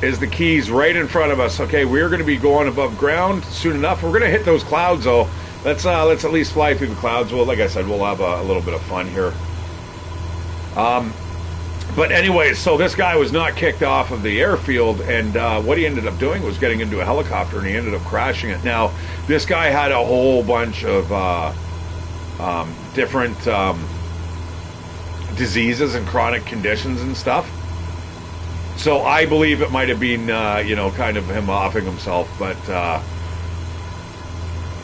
[SPEAKER 1] is the Keys right in front of us. Okay, we're going to be going above ground soon enough. We're going to hit those clouds, though. Let's at least fly through the clouds. Well, like I said, we'll have a little bit of fun here. But anyways, so this guy was not kicked off of the airfield, and what he ended up doing was getting into a helicopter, and he ended up crashing it. Now, this guy had a whole bunch of different diseases and chronic conditions and stuff. So I believe it might have been, kind of him offing himself, but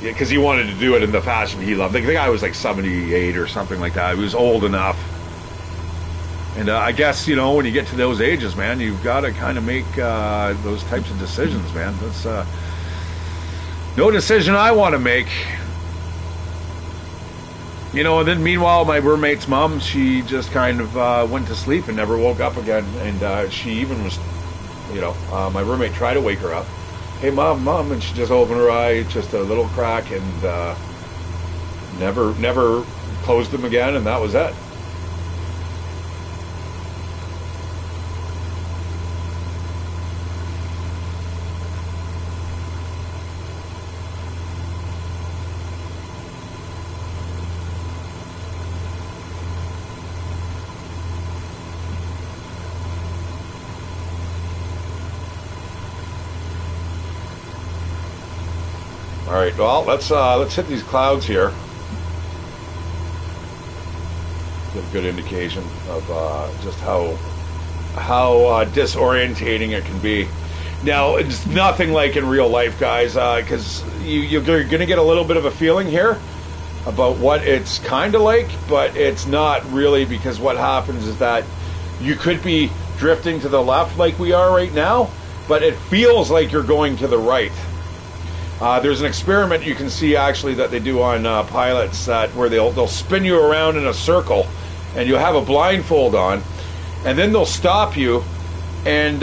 [SPEAKER 1] because he wanted to do it in the fashion he loved. The guy was like 78 or something like that. He was old enough. And I guess, when you get to those ages, man, you've got to kind of make those types of decisions, man. That's no decision I want to make. And then meanwhile, my roommate's mom, she just kind of went to sleep and never woke up again. And she even was, my roommate tried to wake her up. Hey, mom, and she just opened her eye, just a little crack, and never closed them again, and that was it. All right, well, let's hit these clouds here. Get a good indication of just how disorientating it can be. Now, it's nothing like in real life, guys, because you're going to get a little bit of a feeling here about what it's kind of like, but it's not really, because what happens is that you could be drifting to the left like we are right now, but it feels like you're going to the right. There's an experiment you can see actually that they do on pilots where they'll spin you around in a circle, and you'll have a blindfold on, and then they'll stop you, and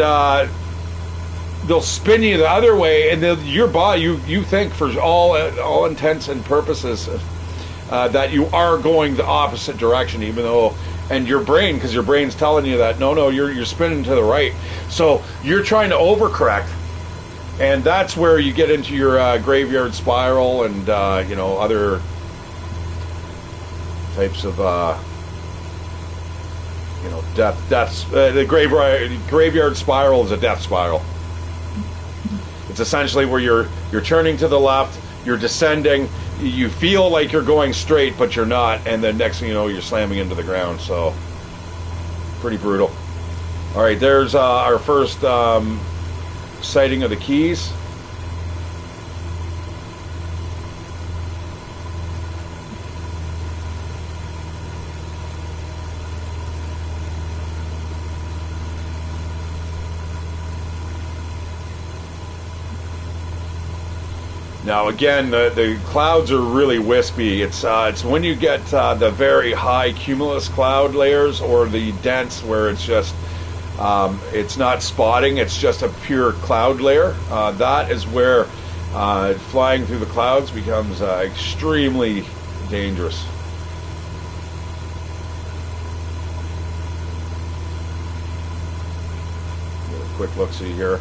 [SPEAKER 1] they'll spin you the other way, and your body, you think for all intents and purposes that you are going the opposite direction, even though, and your brain, because your brain's telling you that no, you're spinning to the right, so you're trying to overcorrect. And that's where you get into your graveyard spiral and other types of deaths. The graveyard spiral is a death spiral. It's essentially where you're turning to the left, you're descending, you feel like you're going straight, but you're not, and then next thing you know, you're slamming into the ground. So pretty brutal. All right, there's our first sighting of the Keys. Now again, the clouds are really wispy. It's when you get the very high cumulus cloud layers, or the dense where it's just it's not spotting, it's just a pure cloud layer. That is where flying through the clouds becomes extremely dangerous. Get a quick look-see here.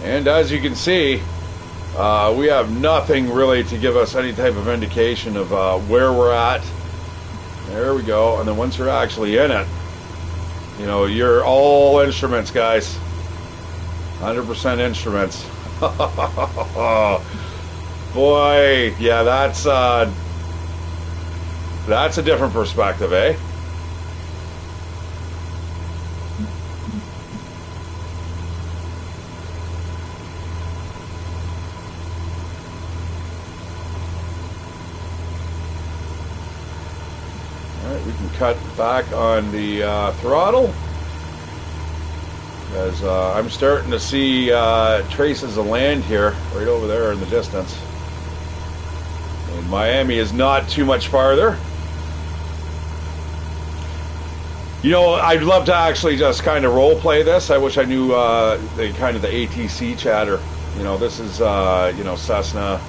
[SPEAKER 1] And as you can see, we have nothing really to give us any type of indication of where we're at. There we go. And then once you're actually in it, you know, you're all instruments, guys. 100% instruments. Boy, yeah, that's a different perspective, eh? Alright, we can cut back on the throttle, as I'm starting to see traces of land here, right over there in the distance. And Miami is not too much farther. You know, I'd love to actually just kind of role play this. I wish I knew the kind of the ATC chatter. You know, this is you know, Cessna.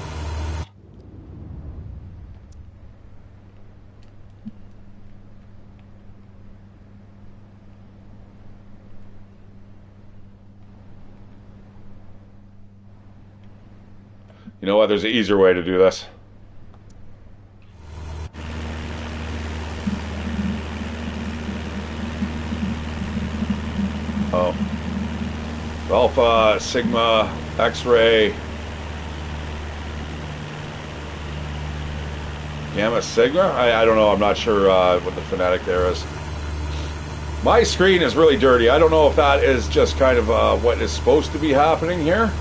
[SPEAKER 1] You know what? There's an easier way to do this. Oh. Alpha, Sigma, X-ray, Gamma, Sigma? I don't know. I'm not sure what the phonetic there is. My screen is really dirty. I don't know if that is just kind of what is supposed to be happening here.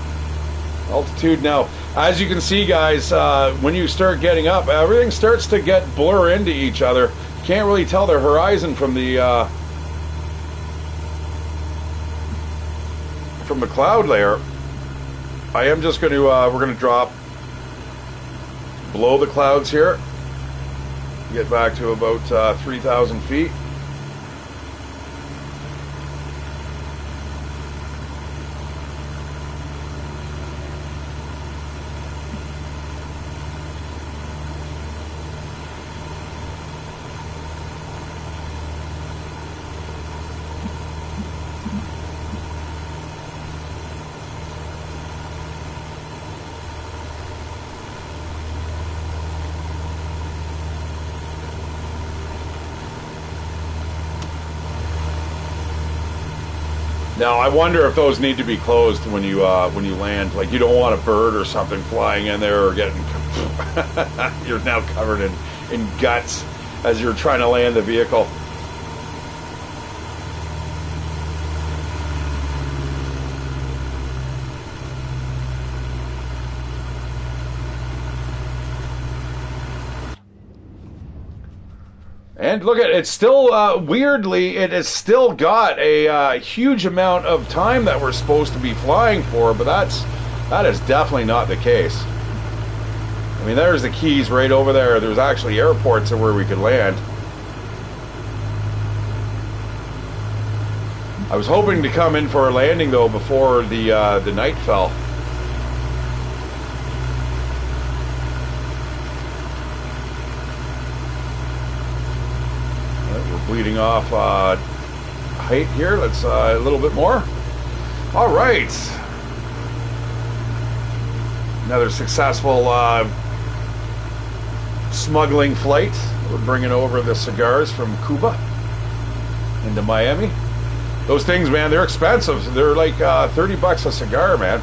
[SPEAKER 1] Altitude now. As you can see, guys, when you start getting up, everything starts to blur into each other. Can't really tell the horizon from the cloud layer. I am just going to we're going to drop below the clouds here. Get back to about 3,000 feet. Now I wonder if those need to be closed when you land. Like, you don't want a bird or something flying in there or getting you're now covered in guts as you're trying to land the vehicle. And look at it, it's still, weirdly, it has still got a huge amount of time that we're supposed to be flying for, but that is definitely not the case. I mean, there's the Keys right over there. There's actually airports where we could land. I was hoping to come in for a landing, though, before the night fell. Bleeding off height here. Let's a little bit more. All right, another successful smuggling flight. We're bringing over the cigars from Cuba into Miami. Those things, man, they're expensive. They're like 30 bucks a cigar, man.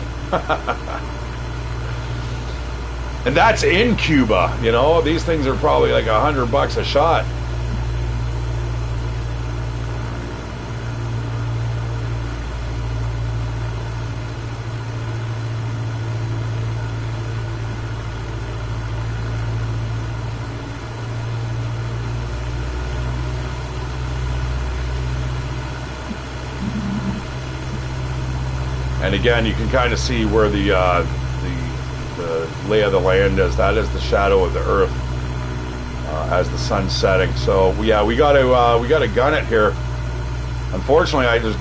[SPEAKER 1] And that's in Cuba. You know, these things are probably like 100 bucks a shot. And again, you can kind of see where the lay of the land is. That is the shadow of the Earth as the sun's setting. So yeah, we got to gun it here. Unfortunately, this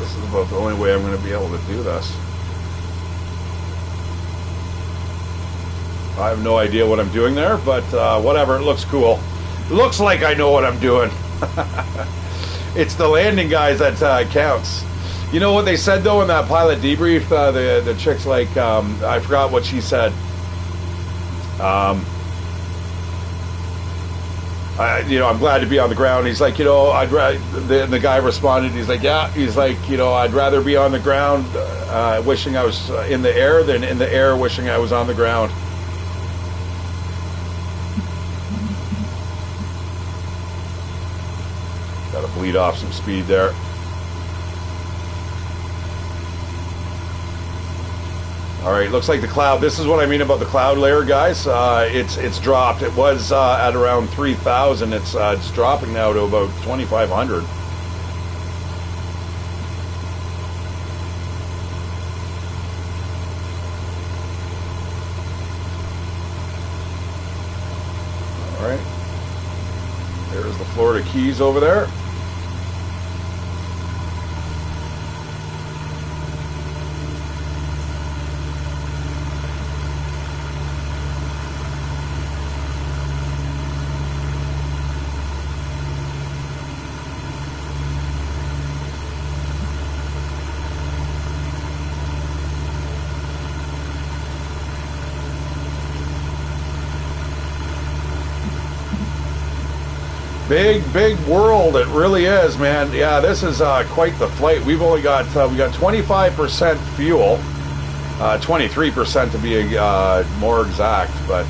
[SPEAKER 1] is about the only way I'm going to be able to do this. I have no idea what I'm doing there, but whatever. It looks cool. Looks like I know what I'm doing. It's the landing, guys, that counts. You know what they said, though, in that pilot debrief? The chick's like, I forgot what she said. I'm glad to be on the ground. He's like, I'd rather. The guy responded. He's like, yeah. He's like, I'd rather be on the ground, wishing I was in the air, than in the air, wishing I was on the ground. Got to bleed off some speed there. All right, looks like the cloud. This is what I mean about the cloud layer, guys. It's dropped. It was at around 3,000. It's dropping now to about 2,500. All right. There's the Florida Keys over there. Big world, it really is, man. Yeah, this is quite the flight. We've only got we got 25% fuel, 23% to be more exact. But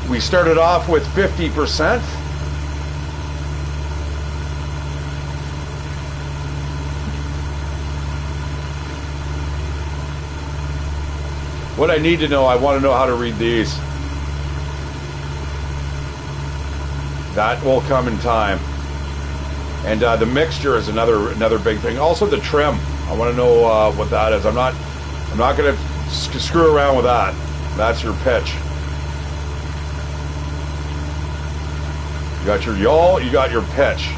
[SPEAKER 1] we started off with 50%. What I need to know, I want to know how to read these. That will come in time. And the mixture is another big thing. Also the trim. I want to know what that is. I'm not going to screw around with that. That's your pitch. You got your yaw, you got your pitch.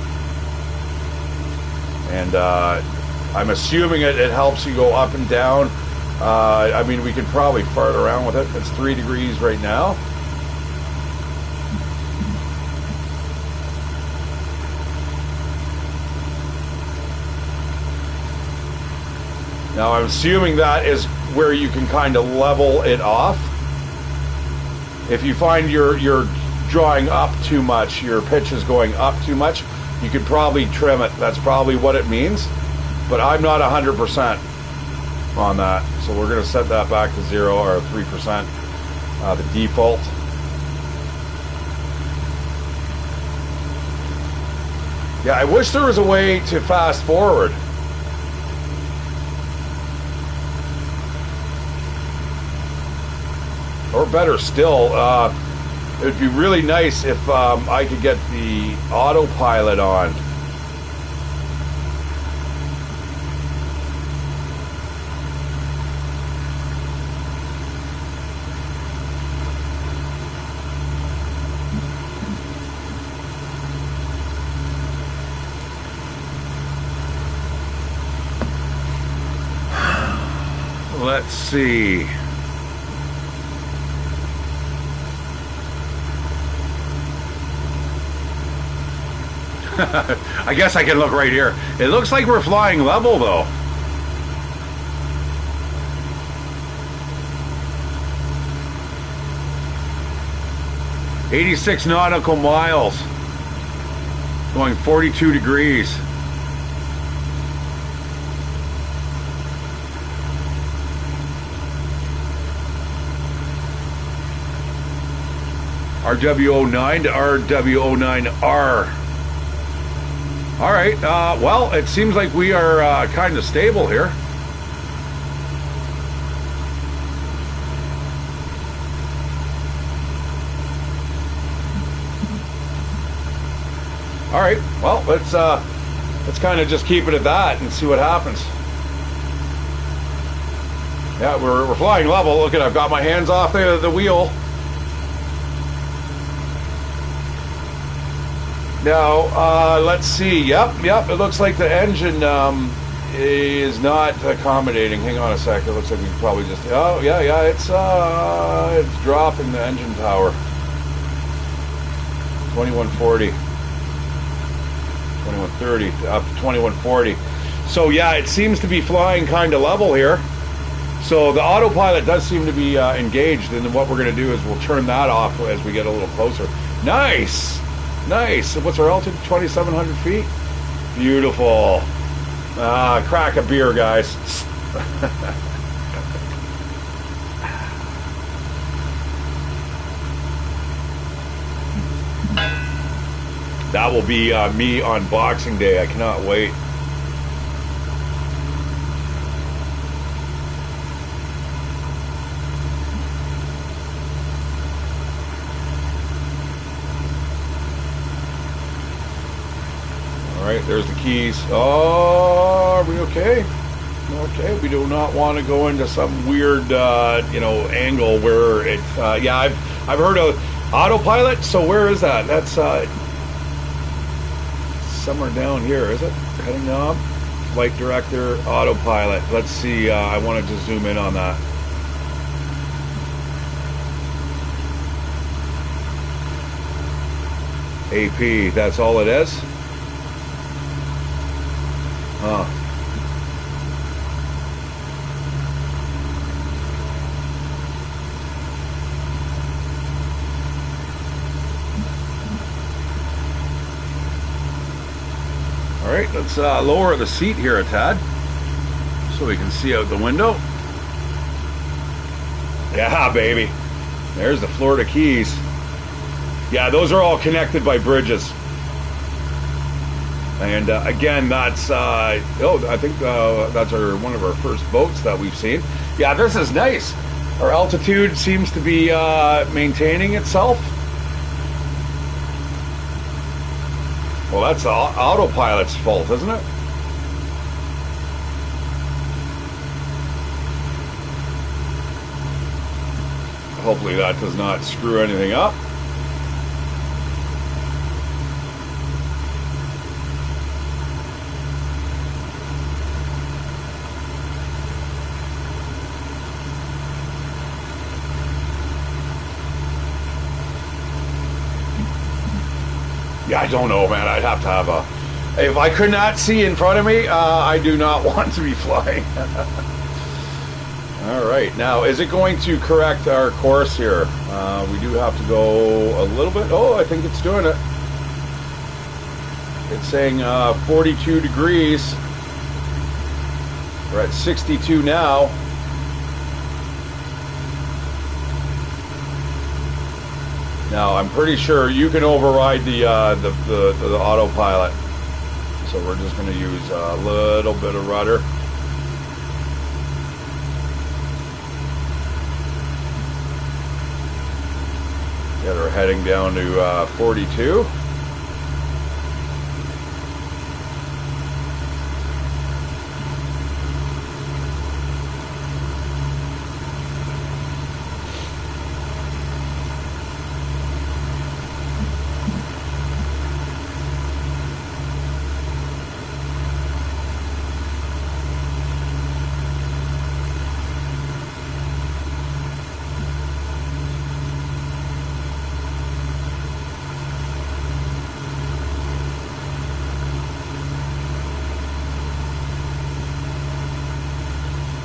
[SPEAKER 1] And I'm assuming it helps you go up and down. I mean, we could probably fart around with it. It's 3 degrees right now. Now I'm assuming that is where you can kind of level it off. If you find you're drawing up too much, your pitch is going up too much, you could probably trim it. That's probably what it means. But I'm not 100% on that. So we're going to set that back to 0 or 3%, the default. Yeah, I wish there was a way to fast forward. Or better still, it would be really nice if I could get the autopilot on. Let's see. I guess I can look right here. It looks like we're flying level though. "86 nautical miles, going 42 degrees. RW09 to RW09R. All right, well, it seems like we are kind of stable here. All right, well, let's kind of just keep it at that and see what happens. Yeah, we're flying level. Look at, I've got my hands off the wheel. Now, let's see. Yep. It looks like the engine is not accommodating. Hang on a sec. It looks like we probably just. Oh, yeah. It's dropping the engine power. 2140. 2130 up to 2140. So yeah, it seems to be flying kind of level here. So the autopilot does seem to be engaged, and then what we're going to do is we'll turn that off as we get a little closer. Nice, nice. So what's our altitude? 2,700 feet. Beautiful. Crack a beer, guys. That will be me on Boxing Day. I cannot wait. All right, there's the keys. Oh, are we okay? Okay, we do not want to go into some weird, angle where it's. Yeah, I've heard of autopilot. So where is that? That's somewhere down here, is it? Heading knob, flight director, autopilot. Let's see. I wanted to zoom in on that. AP. That's all it is. Huh. All right, let's lower the seat here a tad so we can see out the window. Yeah, baby. There's the Florida Keys. Yeah, those are all connected by bridges. And again, that's I think that's one of our first boats that we've seen. Yeah, this is nice. Our altitude seems to be maintaining itself. Well, that's the autopilot's fault, isn't it? Hopefully that does not screw anything up. Yeah, I don't know, man. I'd have to have a... If I could not see in front of me, I do not want to be flying. All right. Now, is it going to correct our course here? We do have to go a little bit. Oh, I think it's doing it. It's saying 42 degrees. We're at 62 now. Now, I'm pretty sure you can override the autopilot. So we're just going to use a little bit of rudder. Get her heading down to 42.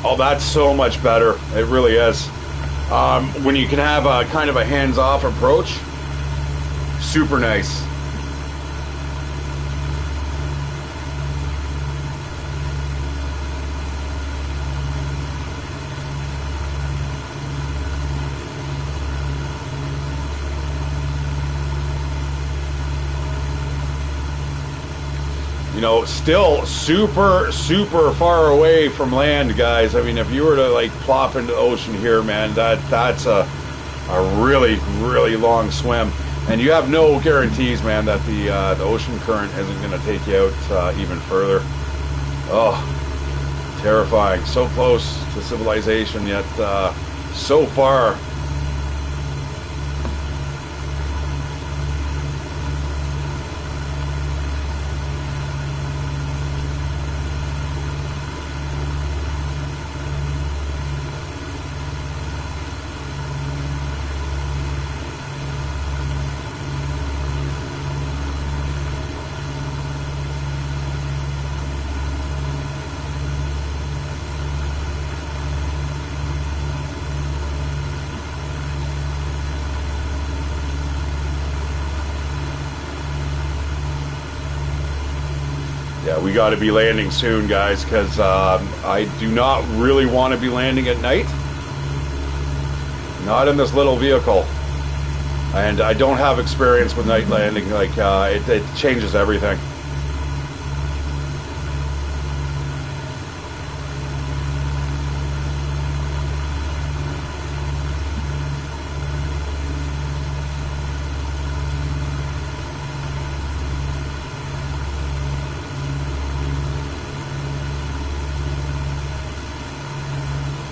[SPEAKER 1] Oh, that's so much better. It really is. When you can have a kind of a hands-off approach, super nice. You know, still super far away from land, guys. I mean, if you were to like plop into the ocean here, man, that's a really long swim, and you have no guarantees, man, that the ocean current isn't going to take you out even further. Oh, terrifying! So close to civilization, yet so far. Yeah, we got to be landing soon, guys, because I do not really want to be landing at night. Not in this little vehicle. And I don't have experience with night landing. Like, it changes everything.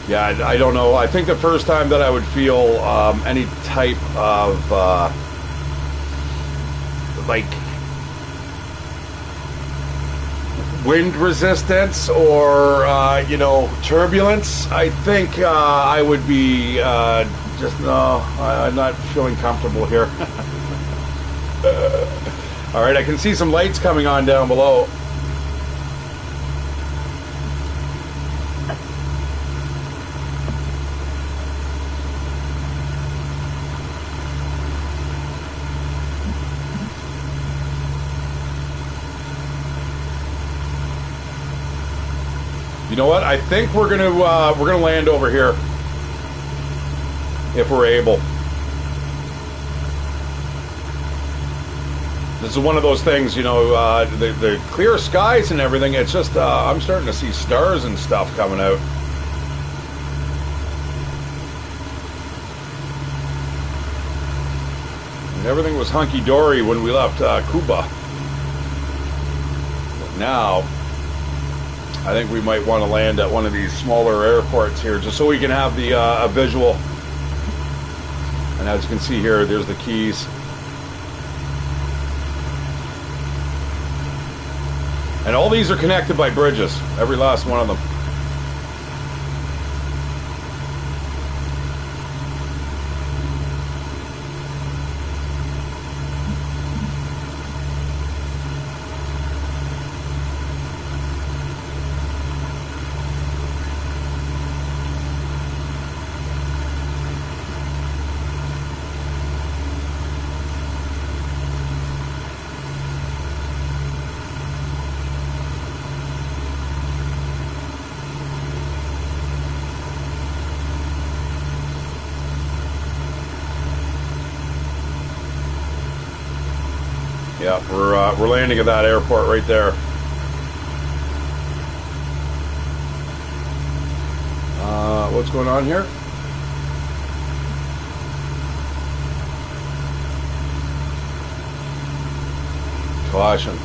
[SPEAKER 1] Yeah, I don't know. I think the first time that I would feel any type of like wind resistance or you know, turbulence, I think I would be just no. I'm not feeling comfortable here. All right, I can see some lights coming on down below. You know what? I think we're gonna land over here if we're able. This is one of those things, you know, the clear skies and everything. It's just I'm starting to see stars and stuff coming out. And everything was hunky-dory when we left Cuba. But now, I think we might want to land at one of these smaller airports here, just so we can have the a visual. And as you can see here, there's the keys. And all these are connected by bridges, every last one of them. Yeah, we're landing at that airport right there. What's going on here? Caution.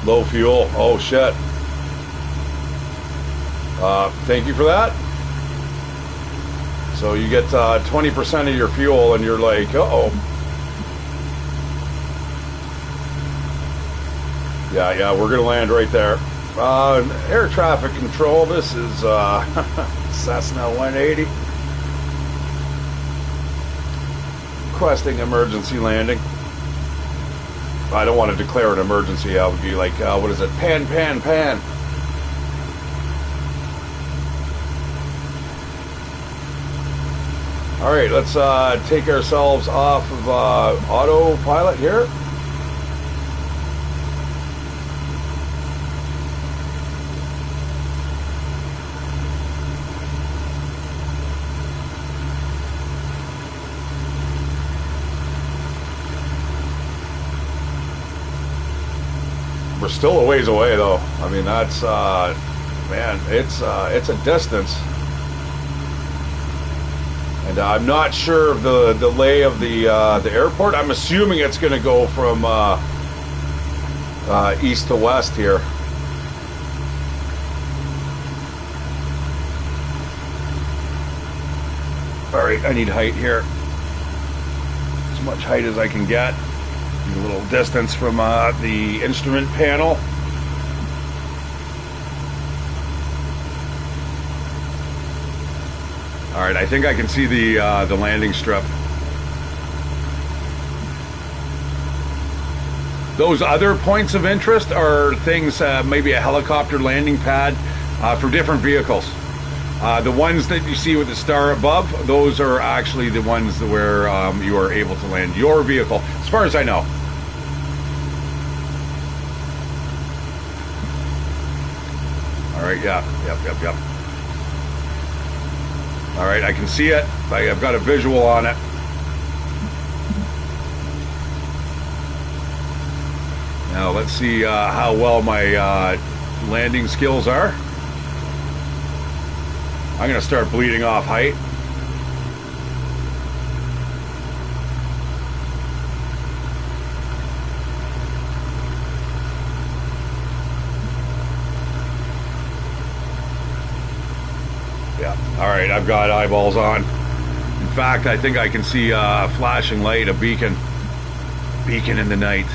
[SPEAKER 1] Low fuel. Oh shit. Thank you for that. So you get 20% of your fuel and you're like, uh-oh. Yeah, we're gonna land right there. Air traffic control, this is Cessna 180. Requesting emergency landing. I don't want to declare an emergency. I would be like, what is it? Pan. All right, let's take ourselves off of autopilot here. We're still a ways away, though. I mean, that's man, it's a distance, and I'm not sure of the lay of the airport. I'm assuming it's going to go from east to west here. All right, I need height here, as much height as I can get. A little distance from the instrument panel. All right, I think I can see the landing strip. Those other points of interest are things, maybe a helicopter landing pad for different vehicles. The ones that you see with the star above, those are actually the ones where you are able to land your vehicle, as far as I know. right, yeah, yep. All right, I can see it. I've got a visual on it. Now let's see how well my landing skills are. I'm gonna start bleeding off height. Yeah, all right, I've got eyeballs on. In fact, I think I can see a flashing light, a beacon in the night.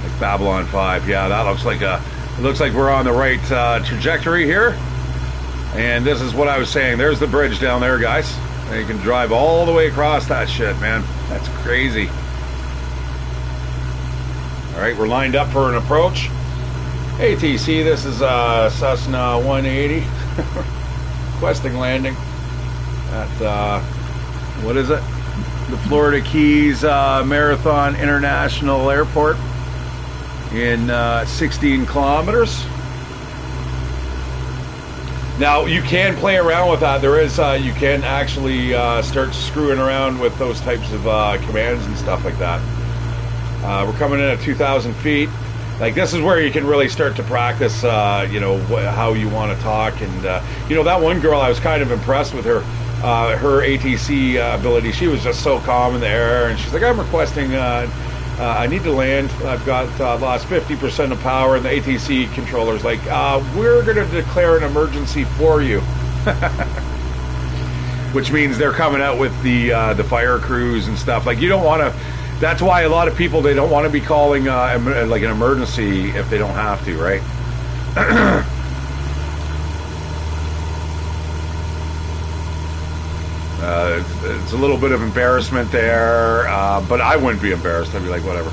[SPEAKER 1] Like Babylon 5. Yeah, that looks like it looks like we're on the right trajectory here. And this is what I was saying. There's the bridge down there, guys. And you can drive all the way across that shit, man. That's crazy. All right, we're lined up for an approach. ATC, this is Cessna 180. Requesting landing at, what is it? The Florida Keys Marathon International Airport in 16 kilometers. Now, you can play around with that. There is, you can actually start screwing around with those types of commands and stuff like that. We're coming in at 2,000 feet. Like, this is where you can really start to practice, you know, how you want to talk. And, you know, that one girl, I was kind of impressed with her, her ATC ability. She was just so calm in the air. And she's like, I'm requesting, I need to land. I've got lost 50% of power. And the ATC controller's like, we're going to declare an emergency for you. Which means they're coming out with the fire crews and stuff. Like, you don't want to... That's why a lot of people, they don't want to be calling like an emergency if they don't have to, right? It's a little bit of embarrassment there, but I wouldn't be embarrassed. I'd be like, whatever.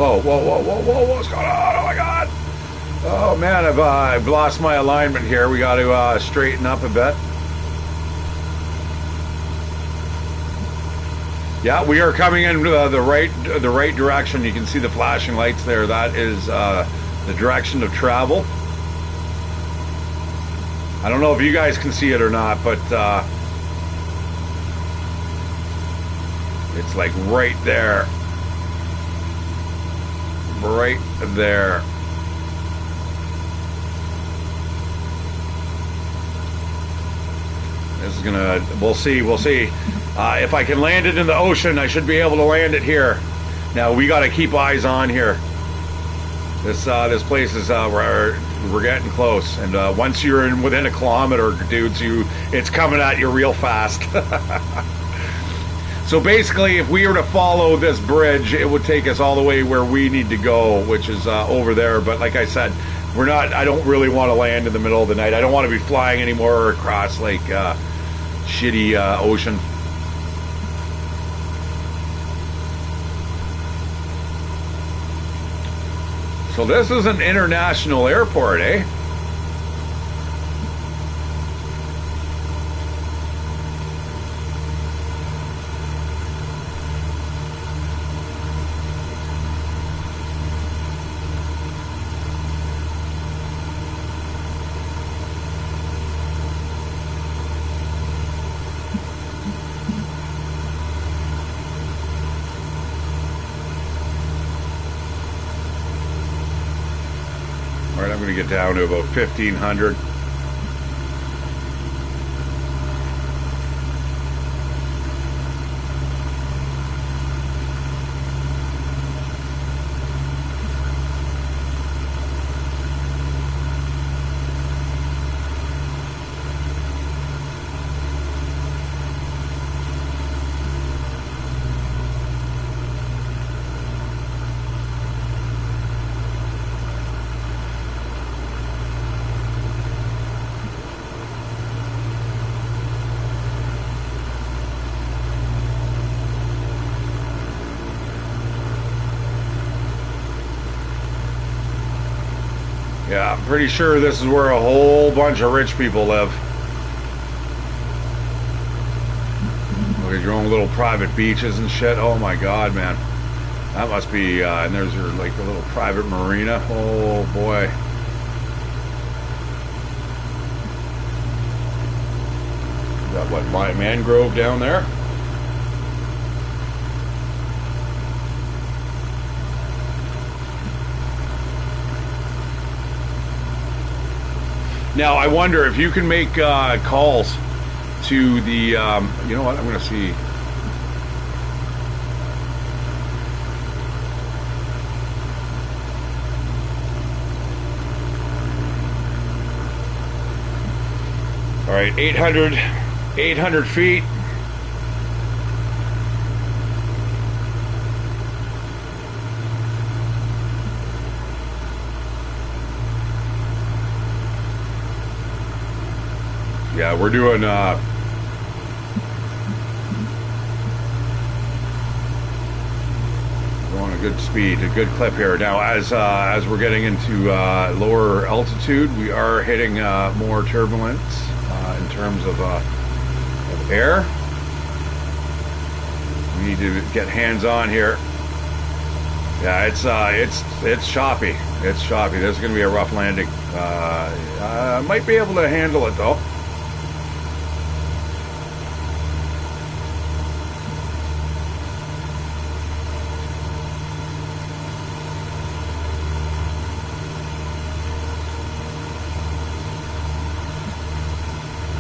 [SPEAKER 1] Whoa, what's going on? Oh my God. Oh man, I've lost my alignment here. We got to straighten up a bit. Yeah, we are coming in the right direction. You can see the flashing lights there. That is the direction of travel. I don't know if you guys can see it or not, but it's like right there. Right there. This is gonna, we'll see. If I can land it in the ocean, I should be able to land it here. Now we got to keep eyes on here. This place is we're getting close, and once you're in within a kilometer, dudes, it's coming at you real fast. So basically, if we were to follow this bridge, it would take us all the way where we need to go, which is over there. But like I said, we're not. I don't really want to land in the middle of the night. I don't want to be flying anymore across like shitty ocean. So this is an international airport, eh? All right, I'm going to get down to about 1,500. Yeah, I'm pretty sure this is where a whole bunch of rich people live. Look at your own little private beaches and shit. Oh my god, man. That must be, and there's your, like, a little private marina. Oh boy. Got what, my mangrove down there? Now, I wonder if you can make calls to the, you know what, I'm going to see. All right, 800 feet. Yeah, we're doing going a good speed, a good clip here. Now, as we're getting into lower altitude, we are hitting more turbulence in terms of air. We need to get hands on here. Yeah, it's choppy. It's choppy. This is going to be a rough landing. I might be able to handle it though.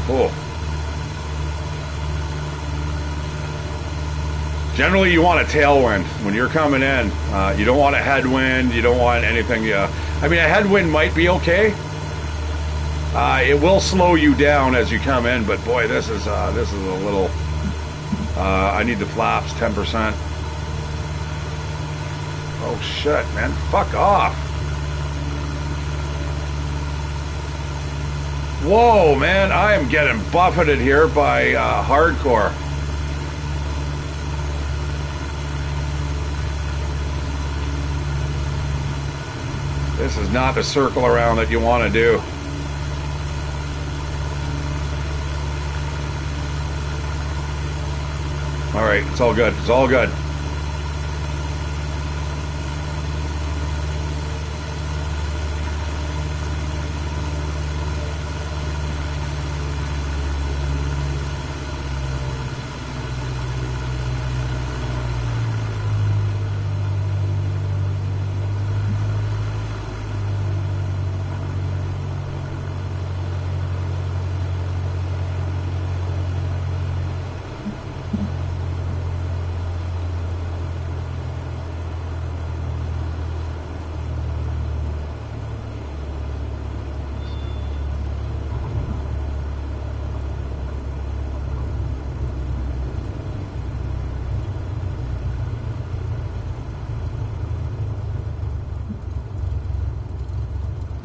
[SPEAKER 1] Cool. Generally, you want a tailwind when you're coming in. You don't want a headwind. You don't want anything. I mean, a headwind might be okay. It will slow you down as you come in, but boy, this is a little. I need the flaps 10%. Oh shit, man! Fuck off! Whoa, man! I am getting buffeted here by hardcore. This is not the circle around that you want to do. All right, it's all good. It's all good.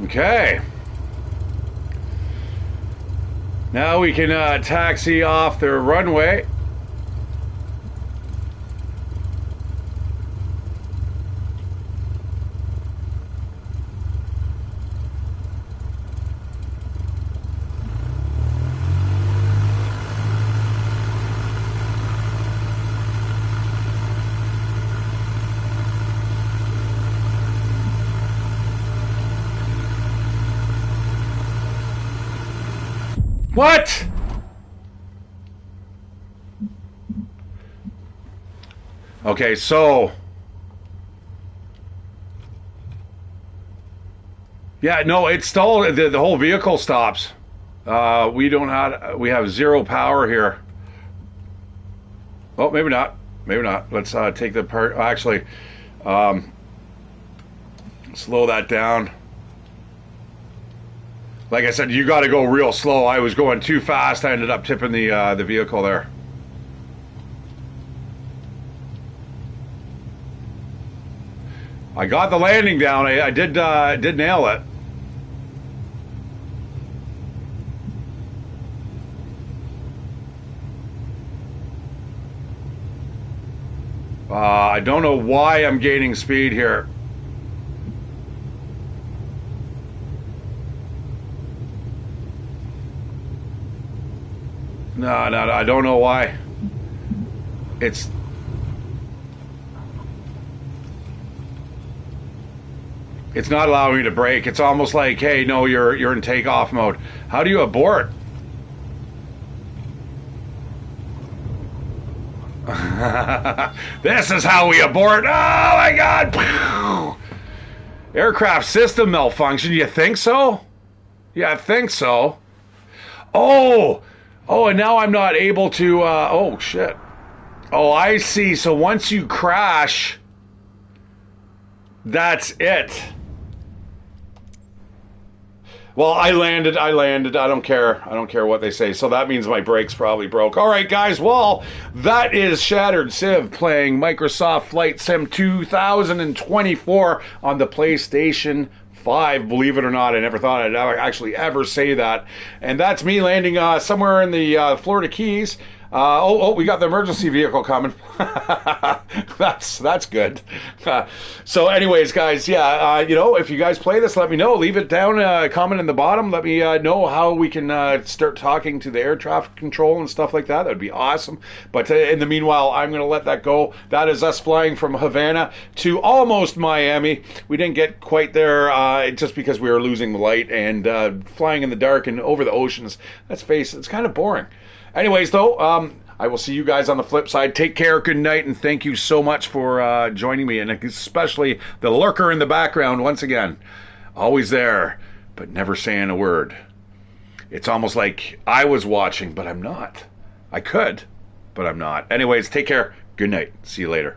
[SPEAKER 1] Okay. Now we can taxi off the runway. What? Okay, so yeah, no, it's still the whole vehicle stops. We have zero power here. Oh, maybe not. Maybe not. Let's take the part. Actually, slow that down. Like I said, you got to go real slow. I was going too fast. I ended up tipping the vehicle there. I got the landing down. I did nail it. I don't know why I'm gaining speed here. No, I don't know why. It's not allowing me to brake. It's almost like, hey, no, you're in takeoff mode. How do you abort? This is how we abort. Oh my God! Aircraft system malfunction. You think so? Yeah, I think so. Oh, and now I'm not able to. Oh shit. Oh, I see. So once you crash, that's it. Well, I landed. I don't care. I don't care what they say. So that means my brakes probably broke. All right, guys. Well, that is Shattered Civ playing Microsoft Flight Sim 2024 on the PlayStation 5. Believe it or not, I never thought I'd actually ever say that. And that's me landing somewhere in the Florida Keys. We got the emergency vehicle coming. That's good. So anyways, guys, yeah, if you guys play this, let me know. Leave it down, comment in the bottom. Let me know how we can start talking to the air traffic control and stuff like that. That'd be awesome. But in the meanwhile, I'm going to let that go. That is us flying from Havana to almost Miami. We didn't get quite there just because we were losing the light and flying in the dark and over the oceans. Let's face it, it's kind of boring. Anyways, though, I will see you guys on the flip side. Take care, good night, and thank you so much for joining me, and especially the lurker in the background once again. Always there, but never saying a word. It's almost like I was watching, but I'm not. I could, but I'm not. Anyways, take care, good night. See you later.